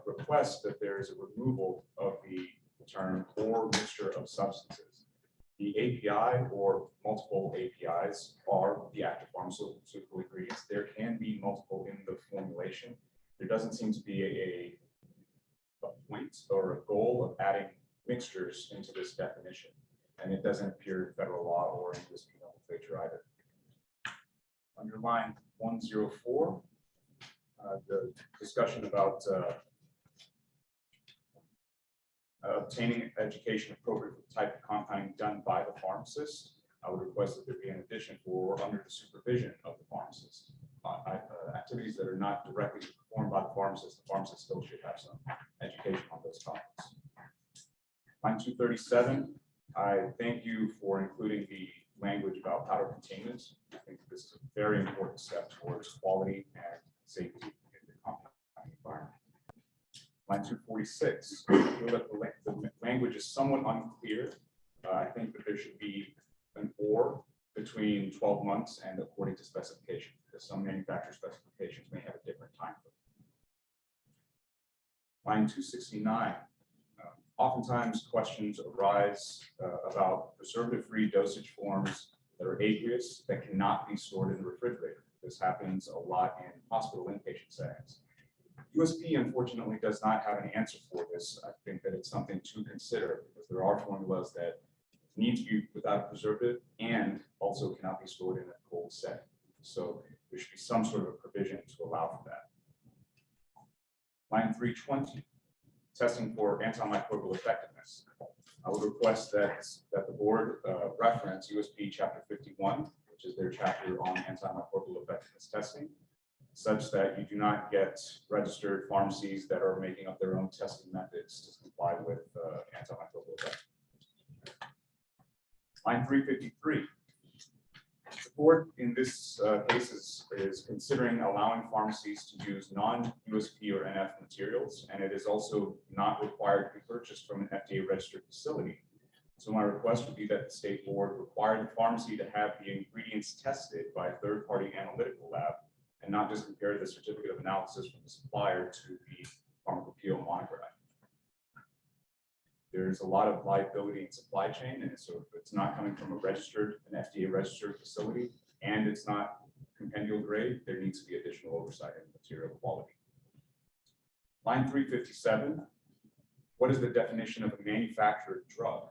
request that there is a removal of the term or mixture of substances. The API or multiple APIs are the active pharmaceutical ingredients. There can be multiple in the formulation. There doesn't seem to be a point or a goal of adding mixtures into this definition. And it doesn't appear in federal law or in this nomenclature either. Under line 104, the discussion about obtaining education appropriate for the type of compounding done by the pharmacist. I would request that there be an addition for under the supervision of the pharmacist. Activities that are not directly performed by the pharmacist still should have some education on those topics. Line 237, I thank you for including the language about powder containment. I think this is a very important step towards quality and safety in the compounding environment. Line 246, I feel that the language is somewhat unclear. I think that there should be an or between 12 months and according to specification, because some manufacturer specifications may have a different time frame. Line 269, oftentimes questions arise about preservative-free dosage forms that are aqueous that cannot be stored in the refrigerator. This happens a lot in hospital inpatient settings. USP, unfortunately, does not have an answer for this. I think that it's something to consider because there are formulas that need to be without preservative and also cannot be stored in a cold setting. So there should be some sort of a provision to allow for that. Line 320, testing for antimicrobial effectiveness. I would request that the board reference USP Chapter 51, which is their chapter on antimicrobial effectiveness testing, such that you do not get registered pharmacies that are making up their own testing methods to comply with antimicrobial effectiveness. Line 353. The board in this case is considering allowing pharmacies to use non-USP or NF materials, and it is also not required to be purchased from an FDA registered facility. So my request would be that the state board require the pharmacy to have the ingredients tested by a third-party analytical lab and not just compare the certificate of analysis from the supplier to the pharmacopoeia monograph. There's a lot of liability in supply chain, and so if it's not coming from an FDA registered facility, and it's not compendial grade, there needs to be additional oversight in material quality. Line 357, what is the definition of a manufactured drug?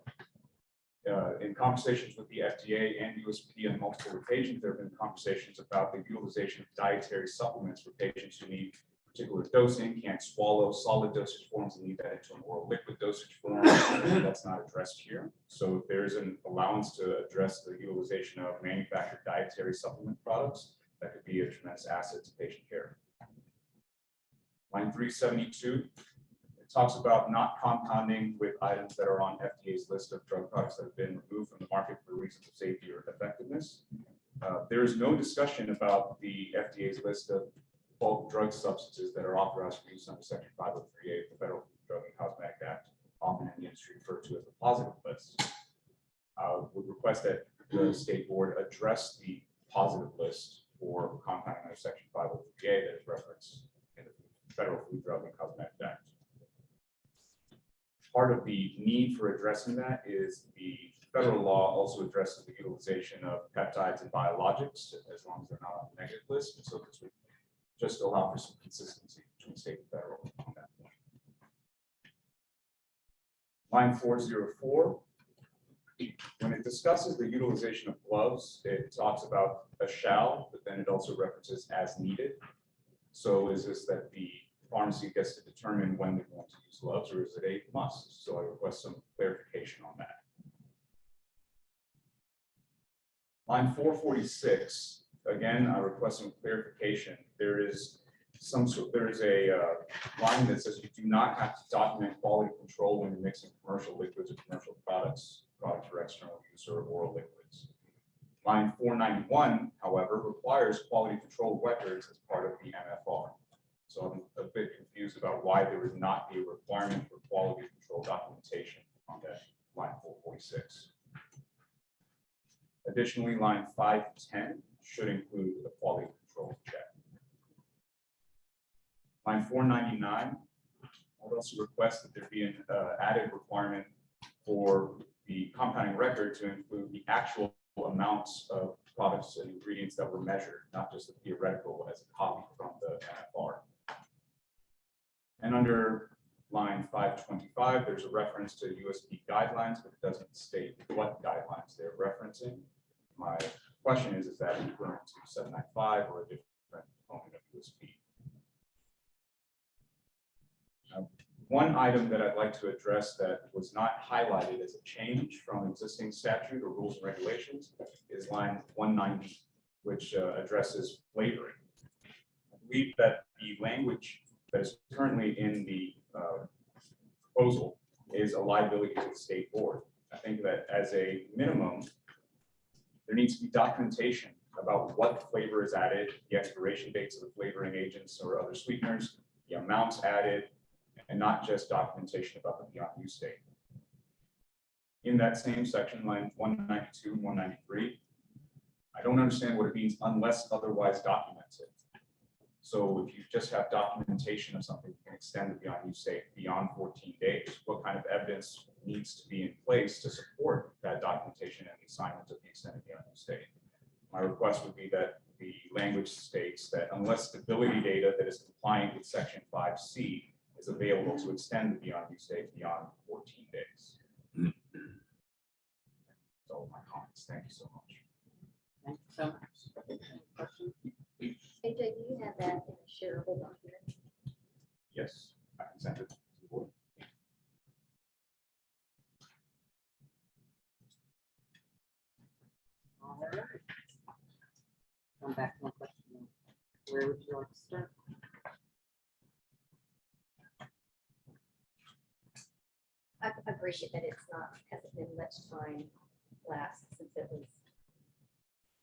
In conversations with the FDA and USP on multiple occasions, there have been conversations about the utilization of dietary supplements for patients who need particular dosing, can't swallow solid dosage forms, and need that into an oral liquid dosage form. That's not addressed here. So if there's an allowance to address the utilization of manufactured dietary supplement products, that could be a tremendous asset to patient care. Line 372, it talks about not compounding with items that are on FDA's list of drug products that have been removed from the market for reasons of safety or effectiveness. There is no discussion about the FDA's list of bulk drug substances that are authorized for use under Section 503A of the Federal Drug and Cosmetic Act, often in the industry referred to as the positive list. Would request that the state board address the positive list for compounding under Section 503A that is referenced in the Federal Food, Drug, and Cosmetic Act. Part of the need for addressing that is the federal law also addresses the utilization of peptides and biologics, as long as they're not on the negative list. And so this would just allow for some consistency between state and federal on that point. Line 404, when it discusses the utilization of gloves, it talks about a shall, but then it also references as needed. So is this that the pharmacy gets to determine when they want to use gloves, or is it a must? So I request some clarification on that. Line 446, again, I request some clarification. There is a line that says you do not have to document quality control when you're mixing commercial liquids or commercial products for external use or oral liquids. Line 491, however, requires quality control records as part of the MFR. So I'm a bit confused about why there would not be a requirement for quality control documentation on that line 446. Additionally, line 510 should include a quality control check. Line 499, I would also request that there be an added requirement for the compounding record to include the actual amounts of products and ingredients that were measured, not just the theoretical as a copy from the MFR. And under line 525, there's a reference to USP guidelines, but it doesn't state what guidelines they're referencing. My question is that equivalent to 795 or a different component of USP? One item that I'd like to address that was not highlighted as a change from existing statute or rules and regulations is line 190, which addresses flavoring. I believe that the language that is currently in the proposal is a liability to the state board. I think that as a minimum, there needs to be documentation about what flavor is added, the expiration dates of the flavoring agents or other sweeteners, the amounts added, and not just documentation about the beyond use date. In that same section, line 192 and 193, I don't understand what it means unless otherwise documented. So if you just have documentation of something, you can extend the beyond use date beyond 14 days. What kind of evidence needs to be in place to support that documentation and the assignment of the extended beyond use date? My request would be that the language states that unless stability data that is compliant with section 5C is available to extend the beyond use date beyond 14 days. So my comments. Thank you so much. Thank you so much. Any questions? AJ, do you have that in a shareable document? Yes, I can send it to the board. All right. Come back to my question. Where would you like to start? I appreciate that it's not, hasn't been much time lapsed since it was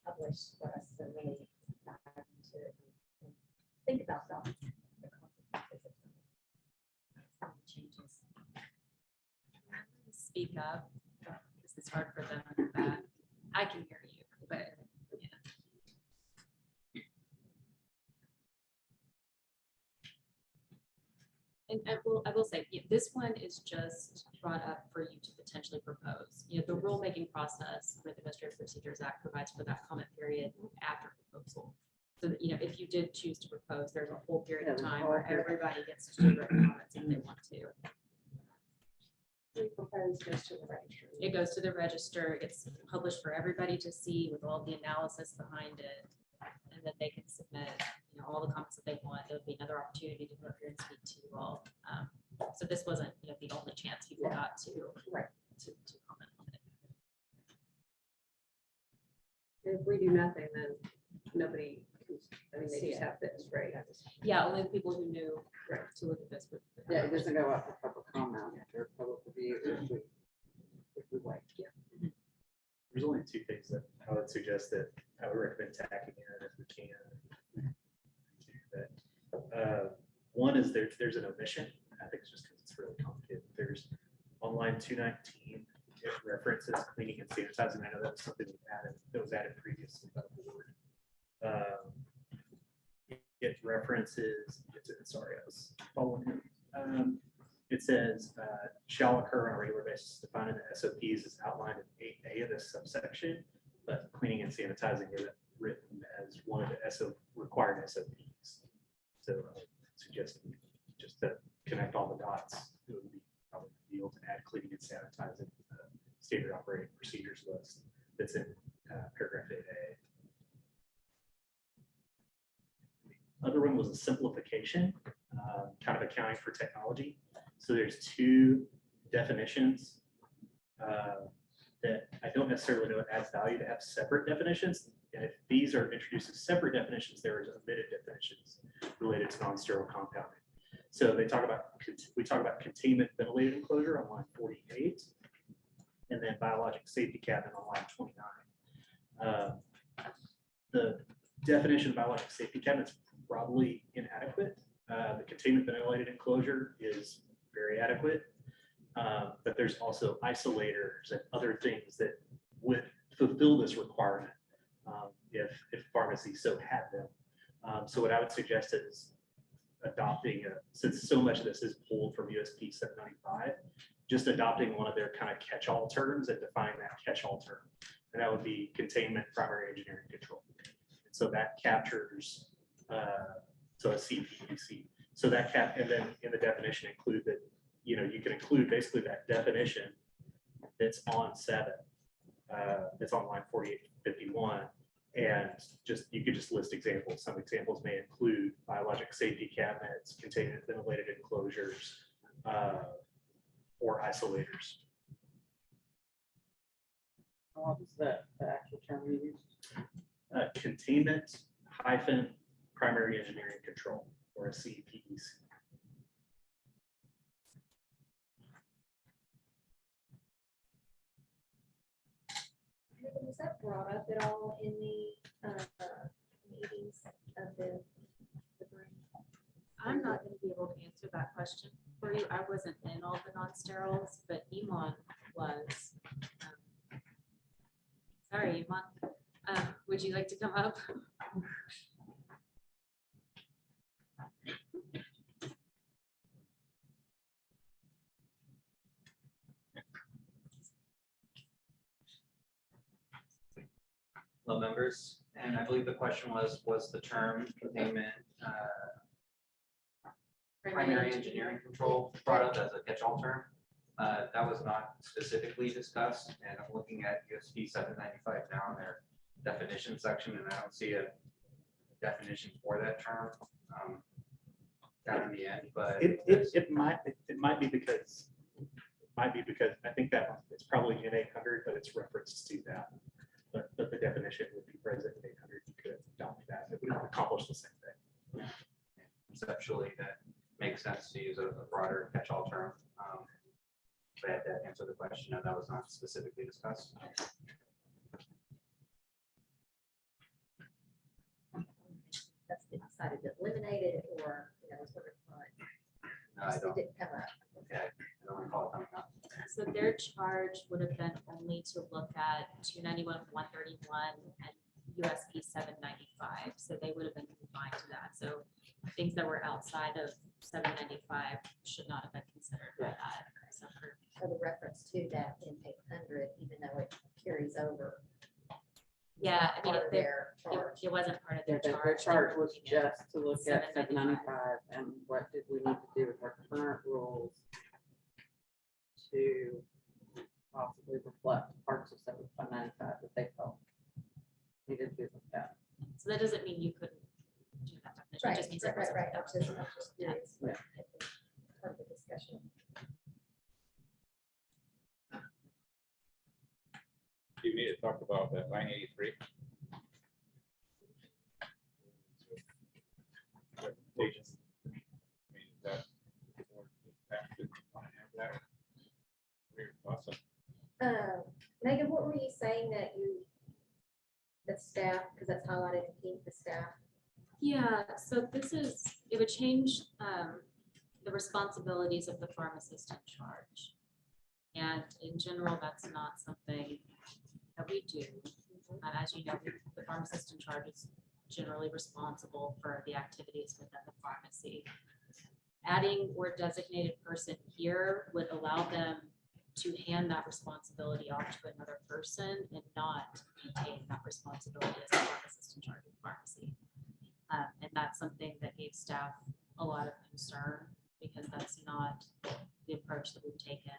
published for us to really dive into it and think about the consequences of some of the changes. Speak up, because it's hard for them in the back. I can hear you, but yeah. And I will say, yeah, this one is just brought up for you to potentially propose. You know, the rulemaking process for the Administrative Procedures Act provides for that comment period after proposal. So that, you know, if you did choose to propose, there's a whole period of time where everybody gets to do written comments if they want to. We propose goes to the registry. It goes to the register, it gets published for everybody to see with all the analysis behind it. And then they can submit, you know, all the comments that they want. There'll be another opportunity to come up here and speak to you all. So this wasn't, you know, the only chance people got to comment on it. If we do nothing, then nobody, I mean, they just have this, right? Yeah, only the people who knew to look at this would. Yeah, it doesn't go up for public comment or public review if we wait. Yeah. There's only two things that I would suggest that I would recommend tacking in if we can. One is there's an omission. I think it's just because it's really complicated. There's on line 219, it references cleaning and sanitizing. I know that was something that was added previously by the board. It references, sorry, I was following him. It says shall occur on a regular basis defined in the SOPs as outlined in 8A of this subsection, but cleaning and sanitizing are written as one of the required SOPs. So I suggest just to connect all the dots, it would be probably ideal to add cleaning and sanitizing to the standard operating procedures list that's in paragraph 8A. The other one was a simplification, kind of accounting for technology. So there's two definitions that I don't necessarily know it adds value to have separate definitions. And if these are introduced as separate definitions, there is omitted definitions related to non-sterile compounding. So we talk about containment ventilated enclosure on line 48, and then biologic safety cabinet on line 29. The definition of biologic safety cabinet is probably inadequate. The containment ventilated enclosure is very adequate, but there's also isolators and other things that would fulfill this requirement if pharmacies so had them. So what I would suggest is adopting, since so much of this is pulled from USP 795, just adopting one of their kind of catch-all terms and defining that catch-all term. And that would be containment, primary engineering control. And so that captures, so a CPEC. So that and then in the definition include that, you know, you can include basically that definition that's on 7, that's on line 4851. And you could just list examples. Some examples may include biologic safety cabinets, containment ventilated enclosures, or isolators. What was the actual term you used? Containment hyphen primary engineering control, or a CPEC. Was that brought up at all in the meetings of the group? I'm not going to be able to answer that question for you. I wasn't in all the non-steriles, but Iman was. Sorry, Iman. Would you like to come up? Hello, members. And I believe the question was the term containment primary engineering control brought up as a catch-all term? That was not specifically discussed, and I'm looking at USP 795 now, and definition section, and I don't see a definition for that term down in the end, but It might be because, I think that one, it's probably in 800, but it's referenced to that. But the definition would be present in 800, you could adopt that, it would accomplish the same thing. conceptually that makes sense to use a broader catch-all term. But I had to answer the question, and that was not specifically discussed. That's been decided to eliminate it or, sort of. No, I don't. It didn't come up. Okay, I don't recall it coming up. So their charge would have been only to look at 291, 131 and USP 795. So they would have been confined to that. So things that were outside of 795 should not have been considered by that. So the reference to that in 800, even though it carries over. yeah, I mean, Part of their it charge. wasn't part of their Their charge. charge was just to look at 795. 795 and what did we need to do with our current rules to possibly reflect parts of 795 that they felt needed to be looked at. So that doesn't mean you couldn't do that definition. It just means it wasn't Right. that I'm just was- curious. Yeah. I think part of the discussion. Do you need to talk about that line 83? What pages? I mean, is that- Weird, awesome. Megan, what were you saying that the staff, because that's highlighted in pink, the staff? Yeah, so it would change the responsibilities of the pharmacist in charge. And in general, that's not something that we do. As you know, the pharmacist in charge is generally responsible for the activities within the pharmacy. Adding word designated person here would allow them to hand that responsibility off to another person and not retain that responsibility as a pharmacist in charge of the pharmacy. And that's something that gave staff a lot of concern because that's not the approach that we've taken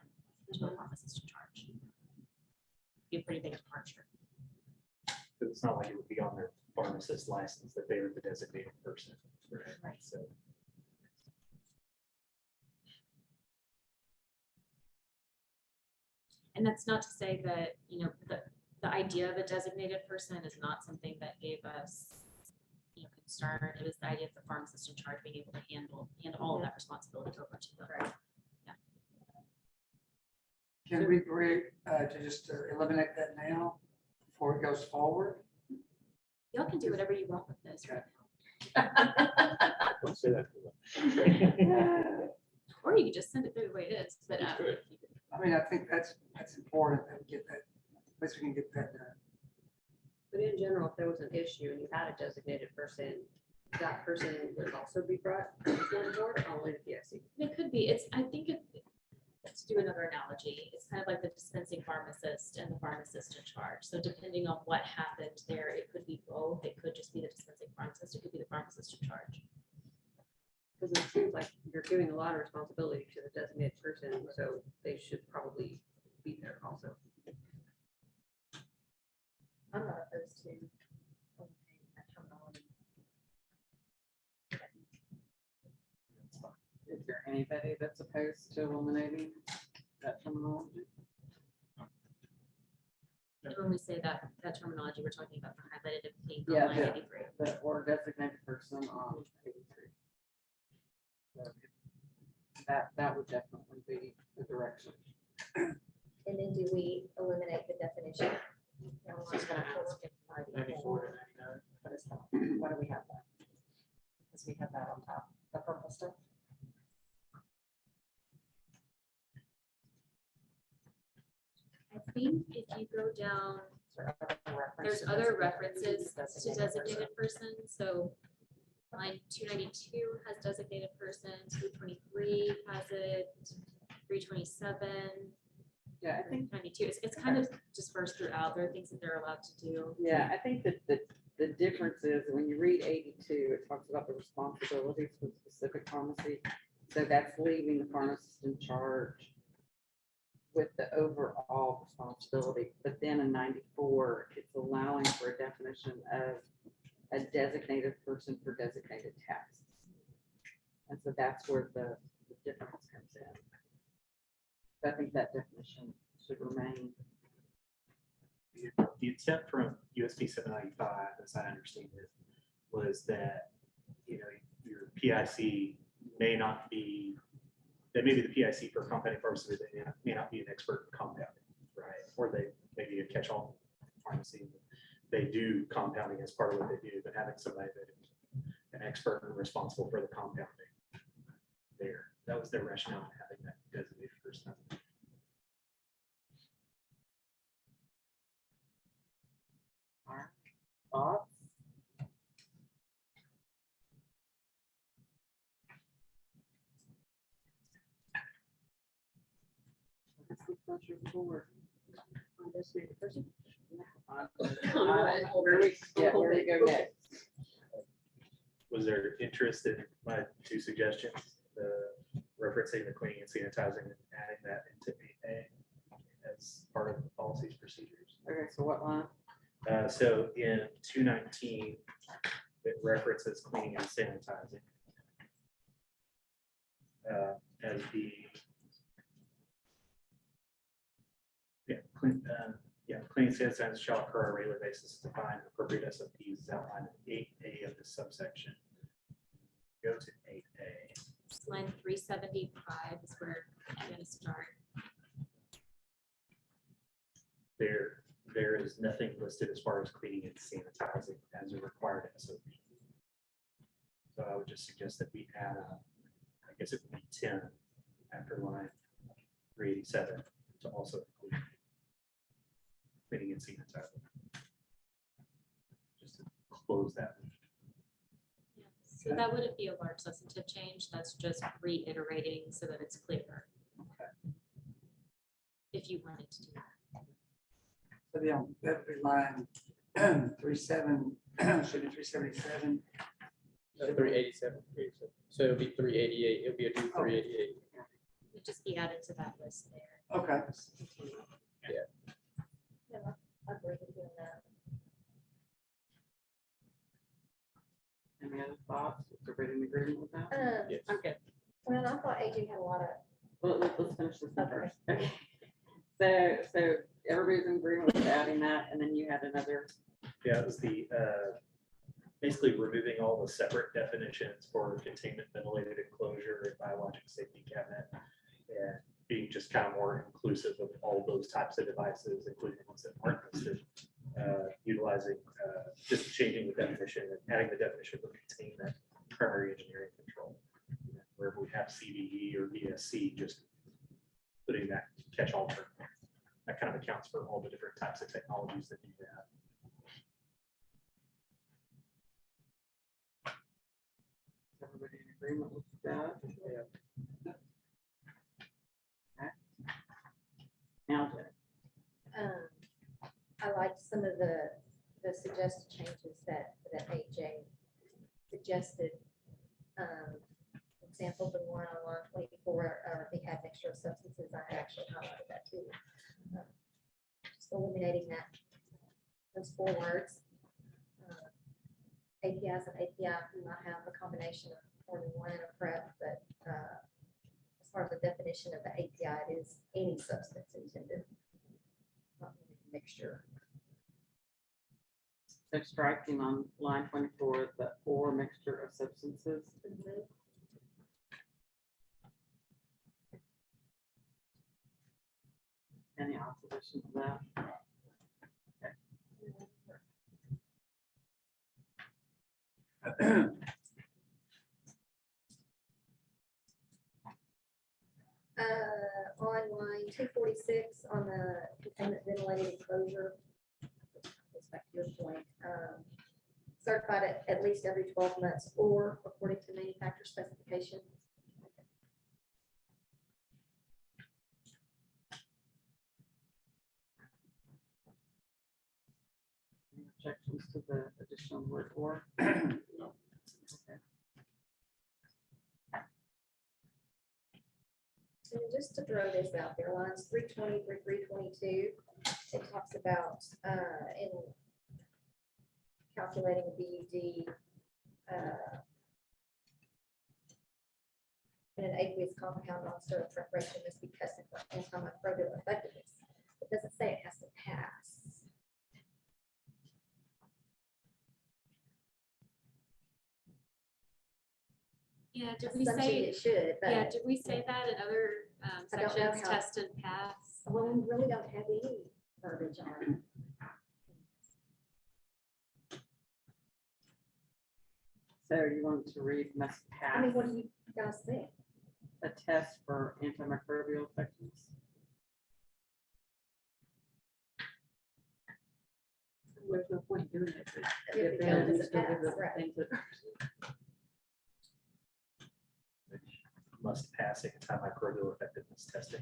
to a pharmacist in charge. Be a pretty big departure. Because it's not like it would be on their pharmacist license that they are the designated person. Right. So. And that's not to say that, the idea of a designated person is not something that gave us, concern. It was the idea of the pharmacist in charge being able to handle all of that responsibility over to them. Right. Can we agree to just eliminate that now before it goes forward? Y'all can do whatever you want with this right Don't say that. now. Or you could just send it through the way it is, but I mean, I think that's important that we get that, at least we can get that done. But in general, if there was an issue and you had a designated person, that person would also be brought before the board, or only the PSC. it could be, I think to do another analogy, it's kind of like the dispensing pharmacist and the pharmacist in charge. So depending on what happened there, it could be both. It could just be the dispensing pharmacist. It could be the pharmacist in charge. Because it seems like you're giving a lot of responsibility to the designated person, so they should probably be there also. I'm not opposed to eliminating that terminology. Is there anybody that's opposed to eliminating that terminology? And when we say that terminology, we're talking about the highlighted in pink Yeah, on line 83. The or designated person on 83. That would definitely be the direction. And then do we eliminate the definition? Just gonna ask if 94 to 99. What is that? Why do we have that? Because we have that on top, the purple stuff. I think if you go down, there's other references to designated persons. So line 292 has designated persons, 323 has it, 327. Yeah, I think 92. It's kind of dispersed throughout. There are things that they're allowed to do. Yeah, I think that the difference is when you read 82, it talks about the responsibilities for specific pharmacy. So that's leaving the pharmacist in charge with the overall responsibility, but then in 94, it's allowing for a definition of a designated person for designated tasks. And so that's where the difference comes in. So I think that definition should remain. The intent from USP 795, as I understand it, was that, you know, your PIC may not be, they may be the PIC for compounding purposes, but they may not be an expert in compounding, right? Or they may be a catch-all pharmacy. They do compounding as part of what they do, but having somebody that is an expert and responsible for the compounding there. That was their rationale in having that designated person. Thoughts? What's the pleasure of the board? On this new person? Where we go next? Was there interest in my two suggestions, referencing the cleaning and sanitizing and adding that into 8A as part of the policies procedures? Okay, so what line? So in 219, it references cleaning and sanitizing as the cleaning and sanitizing shall occur on a regular basis to find appropriate SOPs as outlined in 8A of the subsection. Go to 8A. Line 375 is where I'm going to start. There is nothing listed as far as cleaning and sanitizing as a required SOP. So I would just suggest that we add, I guess it would be 10 after line 387 to also include cleaning and sanitizing. Just to close that. So that wouldn't be a large substantive change. That's just reiterating so that it's clearer. Okay. If you wanted to do that. So that'd be line 37, should be 377. 387. So it'll be 388. It'll be a new 388. It'd just be added to that list there. Okay. Yeah, I agree with you on that. Any other thoughts? Is everybody in agreement with that? Yes. Okay. Well, I thought AJ had a lot of. Well, let's finish this one Okay. first. Okay. So everybody's in agreement with adding that, and then you had another. Yeah, it was the basically removing all the separate definitions for containment, ventilated enclosure, and biologic safety cabinet, and being just kind of more inclusive of all those types of devices, including the ones that aren't listed. Utilizing just changing the definition and adding the definition for containment, primary engineering control. Wherever we have CVE or VSC, just putting that catch-all term. That kind of accounts for all the different types of technologies that you have. Everybody in agreement with that? Yeah. Okay. Now, I liked some of the suggested changes that AJ suggested. For example, the one on line 24, the admixture of substances, I actually highlighted that too. Just eliminating that, those 4 words. APIs and API do not have a combination of more than one in a prep, but as far as the definition of the API, it is any substance intended, not a mixture. so striking on line 24, the or mixture of substances. Any opposition to that? Okay. On line 246 on the containment ventilated enclosure, goes back to your point, certified at least every 12 months or according to manufacturer specification. Any objections to the additional word or? No. Okay. So just to throw this out there, lines 320 through 322, it talks about in calculating a BUD in an aqueous compound on sterile preparation must be tested for antimicrobial effectiveness. It doesn't say it has to pass. Yeah, did we Assumption say, it should, but yeah, did we say that in other I don't know sections, how- test and pass? well, we really don't have any verbiage on it. So you want to read must pass I mean, what do you guys think? a test for antimicrobial effectiveness? There's no point doing it. If it doesn't pass, right. Must pass antimicrobial effectiveness testing.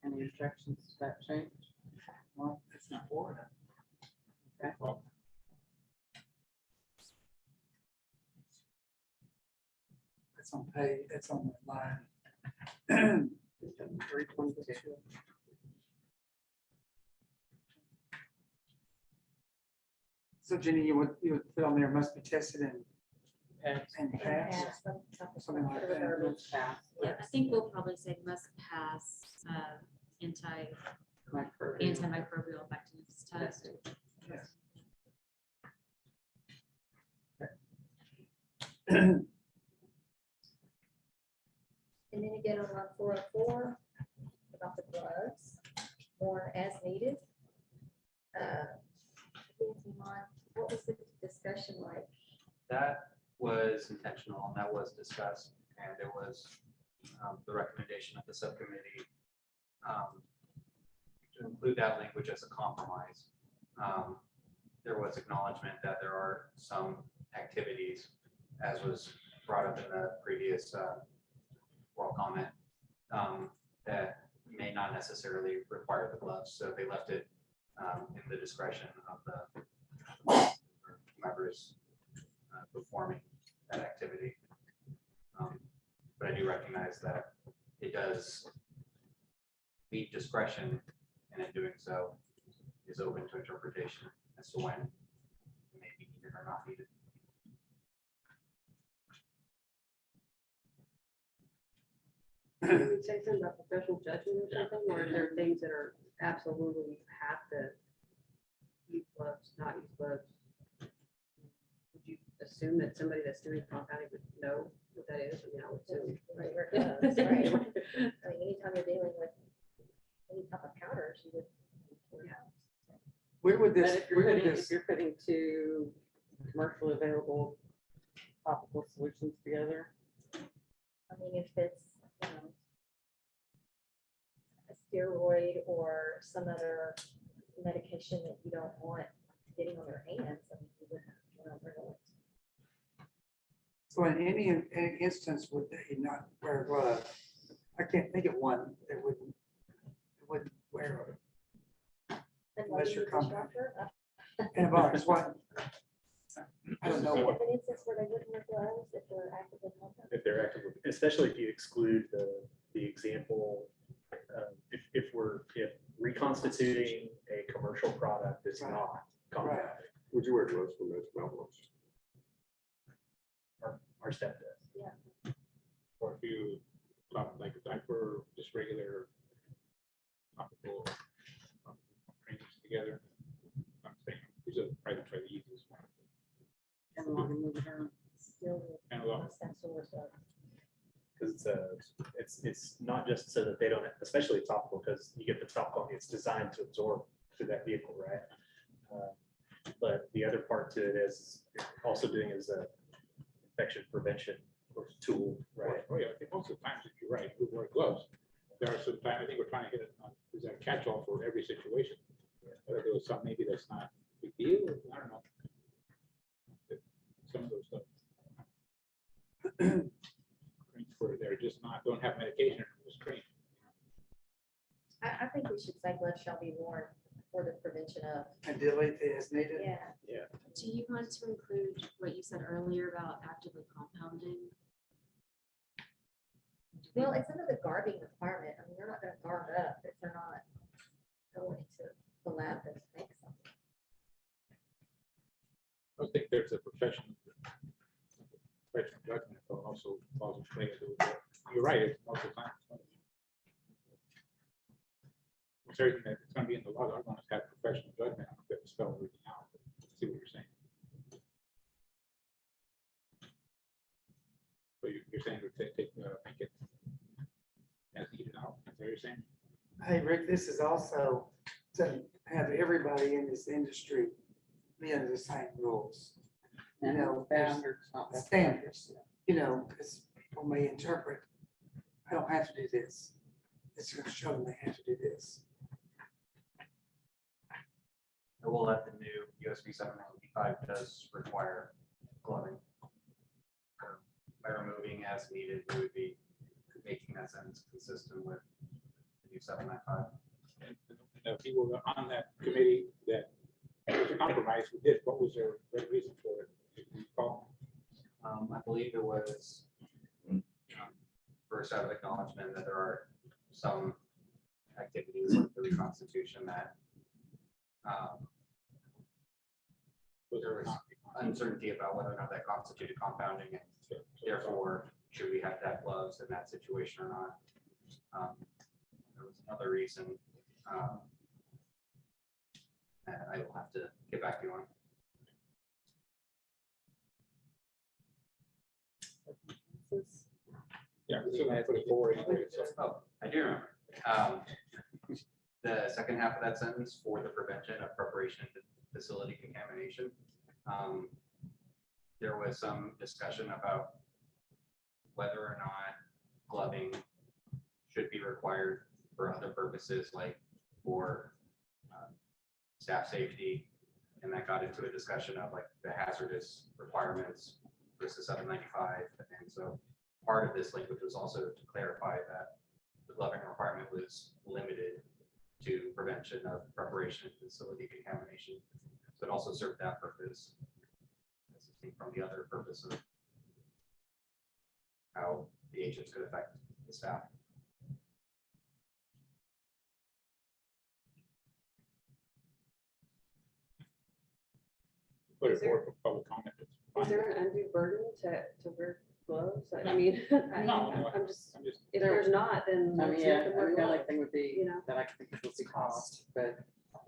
Any objections to that change? Well, it's not Florida. Okay. It's on page, it's on the line. 322. So Jenny, you would put on there must be tested and Pass. passed, something like that. Must pass Yeah, I think we'll probably say must pass antimicrobial effectiveness test. Yes. And then again on line 404, about the gloves, more as needed. What was the discussion like? That was intentional and that was discussed, and it was the recommendation of the subcommittee to include that language as a compromise. There was acknowledgement that there are some activities, as was brought up in the previous oral comment, that may not necessarily require the gloves, so they left it in the discretion of the whomever is performing that activity. But I do recognize that it does leave discretion, and in doing so is open to interpretation as to when it may be needed or not needed. Can we say something about professional judgment or something, or is there things that are absolutely have to use gloves, not use gloves? Would you assume that somebody that's doing compounding would know what that is? I mean, I would assume. Right, wear gloves, right? I mean, anytime you're dealing with any type of powders, you would. Where would But this, if you're where would putting, this, if you're putting two commercially available topical solutions together, I mean, if it's, you know, a steroid or some other medication that you don't want getting on your hands, I mean, you wouldn't really. so in any instance would they not wear gloves? I can't think of one that wouldn't wear And why Unless do you you're use a compounding. structure? antibiotics, what? I don't know what. If an instance where they wouldn't wear gloves, if they're actively compounding. If they're active, especially if you exclude the example, if reconstituting a commercial product is not compounding, Would you wear gloves for those mouthwash? our step does. Yeah. Or if you talk like a diaper, just regular topical creams together. I'm saying, these are probably try the easiest one. analog and move it around. Still. Analog. must have sort of, Because it's not just so that they don't, especially topical, because you get the topical, it's designed to absorb through that vehicle, right? But the other part to it is also doing is a infection prevention tool, right? Oh, yeah, I think most of the times, if you're right, we wear gloves. There are some times, I think we're trying to hit it on, is that catch-all for every situation. Whether there was some, maybe that's not a big deal, I don't know. Some of those stuff. Where they're just not, don't have medication, just cream. I think we should say gloves shall be worn for the prevention of. And delete the as needed. Yeah. Do you want to include what you said earlier about actively compounding? Well, it's under the garbing requirement. I mean, they're not gonna garb up if they're not going to the lab to make something. I think there's a professional judgment that also falls in place. You're right, it's most of the time. Certain that it's gonna be in the law, I'm gonna have professional judgment, I'm gonna spell everything out, see what you're saying. So you're saying that make it as needed out, is that what you're saying? Hey, Rick, this is also to have everybody in this industry be under the same rules. You know, standards, you know, because people may interpret, I don't have to do this. It's going to show them they have to do this. I will let the new USB 795 does require gloving. By removing as needed, we would be making that sentence consistent with the new 795. And the people on that committee that was a compromise, we did, what was their reason for it? Do you recall? I believe it was first out of acknowledgement that there are some activities of the reconstitution that there was uncertainty about whether or not that constituted compounding, and therefore should we have to have gloves in that situation or not. There was another reason that I will have to get back to you on. Yeah, we still have to put it forward anyway, so. Oh, I do remember. The second half of that sentence, for the prevention of preparation to facility contamination. There was some discussion about whether or not gloving should be required for other purposes, like for staff safety. And that got into a discussion of like the hazardous requirements versus 795. And so part of this language was also to clarify that the gloving requirement was limited to prevention of preparation and facility contamination. So it also served that purpose, as distinct from the other purpose of how the agents could affect the staff. Put it forward for public comment. Is there an undue burden to wear gloves? I mean, I'm just, if there's not, then. I mean, let's yeah, make them wear the only gloves, thing would be, you know? that I can think of would be cost, but.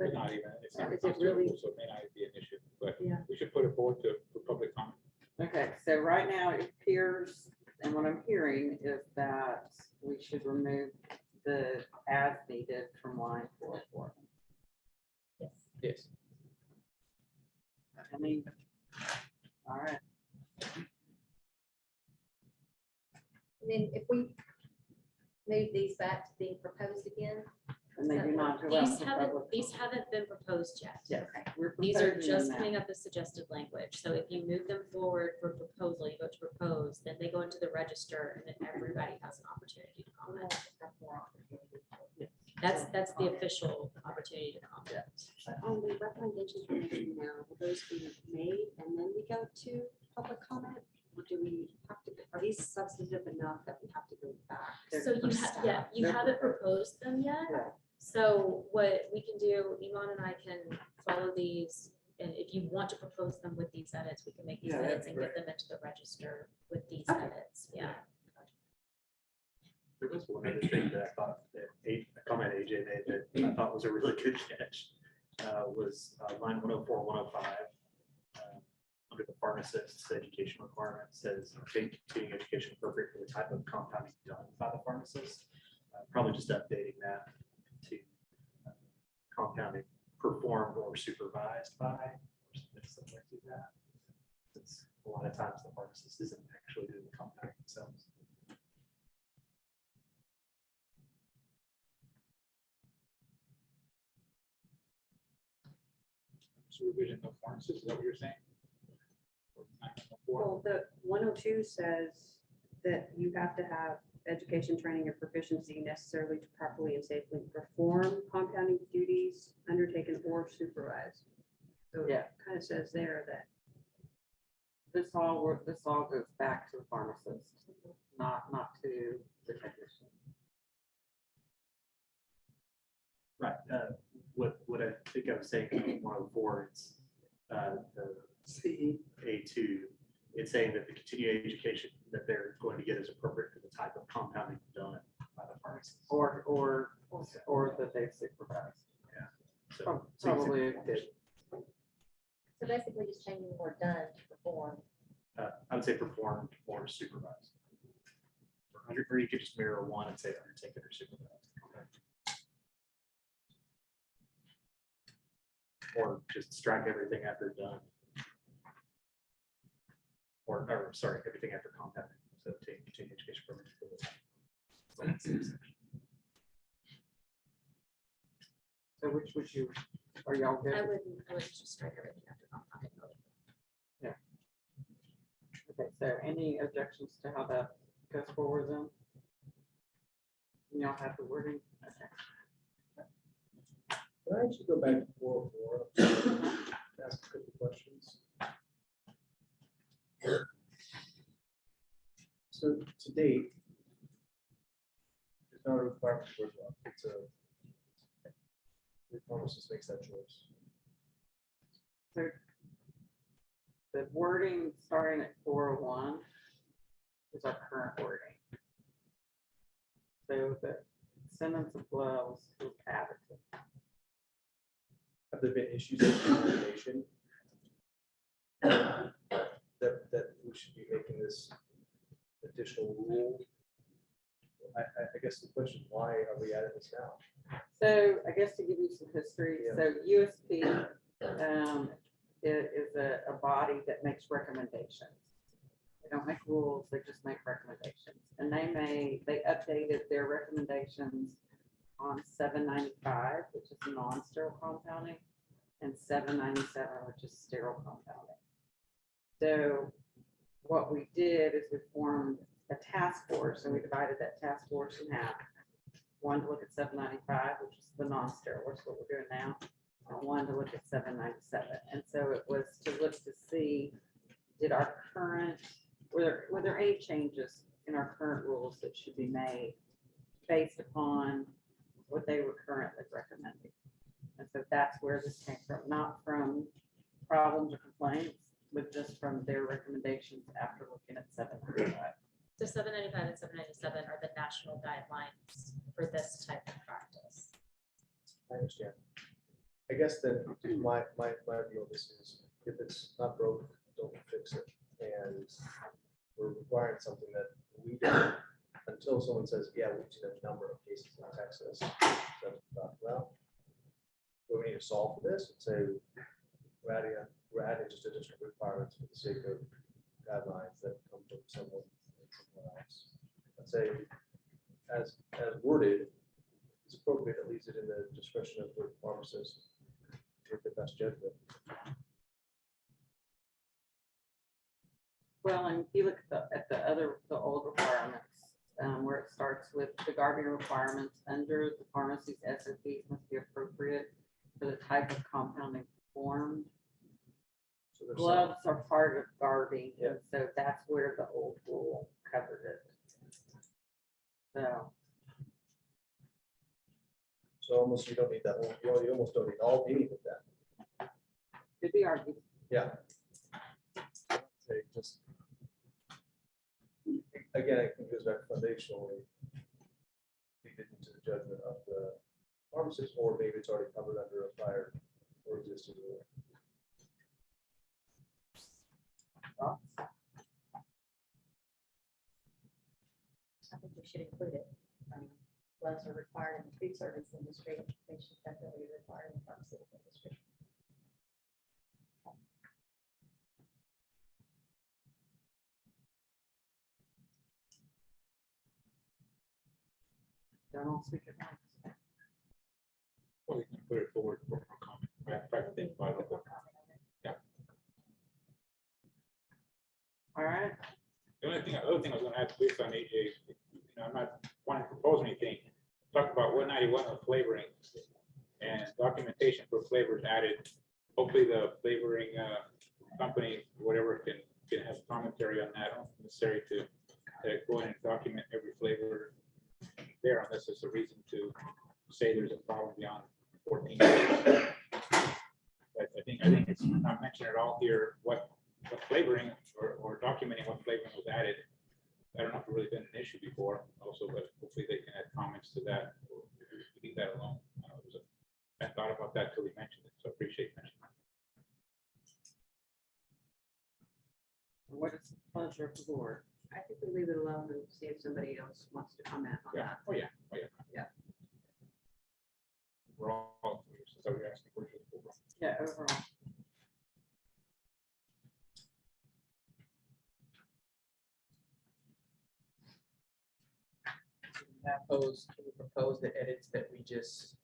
It's not even, it's not Is it really- constitutional, so it may not be an issue, but Yeah. we should put it forward for public comment. Okay, so right now it appears, and what I'm hearing is that we should remove the as needed from line 404. Yes. I mean, all right. And then if we move these back to being proposed again. And they do not go out These to haven't, public. these haven't been proposed yet. Yes, we're These are proposing them just now. coming up as suggested language. So if you move them forward for proposal, you go to propose, then they go into the register, and then everybody has an opportunity to comment. That's the official opportunity to comment. On the recommendations we're making now, will those be made and then we go to public comment? Or do we have to, are these substantive enough that we have to go back? So you have, you haven't proposed them yet. Yeah. So what we can do, Iman and I can follow these, and if you want to propose them with these edits, we can make these Yeah, edits that'd and be get them into the register with these Okay. edits, yeah. There was one other thing that I thought that a comment AJ made that I thought was a really good catch, was line 104, 105. Under the pharmacist's education requirement says obtain continuing education appropriate for the type of compounding done by the pharmacist. Probably just updating that to compounding performed or supervised by, or something like that. It's a lot of times the pharmacist isn't actually doing the compounding themselves. Supervision of pharmacists, is that what you're saying? Well, the 102 says that you have to have education, training, or proficiency necessarily to properly and safely perform compounding duties undertaken or supervised. So Yeah. it kind of says there that This all goes back to the pharmacist, not to the technician. Right, what I think I was saying in 104, it's the C.2, it's saying that the continuing education that they're going to get is appropriate for the type of compounding done by the pharmacist. Or that they've supervised. So Probably a good. So basically just changing the word done to perform. I would say performed or supervised. Or you could just mirror one and say undertaken or supervised. Or just strike everything after done. Or sorry, everything after compounding. So take continuing education program. So which would you, are y'all good? I would just strike everything after compounding. Yeah. Okay, so any objections to how that goes forward then? Y'all have the wording? Okay. Can I actually go back to 404? Ask a couple questions. So to date, it's not a requirement for it. It's a, the pharmacist makes that choice. So the wording starting at 401 is our current wording. So the sentence of gloves is additive. Have there been issues with communication that we should be making this additional rule? I guess the question, why are we adding this now? So I guess to give you some history, so USP is a body that makes recommendations. They don't make rules, they just make recommendations. And they updated their recommendations on 795, which is non-sterile compounding, and 797, which is sterile compounding. So what we did is we formed a task force, and we divided that task force in half. One to look at 795, which is the non-sterile, which is what we're doing now, and one to look at 797. And so it was to look to see, did our current, were there any changes in our current rules that should be made based upon what they were currently recommending? And so that's where this came from, not from problems or complaints, but just from their recommendations after looking at 795. So 795 and 797 are the national guidelines for this type of practice. I understand. I guess that my view of this is, if it's not broke, don't fix it. And we're requiring something that we don't, until someone says, yeah, we've seen a number of cases in Texas. So, well, we need to solve for this and say, we're adding just additional requirements for the sake of guidelines that come from someone else. I'd say, as worded, it's appropriate, that leaves it in the discretion of the pharmacist to make the best judgment. Well, and if you look at the old requirements, where it starts with the guarding requirements under the pharmacy's SOPs must be appropriate for the type of compounding performed. So there's Gloves are part of guarding, Yeah. and so that's where the old rule covered it. So almost you don't need that one. You almost don't need any of that. Could be argued. Yeah. Say just again, I think it goes back foundationally. Leave it into the judgment of the pharmacist, or maybe it's already covered under a prior or existing rule. I think we should include it. Gloves are required in the food service industry. They should definitely be required in the pharmaceutical industry. Don't all speak at once. Well, you can put it forward for comment. I try to think about it. Yeah. All right. The other thing I was gonna add based on AJ, I'm not wanting to propose anything. Talk about 191 of flavoring and documentation for flavors added. Hopefully the flavoring company, whatever, can have commentary on that. I don't necessary to go in and document every flavor there unless there's a reason to say there's a problem beyond 14 days. But I think it's not mentioned at all here what flavoring or documenting what flavoring was added. I don't know if it's really been an issue before also, but hopefully they can add comments to that. Or leave that alone. I thought about that till we mentioned it, so I appreciate mentioning that. What is the pleasure of the board? I think we leave it alone and see if somebody else wants to comment on Yeah. that. Oh, yeah. Oh, yeah. Yeah. We're all, so we're asking for it. Yeah, overall. Can we propose the edits that we just?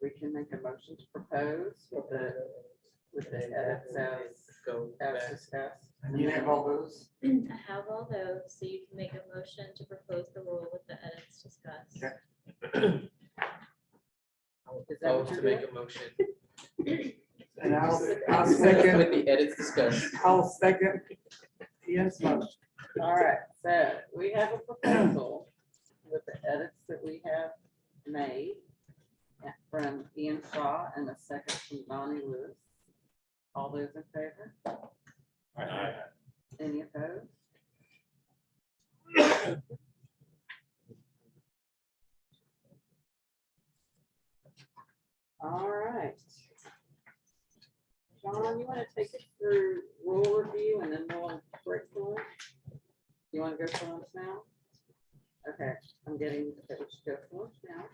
We can make a motion to propose with the edits Go as back. discussed. And you have all those? I have all those, so you can make a motion to propose the rule with the edits discussed. Okay. I would Is that what propose to you're make a motion And I'll with second, the edits discussed. I'll second Ian's motion. All right, so we have a proposal with the edits that we have made from Ian Shaw and a second from Donnie Lewis. All those in favor? Any opposed? All right. John, you want to take us through rule review and then we'll break for lunch? You want to go for lunch now? Okay, I'm getting that we should go for lunch now.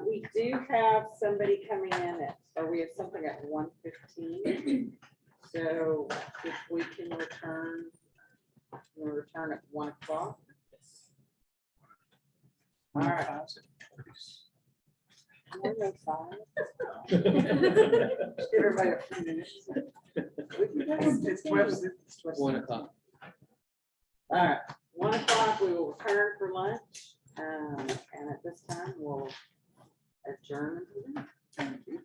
We do have somebody coming in at, or we have something at 1:15. So if we can return, we'll return at 1 o'clock. All right. More than five. Just give everybody a few minutes. It's 12. 1 o'clock. All right, 1 o'clock, we will return for lunch. And at this time, we'll adjourn. Thank you.